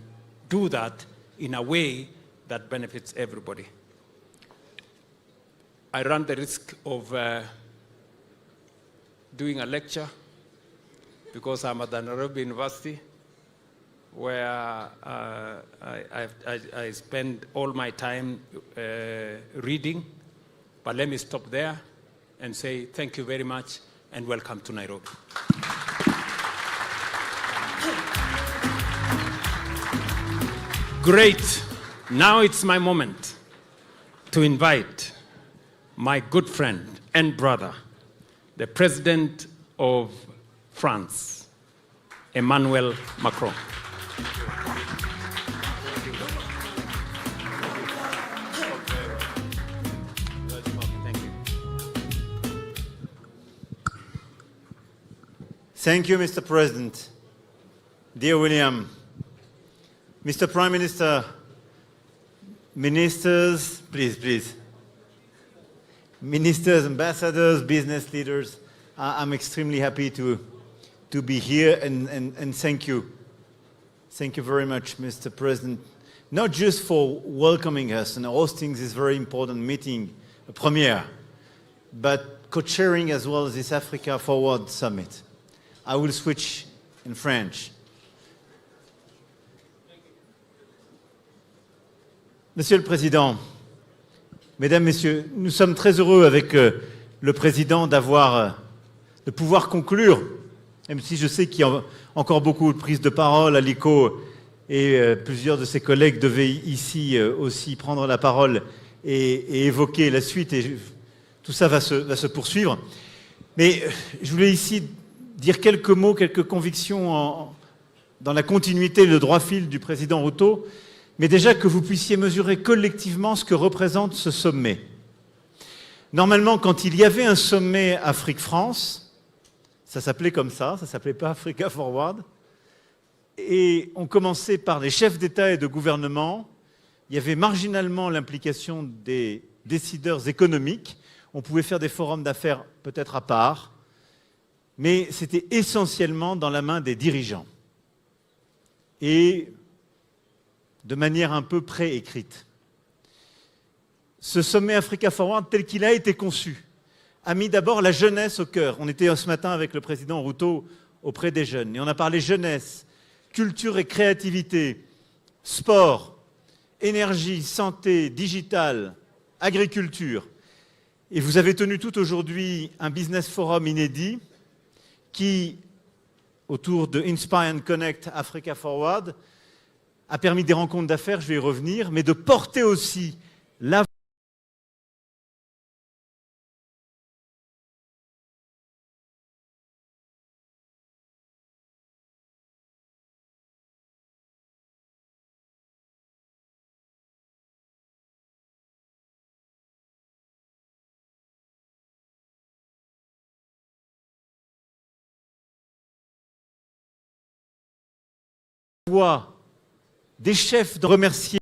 do that in a way that benefits everybody. I run the risk of doing a lecture because I'm at the Nairobi University, where I spend all my time reading. But let me stop there and say thank you very much and welcome to Nairobi. Great. Now it's my moment to invite my good friend and brother, the President of France, Emmanuel Macron. Thank you, Mr. President. Dear William, Mr. Prime Minister, ministers, please. Ministers, ambassadors, business leaders, I'm extremely happy to be here and thank you. Thank you very much, Mr. President, not just for welcoming us and hosting this very important meeting, a premiere, but co-chairing as well as this Africa Forward Summit. I will switch in French. Monsieur le Président, Mesdames, Messieurs, nous sommes très heureux avec le Président de pouvoir conclure, même si je sais qu'il y a encore beaucoup de prises de parole. Aliko et plusieurs de ses collègues devaient ici aussi prendre la parole et évoquer la suite, et tout ça va se poursuivre. Mais je voulais ici dire quelques mots, quelques convictions dans la continuité, le droit fil du président Ruto, mais déjà que vous puissiez mesurer collectivement ce que représente ce sommet. Normalement, quand il y avait un sommet Afrique-France, Ça s'appelait comme ça s'appelait pas Africa Forward. Et on commençait par les chefs d'État et de gouvernement. Il y avait marginalement l'implication des décideurs économiques. On pouvait faire des forums d'affaires peut-être à part, mais c'était essentiellement dans la main des dirigeants. Et de manière un peu préécrite. Ce sommet Africa Forward, tel qu'il a été conçu, a mis d'abord la jeunesse au cœur. On était ce matin avec le président Ruto auprès des jeunes, et on a parlé jeunesse, culture et créativité, sport, énergie, santé, digital, agriculture. Et vous avez tenu tout aujourd'hui un business forum inédit qui, autour de Inspire and Connect Africa Forward, a permis des rencontres d'affaires, je vais y revenir, mais de porter aussi la voix des chefs de remercier,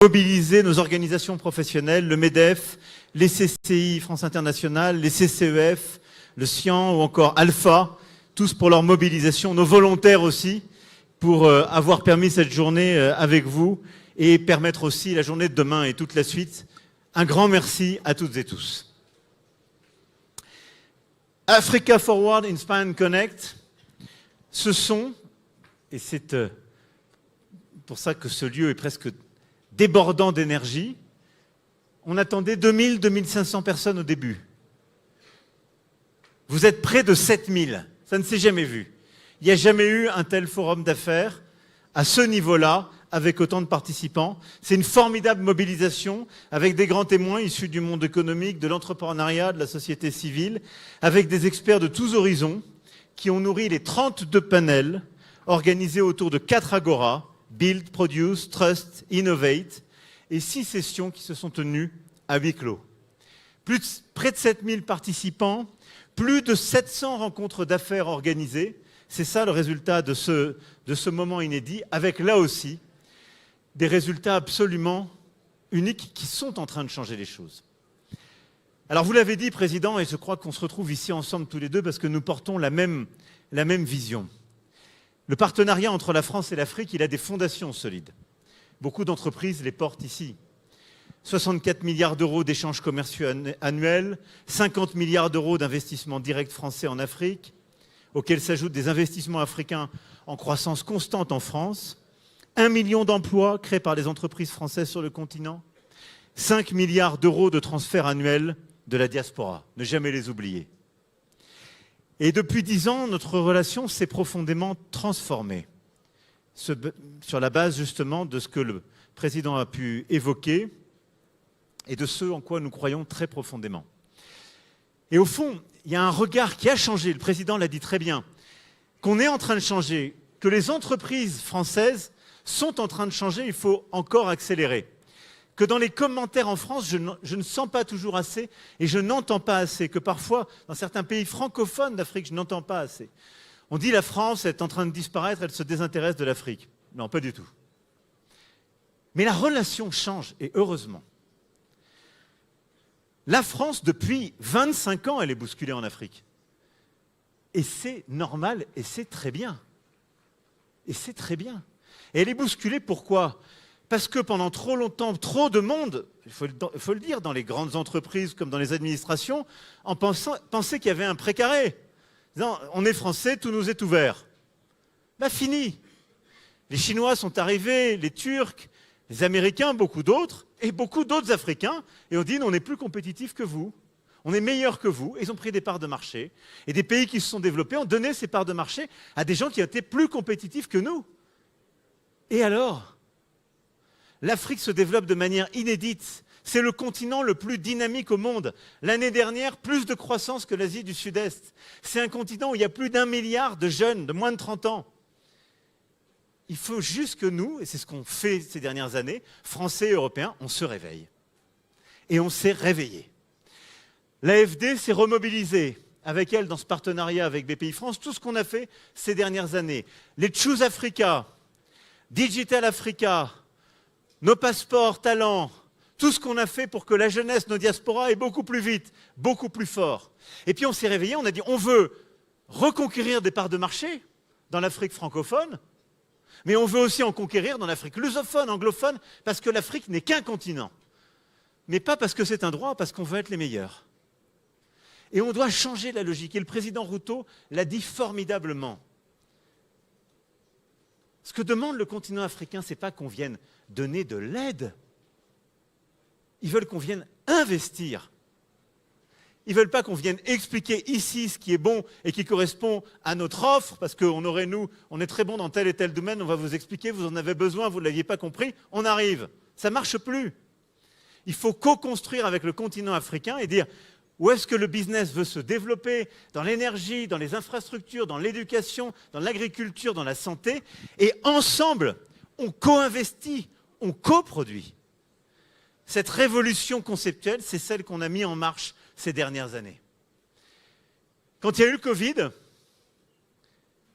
mobiliser nos organisations professionnelles, le MEDEF, les CCI France Internationale, les CCEF, le SCIAN ou encore Alpha, tous pour leur mobilisation, nos volontaires aussi, pour avoir permis cette journée avec vous et permettre aussi la journée de demain et toute la suite. Un grand merci à toutes et tous. Africa Forward, Inspire and Connect, ce sont, et c'est pour ça que ce lieu est presque débordant d'énergie, on attendait 2000, 2500 personnes au début. Vous êtes près de 7000, ça ne s'est jamais vu. Il n'y a jamais eu un tel forum d'affaires à ce niveau-là, avec autant de participants. C'est une formidable mobilisation, avec des grands témoins issus du monde économique, de l'entrepreneuriat, de la société civile, avec des experts de tous horizons, qui ont nourri les 32 panels organisés autour de 4 agoras, Build, Produce, Trust, Innovate, et 6 sessions qui se sont tenues à huis clos. Près de 7000 participants, plus de 700 rencontres d'affaires organisées. C'est ça le résultat de ce moment inédit, avec là aussi des résultats absolument uniques qui sont en train de changer les choses. Alors vous l'avez dit, Président, et je crois qu'on se retrouve ici ensemble tous les deux parce que nous portons la même vision. Le partenariat entre la France et l'Afrique, il a des fondations solides. Beaucoup d'entreprises les portent ici. 64 milliards d'euros d'échanges commerciaux annuels, 50 milliards d'euros d'investissements directs français en Afrique, auxquels s'ajoutent des investissements africains en croissance constante en France, 1 million d'emplois créés par les entreprises françaises sur le continent, 5 milliards d'euros de transferts annuels de la diaspora, ne jamais les oublier. Et depuis 10 ans, notre relation s'est profondément transformée sur la base justement de ce que le Président a pu évoquer et de ce en quoi nous croyons très profondément. Et au fond, il y a un regard qui a changé, le Président l'a dit très bien, qu'on est en train de changer, que les entreprises françaises sont en train de changer, il faut encore accélérer. Que dans les commentaires en France, je ne sens pas toujours assez et je n'entends pas assez, que parfois, dans certains pays francophones d'Afrique, je n'entends pas assez. On dit la France est en train de disparaître, elle se désintéresse de l'Afrique. Non, pas du tout. Mais la relation change, et heureusement. La France, depuis 25 ans, elle est bousculée en Afrique. Et c'est normal, et c'est très bien. Et c'est très bien. Et elle est bousculée, pourquoi ? Parce que pendant trop longtemps, trop de monde, il faut le dire, dans les grandes entreprises comme dans les administrations, pensait qu'il y avait un précaré. Disant, on est français, tout nous est ouvert. Ben fini. Les Chinois sont arrivés, les Turcs, les Américains, beaucoup d'autres, et beaucoup d'autres Africains, et on dit, on est plus compétitifs que vous, on est meilleurs que vous, et ils ont pris des parts de marché. Et des pays qui se sont développés ont donné ces parts de marché à des gens qui étaient plus compétitifs que nous. Et alors ? L'Afrique se développe de manière inédite. C'est le continent le plus dynamique au monde. L'année dernière, plus de croissance que l'Asie du Sud-Est. C'est un continent où il y a plus d'1 milliard de jeunes de moins de 30 ans. Il faut juste que nous, et c'est ce qu'on fait ces dernières années, Français et Européens, on se réveille. Et on s'est réveillé. L'AFD s'est remobilisée avec elle dans ce partenariat avec BPI-France, tout ce qu'on a fait ces dernières années. Les Choose Africa, Digital Africa, nos passeports talents, tout ce qu'on a fait pour que la jeunesse, nos diasporas aillent beaucoup plus vite, beaucoup plus fort. Et puis on s'est réveillé, on a dit on veut reconquérir des parts de marché dans l'Afrique francophone, mais on veut aussi en conquérir dans l'Afrique lusophone, anglophone, parce que l'Afrique n'est qu'un continent. Mais pas parce que c'est un droit, parce qu'on veut être les meilleurs. Et on doit changer la logique. Et le président Ruto l'a dit formidablement. Ce que demande le continent africain, ce n'est pas qu'on vienne donner de l'aide. Ils veulent qu'on vienne investir. Ils ne veulent pas qu'on vienne expliquer ici ce qui est bon et qui correspond à notre offre, parce qu'on aurait, nous, on est très bon dans tel et tel domaine, on va vous expliquer, vous en avez besoin, vous ne l'aviez pas compris, on arrive. Ça ne marche plus. Il faut co-construire avec le continent africain et dire où est-ce que le business veut se développer, dans l'énergie, dans les infrastructures, dans l'éducation, dans l'agriculture, dans la santé, et ensemble, on co-investit, on coproduit. Cette révolution conceptuelle, c'est celle qu'on a mis en marche ces dernières années. Quand il y a eu le Covid,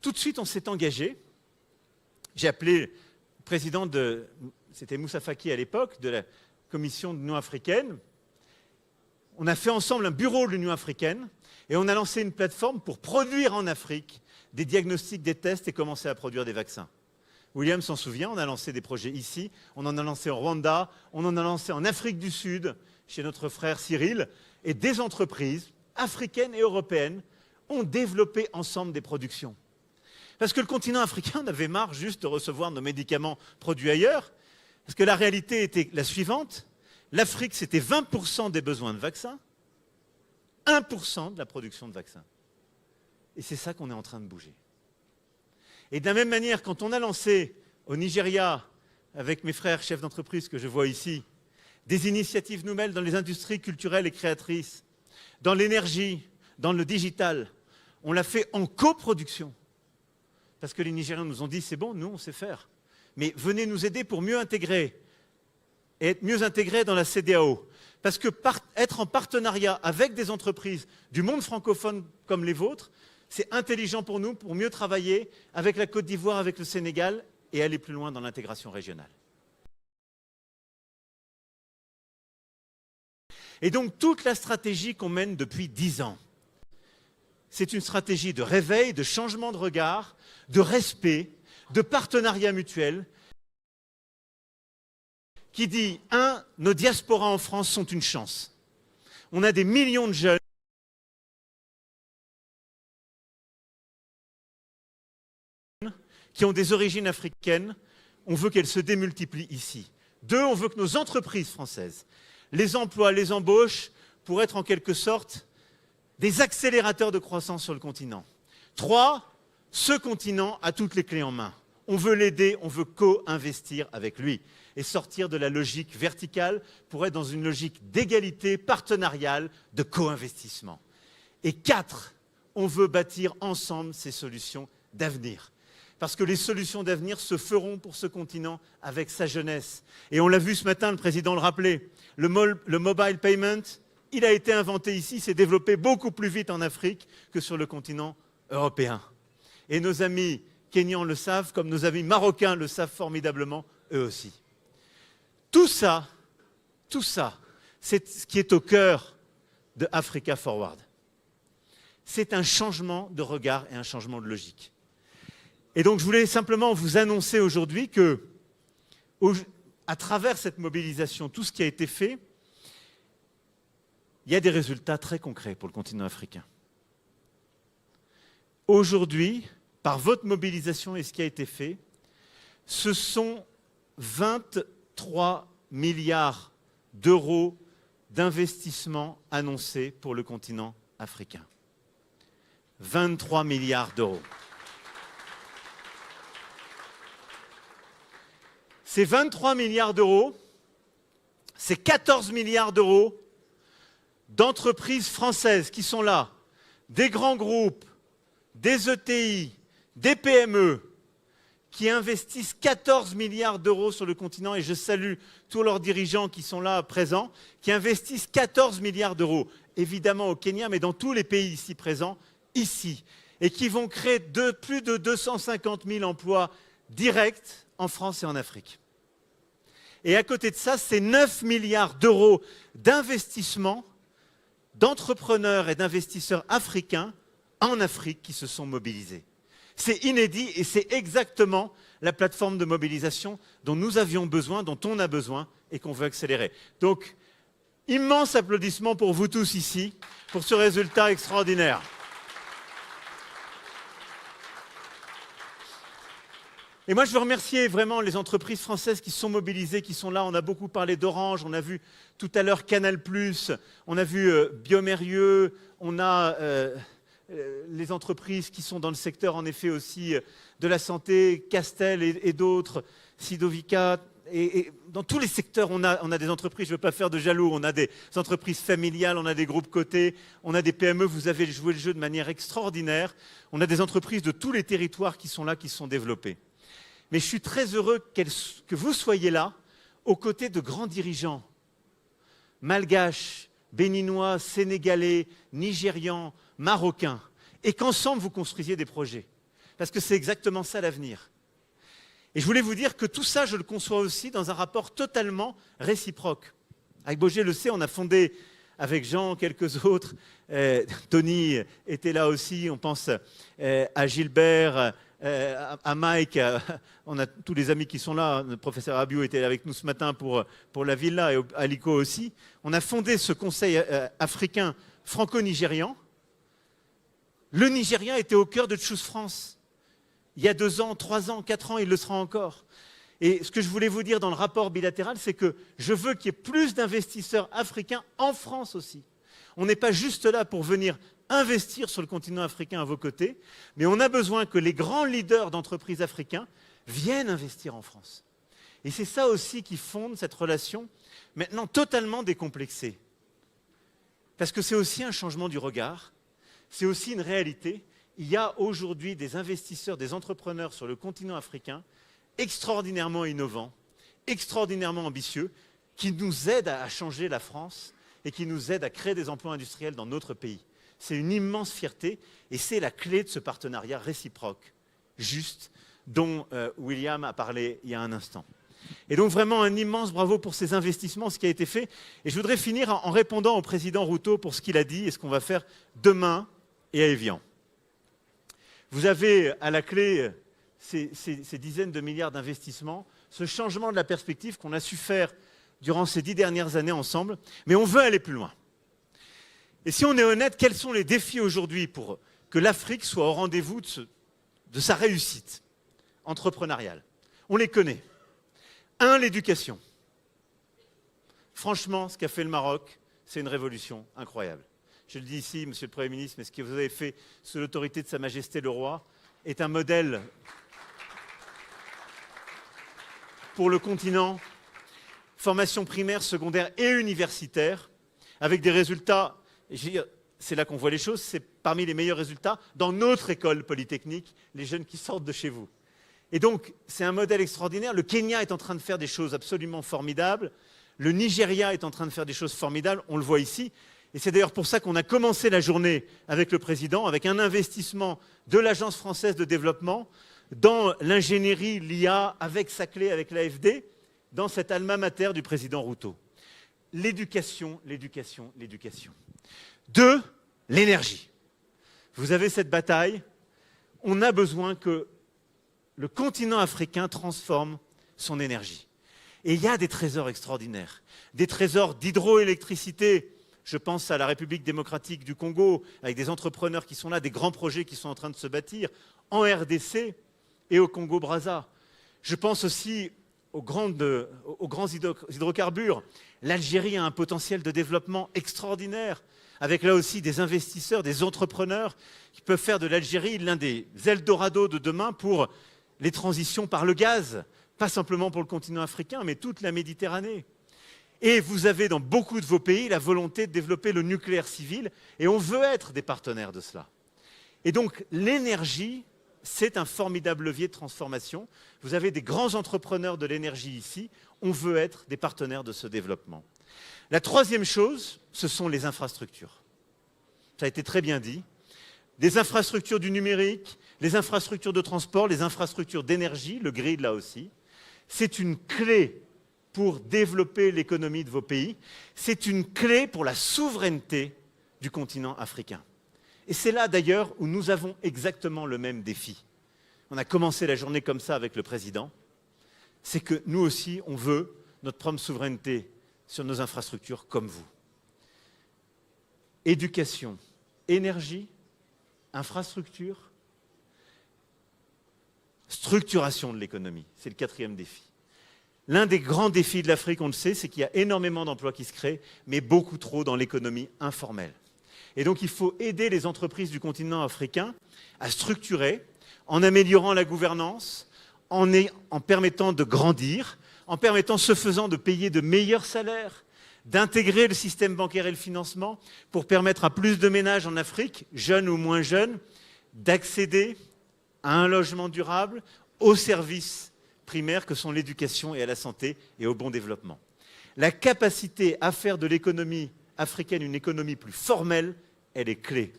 tout de suite on s'est engagé. J'ai appelé le président de, c'était Moussa Faki à l'époque, de la Commission de l'Union africaine. On a fait ensemble un bureau de l'Union africaine et on a lancé une plateforme pour produire en Afrique des diagnostics, des tests et commencer à produire des vaccins. William s'en souvient, on a lancé des projets ici, on en a lancé au Rwanda, on en a lancé en Afrique du Sud, chez notre frère Cyril, et des entreprises africaines et européennes ont développé ensemble des productions. Parce que le continent africain en avait marre juste de recevoir nos médicaments produits ailleurs, parce que la réalité était la suivante, l'Afrique c'était 20% des besoins de vaccins, 1% de la production de vaccins. Et c'est ça qu'on est en train de bouger. Et de la même manière, quand on a lancé au Nigeria, avec mes frères chefs d'entreprise que je vois ici, des initiatives nouvelles dans les industries culturelles et créatrices, dans l'énergie, dans le digital, on l'a fait en coproduction. Parce que les Nigériens nous ont dit, c'est bon, nous on sait faire. Mais venez nous aider pour mieux intégrer, et être mieux intégrés dans la CEDEAO. Parce que être en partenariat avec des entreprises du monde francophone comme les vôtres, c'est intelligent pour nous, pour mieux travailler avec la Côte d'Ivoire, avec le Sénégal et aller plus loin dans l'intégration régionale. Et donc toute la stratégie qu'on mène depuis 10 ans, c'est une stratégie de réveil, de changement de regard, de respect, de partenariat mutuel, qui dit, 1, nos diasporas en France sont une chance. On a des millions de jeunes qui ont des origines africaines, on veut qu'elles se démultiplient ici. 2, on veut que nos entreprises françaises, les emplois, les embauches, pour être en quelque sorte des accélérateurs de croissance sur le continent. 3, ce continent a toutes les clés en main. On veut l'aider, on veut co-investir avec lui et sortir de la logique verticale pour être dans une logique d'égalité partenariale, de co-investissement. Et 4, on veut bâtir ensemble ces solutions d'avenir. Parce que les solutions d'avenir se feront pour ce continent avec sa jeunesse. Et on l'a vu ce matin, le président le rappelait, le mobile payment, il a été inventé ici, s'est développé beaucoup plus vite en Afrique que sur le continent européen. Et nos amis kenyans le savent, comme nos amis marocains le savent formidablement, eux aussi. Tout ça, c'est ce qui est au cœur de Africa Forward. C'est un changement de regard et un changement de logique. Et donc, je voulais simplement vous annoncer aujourd'hui que, à travers cette mobilisation, tout ce qui a été fait, il y a des résultats très concrets pour le continent africain. Aujourd'hui, par votre mobilisation et ce qui a été fait, ce sont 23 milliards d'euros d'investissement annoncés pour le continent africain. 23 milliards d'euros. Ces 23 milliards d'euros, c'est 14 milliards d'euros d'entreprises françaises qui sont là, des grands groupes, des ETI, des PME, qui investissent 14 milliards d'euros sur le continent, et je salue tous leurs dirigeants qui sont là présents, qui investissent 14 milliards d'euros, évidemment au Kenya, mais dans tous les pays ici présents, ici, et qui vont créer plus de 250 000 emplois directs en France et en Afrique. Et à côté de ça, c'est 9 milliards d'euros d'investissement d'entrepreneurs et d'investisseurs africains en Afrique qui se sont mobilisés. C'est inédit et c'est exactement la plateforme de mobilisation dont nous avions besoin, dont on a besoin et qu'on veut accélérer. Donc, immense applaudissement pour vous tous ici, pour ce résultat extraordinaire. Et moi, je veux remercier vraiment les entreprises françaises qui sont mobilisées, qui sont là. On a beaucoup parlé d'Orange, on a vu tout à l'heure Canal+, on a vu Biomérieux, on a les entreprises qui sont dans le secteur, en effet, aussi de la santé, Castel et d'autres, Sidovica. Et dans tous les secteurs, on a des entreprises, je ne veux pas faire de jaloux, on a des entreprises familiales, on a des groupes cotés, on a des PME, vous avez joué le jeu de manière extraordinaire. On a des entreprises de tous les territoires qui sont là, qui sont développées. Mais je suis très heureux que vous soyez là, aux côtés de grands dirigeants, malgaches, béninois, sénégalais, nigérians, marocains, et qu'ensemble vous construisiez des projets. Parce que c'est exactement ça l'avenir. Et je voulais vous dire que tout ça, je le conçois aussi dans un rapport totalement réciproque. Avec Boger le sait, on a fondé avec Jean, quelques autres, Tony était là aussi, on pense à Gilbert, à Mike, on a tous les amis qui sont là, le professeur Abiou était avec nous ce matin pour la villa et Aliko aussi. On a fondé ce conseil africain franco-nigérian. Le Nigeria était au cœur de Choose France. Il y a 2 ans, 3 ans, 4 ans, il le sera encore. Et ce que je voulais vous dire dans le rapport bilatéral, c'est que je veux qu'il y ait plus d'investisseurs africains en France aussi. On n'est pas juste là pour venir investir sur le continent africain à vos côtés, mais on a besoin que les grands leaders d'entreprises africains viennent investir en France. Et c'est ça aussi qui fonde cette relation, maintenant totalement décomplexée. Parce que c'est aussi un changement du regard, c'est aussi une réalité. Il y a aujourd'hui des investisseurs, des entrepreneurs sur le continent africain extraordinairement innovants, extraordinairement ambitieux, qui nous aident à changer la France et qui nous aident à créer des emplois industriels dans notre pays. C'est une immense fierté et c'est la clé de ce partenariat réciproque, juste, dont William a parlé il y a un instant. Et donc vraiment un immense bravo pour ces investissements, ce qui a été fait. Et je voudrais finir en répondant au président Ruto pour ce qu'il a dit et ce qu'on va faire demain et à Évian. Vous avez à la clé ces dizaines de milliards d'investissements, ce changement de la perspective qu'on a su faire durant ces 10 dernières années ensemble, mais on veut aller plus loin. Et si on est honnête, quels sont les défis aujourd'hui pour que l'Afrique soit au rendez-vous de sa réussite entrepreneuriale? On les connaît. 1, l'éducation. Franchement, ce qu'a fait le Maroc, c'est une révolution incroyable. Je le dis ici, Monsieur le Premier ministre, mais ce que vous avez fait sous l'autorité de Sa Majesté le Roi est un modèle pour le continent, formation primaire, secondaire et universitaire, avec des résultats, c'est là qu'on voit les choses, c'est parmi les meilleurs résultats dans notre école polytechnique, les jeunes qui sortent de chez vous. Et donc, c'est un modèle extraordinaire. Le Kenya est en train de faire des choses absolument formidables. Le Nigeria est en train de faire des choses formidables, on le voit ici. Et c'est d'ailleurs pour ça qu'on a commencé la journée avec le président, avec un investissement de l'Agence française de développement dans l'ingénierie, l'IA, avec sa clé, avec l'AFD, dans cet alma mater du président Ruto. L'éducation, l'éducation, l'éducation. 2, l'énergie. Vous avez cette bataille. On a besoin que le continent africain transforme son énergie. Et il y a des trésors extraordinaires. Des trésors d'hydroélectricité. Je pense à la République démocratique du Congo, avec des entrepreneurs qui sont là, des grands projets qui sont en train de se bâtir, en RDC et au Congo-Brazza. Je pense aussi aux grands hydrocarbures. L'Algérie a un potentiel de développement extraordinaire, avec là aussi des investisseurs, des entrepreneurs qui peuvent faire de l'Algérie l'un des Eldorado de demain pour les transitions par le gaz, pas simplement pour le continent africain, mais toute la Méditerranée. Et vous avez dans beaucoup de vos pays la volonté de développer le nucléaire civil, et on veut être des partenaires de cela. Et donc l'énergie c'est un formidable levier de transformation. Vous avez des grands entrepreneurs de l'énergie ici. On veut être des partenaires de ce développement. La troisième chose, ce sont les infrastructures. Ça a été très bien dit. Des infrastructures du numérique, les infrastructures de transport, les infrastructures d'énergie, le grid là aussi. C'est une clé pour développer l'économie de vos pays. C'est une clé pour la souveraineté du continent africain. Et c'est là d'ailleurs où nous avons exactement le même défi. On a commencé la journée comme ça avec le président. C'est que nous aussi, on veut notre propre souveraineté sur nos infrastructures comme vous. Éducation, énergie, infrastructure, structuration de l'économie. C'est le quatrième défi. L'un des grands défis de l'Afrique, on le sait, c'est qu'il y a énormément d'emplois qui se créent, mais beaucoup trop dans l'économie informelle. Et donc, il faut aider les entreprises du continent africain à structurer, en améliorant la gouvernance, en permettant de grandir, en permettant, ce faisant, de payer de meilleurs salaires, d'intégrer le système bancaire et le financement pour permettre à plus de ménages en Afrique, jeunes ou moins jeunes, d'accéder à un logement durable, aux services primaires que sont l'éducation et à la santé et au bon développement. La capacité à faire de l'économie africaine une économie plus formelle, elle est clé.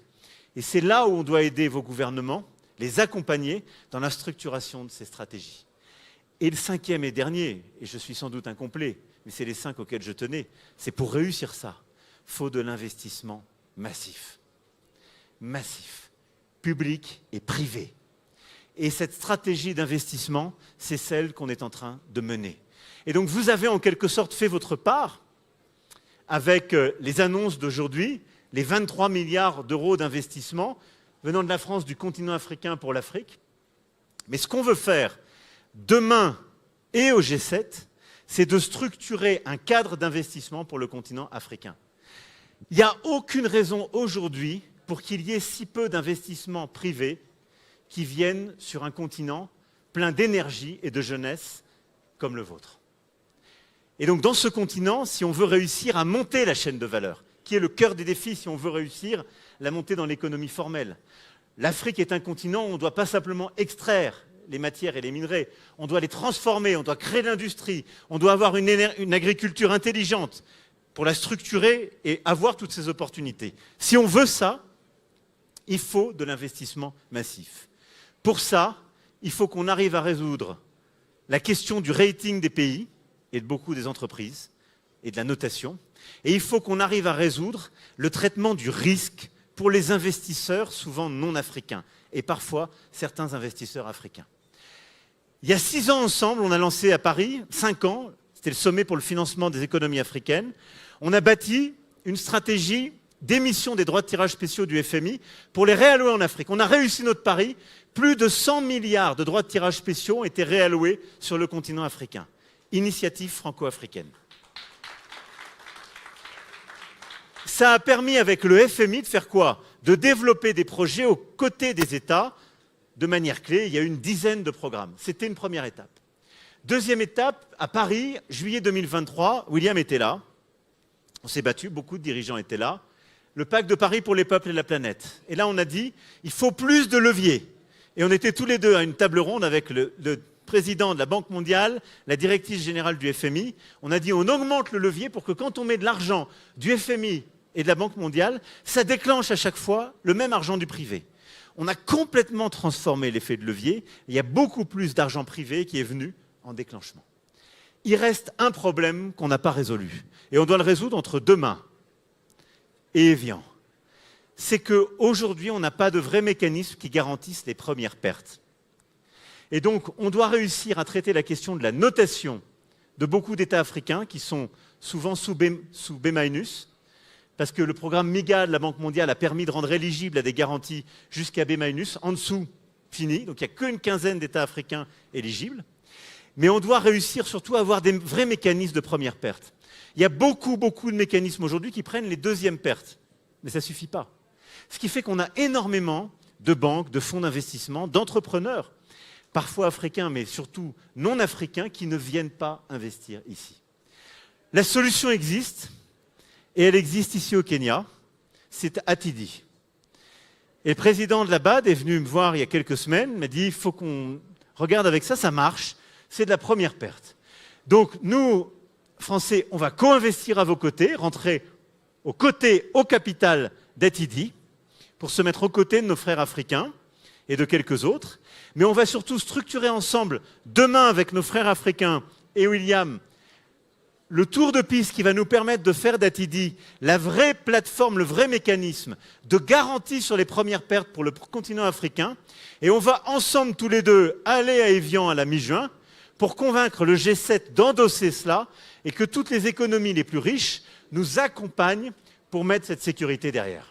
Et c'est là où on doit aider vos gouvernements, les accompagner dans la structuration de ces stratégies. Et le cinquième et dernier, et je suis sans doute incomplet, mais c'est les 5 auxquels je tenais, c'est pour réussir ça, il faut de l'investissement massif. Massif, public et privé. Et cette stratégie d'investissement, c'est celle qu'on est en train de mener. Et donc vous avez en quelque sorte fait votre part avec les annonces d'aujourd'hui, les 23 milliards d'euros d'investissement venant de la France, du continent africain pour l'Afrique. Mais ce qu'on veut faire demain et au G7, c'est de structurer un cadre d'investissement pour le continent africain. Il n'y a aucune raison aujourd'hui pour qu'il y ait si peu d'investissements privés qui viennent sur un continent plein d'énergie et de jeunesse comme le vôtre. Et donc dans ce continent, si on veut réussir à monter la chaîne de valeur, qui est le cœur des défis si on veut réussir la montée dans l'économie formelle, l'Afrique est un continent où on ne doit pas simplement extraire les matières et les minerais, on doit les transformer, on doit créer de l'industrie, on doit avoir une agriculture intelligente pour la structurer et avoir toutes ces opportunités. Si on veut ça, il faut de l'investissement massif. Pour ça, il faut qu'on arrive à résoudre la question du rating des pays et de beaucoup des entreprises et de la notation. Et il faut qu'on arrive à résoudre le traitement du risque pour les investisseurs, souvent non africains, et parfois certains investisseurs africains. Il y a 6 ans ensemble, on a lancé à Paris, 5 ans, c'était le sommet pour le financement des économies africaines, on a bâti une stratégie d'émission des droits de tirage spéciaux du FMI pour les réallouer en Afrique. On a réussi notre pari, plus de 100 milliards de droits de tirage spéciaux ont été réalloués sur le continent africain. Initiative franco-africaine. Ça a permis avec le FMI de faire quoi? De développer des projets aux côtés des États de manière clé. Il y a eu une dizaine de programmes. C'était une première étape. Deuxième étape, à Paris, juillet 2023, William était là. On s'est battu, beaucoup de dirigeants étaient là. Le pacte de Paris pour les peuples et la planète. Et là, on a dit, il faut plus de leviers. Et on était tous les deux à une table ronde avec le président de la Banque mondiale, la directrice générale du FMI. On a dit, on augmente le levier pour que quand on met de l'argent du FMI et de la Banque mondiale, ça déclenche à chaque fois le même argent du privé. On a complètement transformé l'effet de levier. Il y a beaucoup plus d'argent privé qui est venu en déclenchement. Il reste un problème qu'on n'a pas résolu. Et on doit le résoudre entre demain et Évian. C'est qu'aujourd'hui, on n'a pas de vrais mécanismes qui garantissent les premières pertes. Et donc, on doit réussir à traiter la question de la notation de beaucoup d'États africains qui sont souvent sous B-, parce que le programme MIGA de la Banque mondiale a permis de rendre éligibles à des garanties jusqu'à B-, en dessous, fini. Donc, il n'y a qu'une quinzaine d'États africains éligibles. Mais on doit réussir surtout à avoir des vrais mécanismes de première perte. Il y a beaucoup de mécanismes aujourd'hui qui prennent les deuxièmes pertes. Mais ça ne suffit pas. Ce qui fait qu'on a énormément de banques, de fonds d'investissement, d'entrepreneurs, parfois africains, mais surtout non africains, qui ne viennent pas investir ici. La solution existe, et elle existe ici au Kenya, c'est Atidi. Et le président de la BAD est venu me voir il y a quelques semaines, m'a dit, il faut qu'on regarde avec ça, ça marche, c'est de la première perte. Donc nous, Français, on va co-investir à vos côtés, rentrer au capital d'ATD, pour se mettre aux côtés de nos frères africains et de quelques autres. Mais on va surtout structurer ensemble, demain avec nos frères africains et William, le tour de piste qui va nous permettre de faire d'ATD la vraie plateforme, le vrai mécanisme de garantie sur les premières pertes pour le continent africain. Et on va ensemble tous les deux aller à Évian à la mi-juin pour convaincre le G7 d'endosser cela et que toutes les économies les plus riches nous accompagnent pour mettre cette sécurité derrière.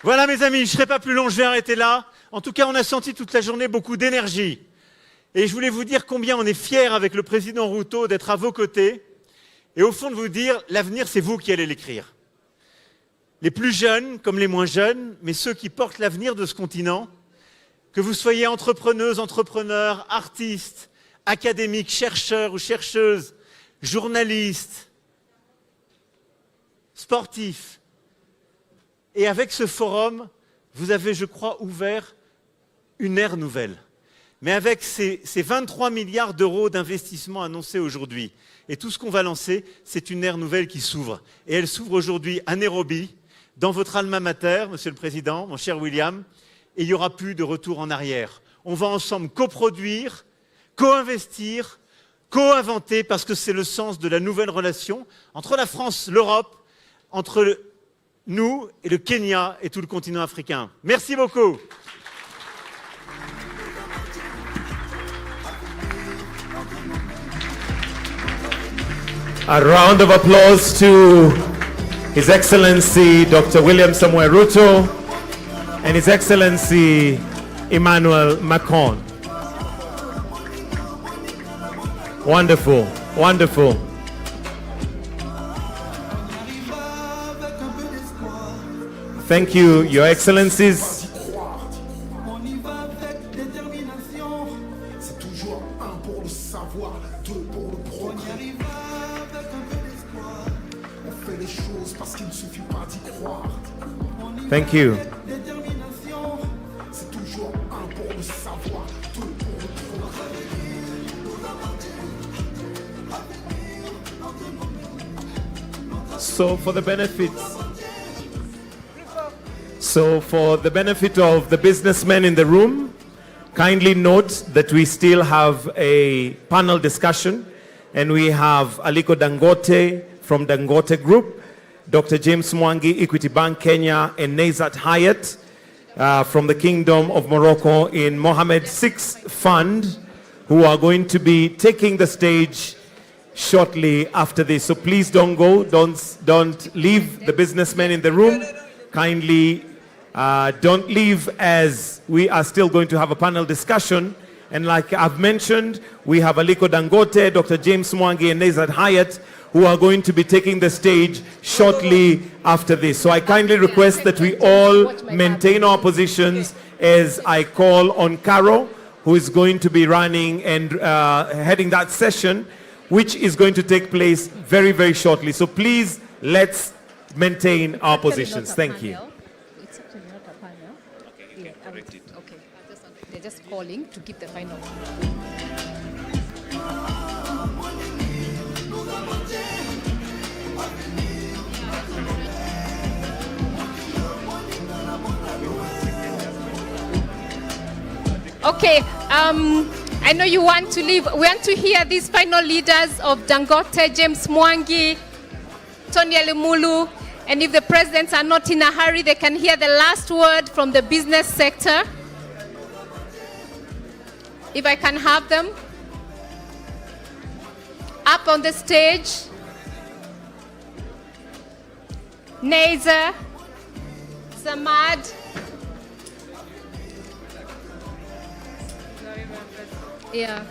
Voilà mes amis, je ne serai pas plus long, je vais arrêter là. En tout cas, on a senti toute la journée beaucoup d'énergie. Et je voulais vous dire combien on est fiers avec le président Ruto d'être à vos côtés. Et au fond de vous dire, l'avenir, c'est vous qui allez l'écrire. Les plus jeunes comme les moins jeunes, mais ceux qui portent l'avenir de ce continent, que vous soyez entrepreneuses, entrepreneurs, artistes, académiques, chercheurs ou chercheuses, journalistes, sportifs. Et avec ce forum, vous avez, je crois, ouvert une ère nouvelle. Mais avec ces 23 milliards d'euros d'investissement annoncés aujourd'hui, et tout ce qu'on va lancer, c'est une ère nouvelle qui s'ouvre. Et elle s'ouvre aujourd'hui à Nairobi, dans votre alma mater, Monsieur le Président, mon cher William, et il n'y aura plus de retour en arrière. On va ensemble coproduire, co-investir, co-inventer, parce que c'est le sens de la nouvelle relation entre la France, l'Europe, entre nous et le Kenya et tout le continent africain. Merci beaucoup. A round of applause to His Excellency Dr. William Samoei Ruto and His Excellency Emmanuel Macron. Wonderful, wonderful. Thank you, Your Excellencies. Thank you. So for the benefit of the businessmen in the room, kindly note that we still have a panel discussion, and we have Aliko Dangote from Dangote Group, Dr. James Mwangi, Equity Bank Kenya, and Nazat Hayat from the Kingdom of Morocco in Mohammed VI Fund, who are going to be taking the stage shortly after this. So please don't go, don't leave the businessmen in the room. Kindly don't leave, as we are still going to have a panel discussion. And like I've mentioned, we have Aliko Dangote, Dr. James Mwangi, and Nazat Hayat, who are going to be taking the stage shortly after this. So I kindly request that we all maintain our positions as I call on Caro, who is going to be running and heading that session, which is going to take place very, very shortly. So please, let's maintain our positions. Thank you. It's actually not a panel. Okay, correct it. Okay, they're just calling to give the final. Okay, I know you want to leave. We want to hear these final leaders of Dangote, James Mwangi, Tony Alimulu, and if the presidents are not in a hurry, they can hear the last word from the business sector. If I can have them up on the stage. Nazer, Samad, yeah.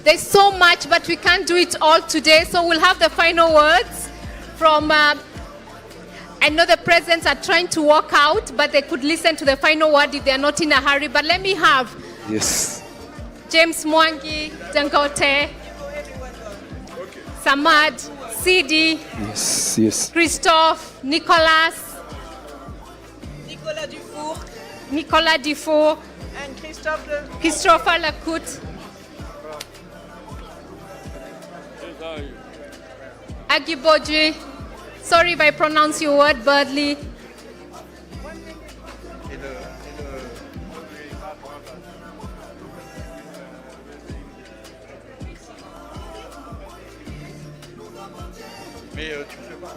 There's so much, but we can't do it all today. So we'll have the final words from, I know the presidents are trying to walk out, but they could listen to the final word if they're not in a hurry. But let me have. Yes. James Mwangi, Dangote, Samad, Sidi, Yes. Christophe, Nicolas, Nicolas Dufour, And Christopher Lacoute, Agiboji, sorry if I pronounce your word badly. Mais tu fais pas.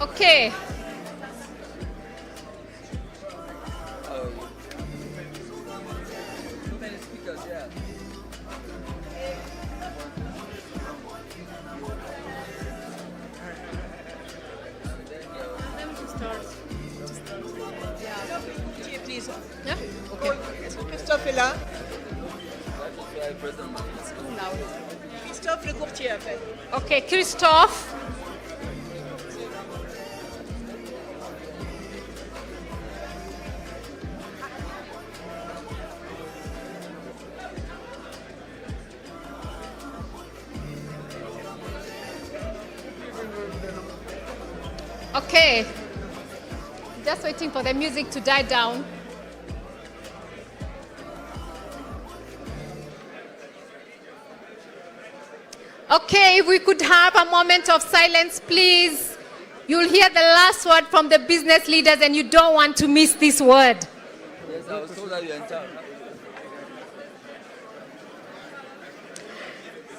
Okay. Please. Yeah? Okay. Christophe est là. Christophe le courtier en fait. Okay, Christophe. Okay, just waiting for the music to die down. Okay, if we could have a moment of silence, please. You'll hear the last word from the business leaders and you don't want to miss this word. Yes, I was told that you enter.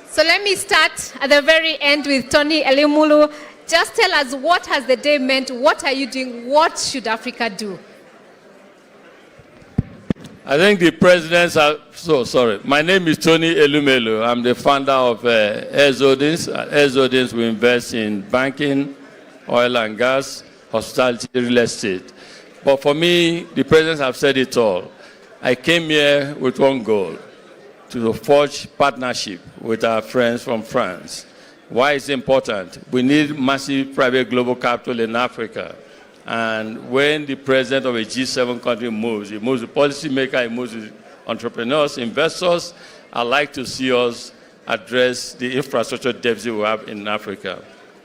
So let me start at the very end with Tony Elimulu. Just tell us, what has the day meant? What are you doing? What should Africa do? I think the presidents are, sorry. My name is Tony Elumelu. I'm the founder of Ezodins. Ezodins, we invest in banking, oil and gas, hospitality, real estate. But for me, the presidents have said it all. I came here with one goal, to forge partnership with our friends from France. Why is it important? We need massive private global capital in Africa. And when the president of a G7 country moves, he moves the policymaker, he moves the entrepreneurs, investors. I'd like to see us address the infrastructure deficit we have in Africa.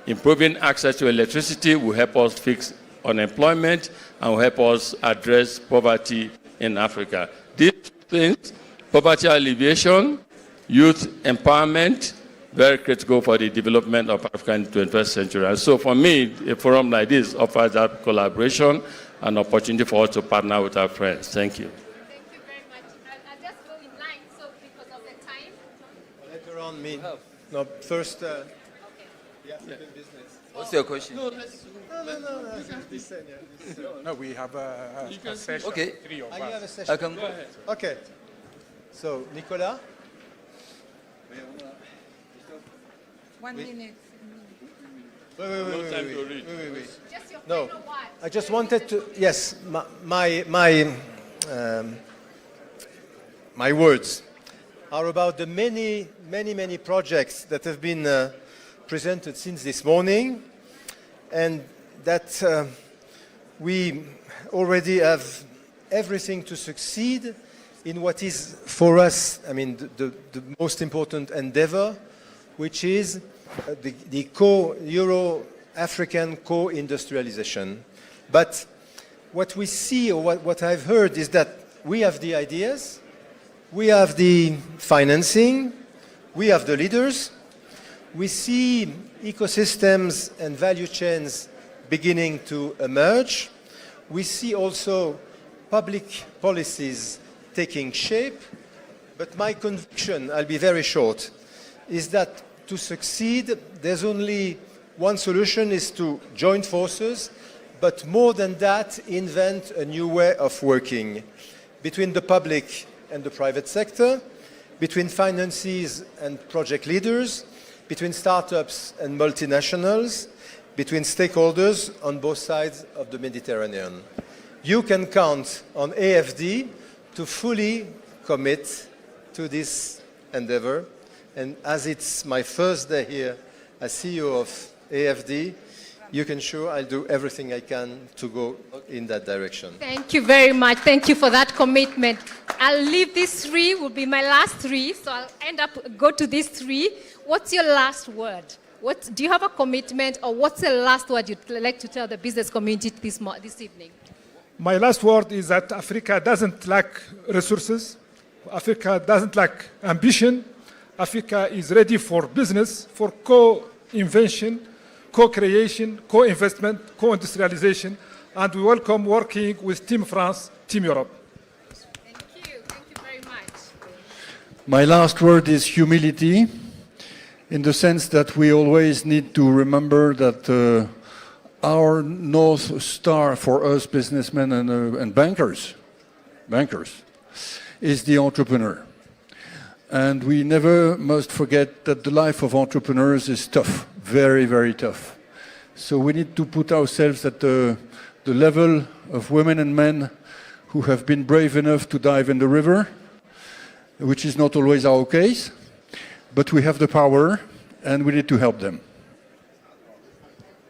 Improving access to electricity will help us fix unemployment and will help us address poverty in Africa. These things, poverty alleviation, youth empowerment, very critical for the development of Africa in the 21st century. And so for me, a forum like this offers that collaboration and opportunity for us to partner with our friends. Thank you. Thank you very much. I'll just go in line, so because of the time. Later on, me. No, first, yeah, business. What's your question? No, No, we have a session. Okay. Three of you us. have a session. I can go ahead. Okay. So, Nicolas? 1 minute. Wait. No, I just wanted to, yes, my words are about the many projects that have been presented since this morning, and that we already have everything to succeed in what is for us, I mean, the most important endeavor, which is the Euro-African co-industrialization. But what we see, or what I've heard, is that we have the ideas, we have the financing, we have the leaders, we see ecosystems and value chains beginning to emerge. We see also public policies taking shape. But my conviction, I'll be very short, is that to succeed, there's only one solution, is to join forces, but more than that, invent a new way of working between the public and the private sector, between financiers and project leaders, between startups and multinationals, between stakeholders on both sides of the Mediterranean. You can count on AFD to fully commit to this endeavor. And as it's my first day here as CEO of AFD, you can sure I'll do everything I can to go in that direction. Thank you very much. Thank you for that commitment. I'll leave these three, will be my last three, so I'll go to these three. What's your last word? Do you have a commitment, or what's the last word you'd like to tell the business community this evening? My last word is that Africa doesn't lack resources. Africa doesn't lack ambition. Africa is ready for business, for co-invention, co-creation, co-investment, co-industrialization, and we welcome working with Team France, Team Europe. Thank you very much. My last word is humility, in the sense that we always need to remember that our North Star for us businessmen and bankers is the entrepreneur. And we never must forget that the life of entrepreneurs is tough, very, very tough. So we need to put ourselves at the level of women and men who have been brave enough to dive in the river, which is not always our case, but we have the power and we need to help them.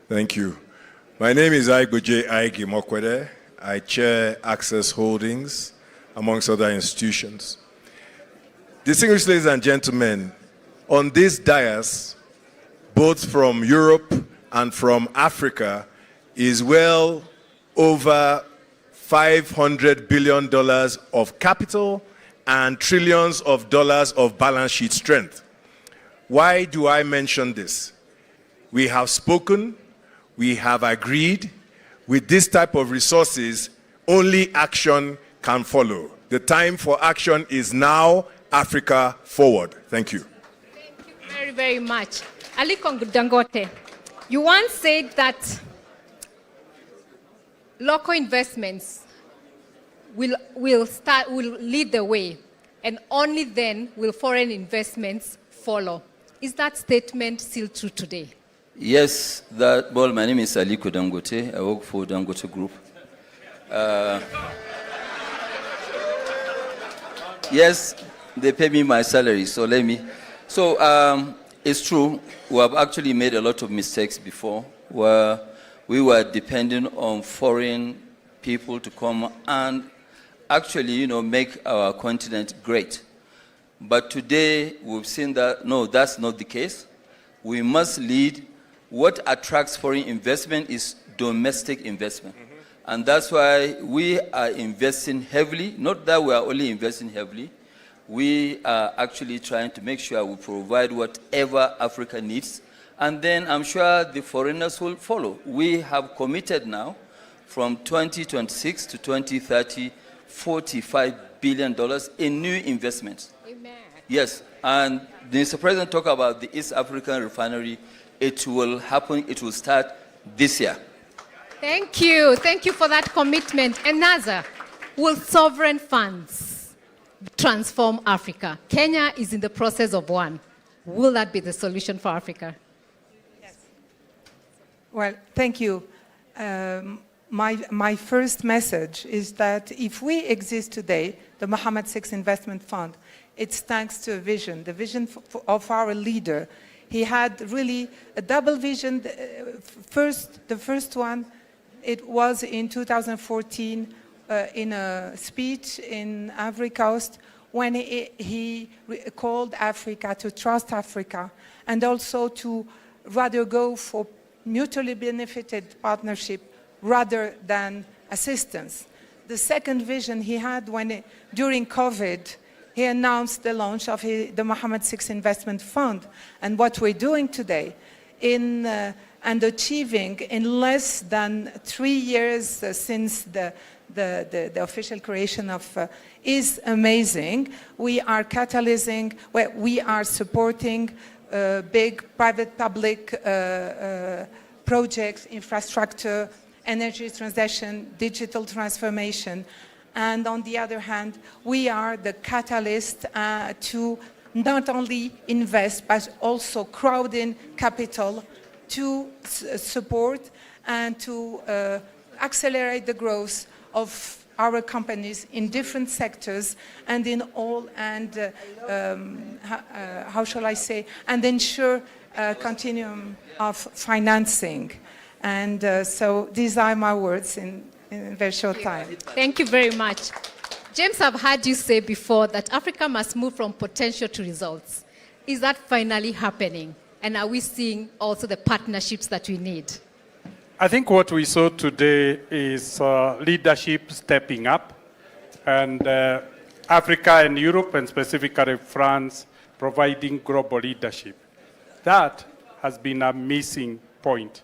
Thank you. My name is Aigoje Aigi Mokwede. I chair Access Holdings, amongst other institutions. Distinguished ladies and gentlemen, on this dais, both from Europe and from Africa, is well over $500 billion of capital and trillions of dollars of balance sheet strength. Why do I mention this? We have spoken, we have agreed. With this type of resources, only action can follow. The time for action is now. Africa forward. Thank you. Thank you very, very much. Aliko Dangote, you once said that local investments will lead the way, and only then will foreign investments follow. Is that statement still true today? Yes, my name is Aliko Dangote. I work for Dangote Group. Yes, they pay me my salary, so let me. So it's true, we have actually made a lot of mistakes before, where we were depending on foreign people to come and actually, make our continent great. But today, we've seen that, no, that's not the case. We must lead. What attracts foreign investment is domestic investment. And that's why we are investing heavily. Not that we are only investing heavily. We are actually trying to make sure we provide whatever Africa needs. And then I'm sure the foreigners will follow. We have committed now from 2026 to 2030, $45 billion in new investments. Amen. Yes, and Mr. President talked about the East African refinery. It will happen, it will start this year. Thank you. Thank you for that commitment. And Naza, will sovereign funds transform Africa? Kenya is in the process of one. Will that be the solution for Africa? Yes. Well, thank you. My first message is that if we exist today, the Mohammed VI Investment Fund, it's thanks to a vision, the vision of our leader. He had really a double vision. The first one, it was in 2014 in a speech in Ivory Coast when he called Africa to trust Africa and also to rather go for mutually benefited partnership rather than assistance. The second vision he had during COVID, he announced the launch of the Mohammed VI Investment Fund. And what we're doing today and achieving in less than 3 years since the official creation of is amazing. We are catalyzing, we are supporting big private-public projects, infrastructure, energy transition, digital transformation. And on the other hand, we are the catalyst to not only invest, but also crowd in capital to support and to accelerate the growth of our companies in different sectors and in all, and how shall I say, and ensure a continuum of financing. And so these are my words in a very short time. Thank you very much. James, I've heard you say before that Africa must move from potential to results. Is that finally happening? And are we seeing also the partnerships that we need? I think what we saw today is leadership stepping up, and Africa and Europe, and specifically France, providing global leadership. That has been a missing point.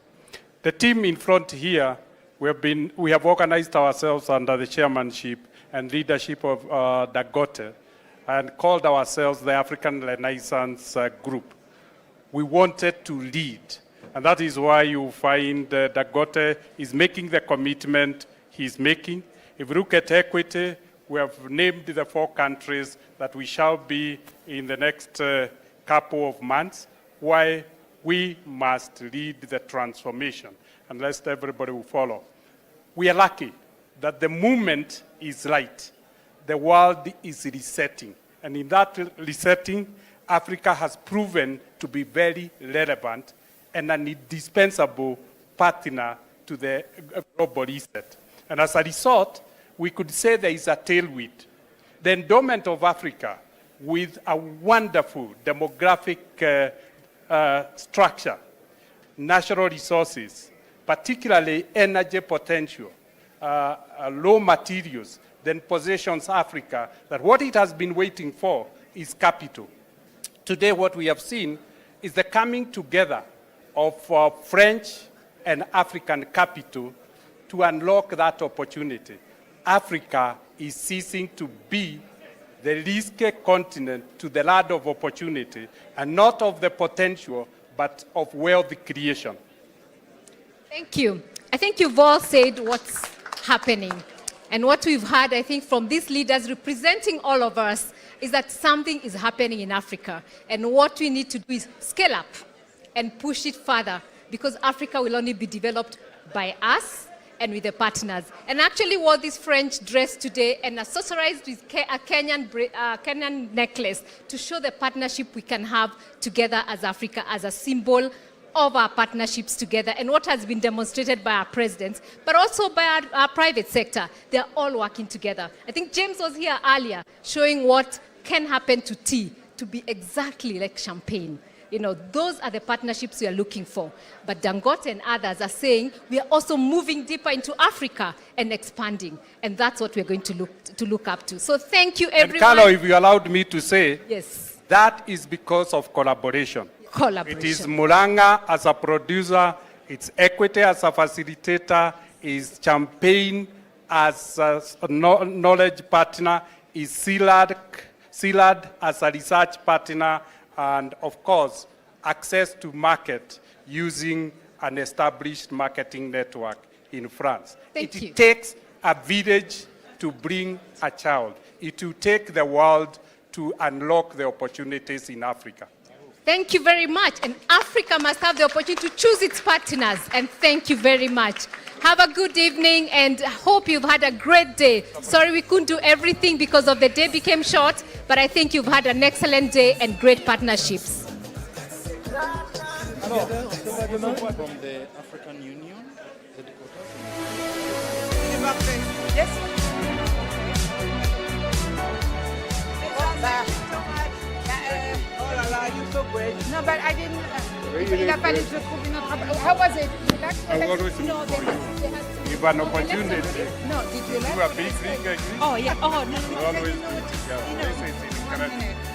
The team in front here, we have organized ourselves under the chairmanship and leadership of Dangote, and called ourselves the African Renaissance Group. We wanted to lead, and that is why you find Dangote is making the commitment he's making. If you look at equity, we have named the 4 countries that we shall be in the next couple of months, why we must lead the transformation, unless everybody will follow. We are lucky that the movement is right. The world is resetting, and in that resetting, Africa has proven to be very relevant and an indispensable partner to the global reset. And as a result, we could say there is a tailwind. The endowment of Africa with a wonderful demographic structure, natural resources, particularly energy potential, raw materials, then positions Africa that what it has been waiting for is capital. Today what we have seen is the coming together of French and African capital to unlock that opportunity. Africa is ceasing to be the risky continent to the land of opportunity, and not of the potential, but of wealth creation. Thank you. I think you've all said what's happening. And what we've heard, I think, from these leaders representing all of us is that something is happening in Africa. And what we need to do is scale up and push it further, because Africa will only be developed by us and with the partners. And actually wore this French dress today and accessorized with a Kenyan necklace to show the partnership we can have together as Africa, as a symbol of our partnerships together, and what has been demonstrated by our presidents, but also by our private sector. They're all working together. I think James was here earlier showing what can happen to tea to be exactly like champagne. You know, those are the partnerships we are looking for. But Dangote and others are saying we are also moving deeper into Africa and expanding. And that's what we're going to look up to. So thank you, everyone. And Carlo, if you allowed me to say, yes, that is because of collaboration. Collaboration. It is Muranga as a producer, it's Equity as a facilitator, is Champagne as a knowledge partner, is CILAD as a research partner, and of course, access to market using an established marketing network in France. It takes a village to bring a child. It will take the world to unlock the opportunities in Africa. Thank you very much. And Africa must have the opportunity to choose its partners. And thank you very much. Have a good evening, and hope you've had a great day. Sorry we couldn't do everything because of the day became short, but I think you've had an excellent day and great partnerships. From the African Union. Yes. Oh la la, you're so great. No, but I didn't. How was it? I always No, look for you. Give an opportunity. No, did you like You are big, big, big. Oh, yeah. Oh, no. You always do. Yeah, this is incredible.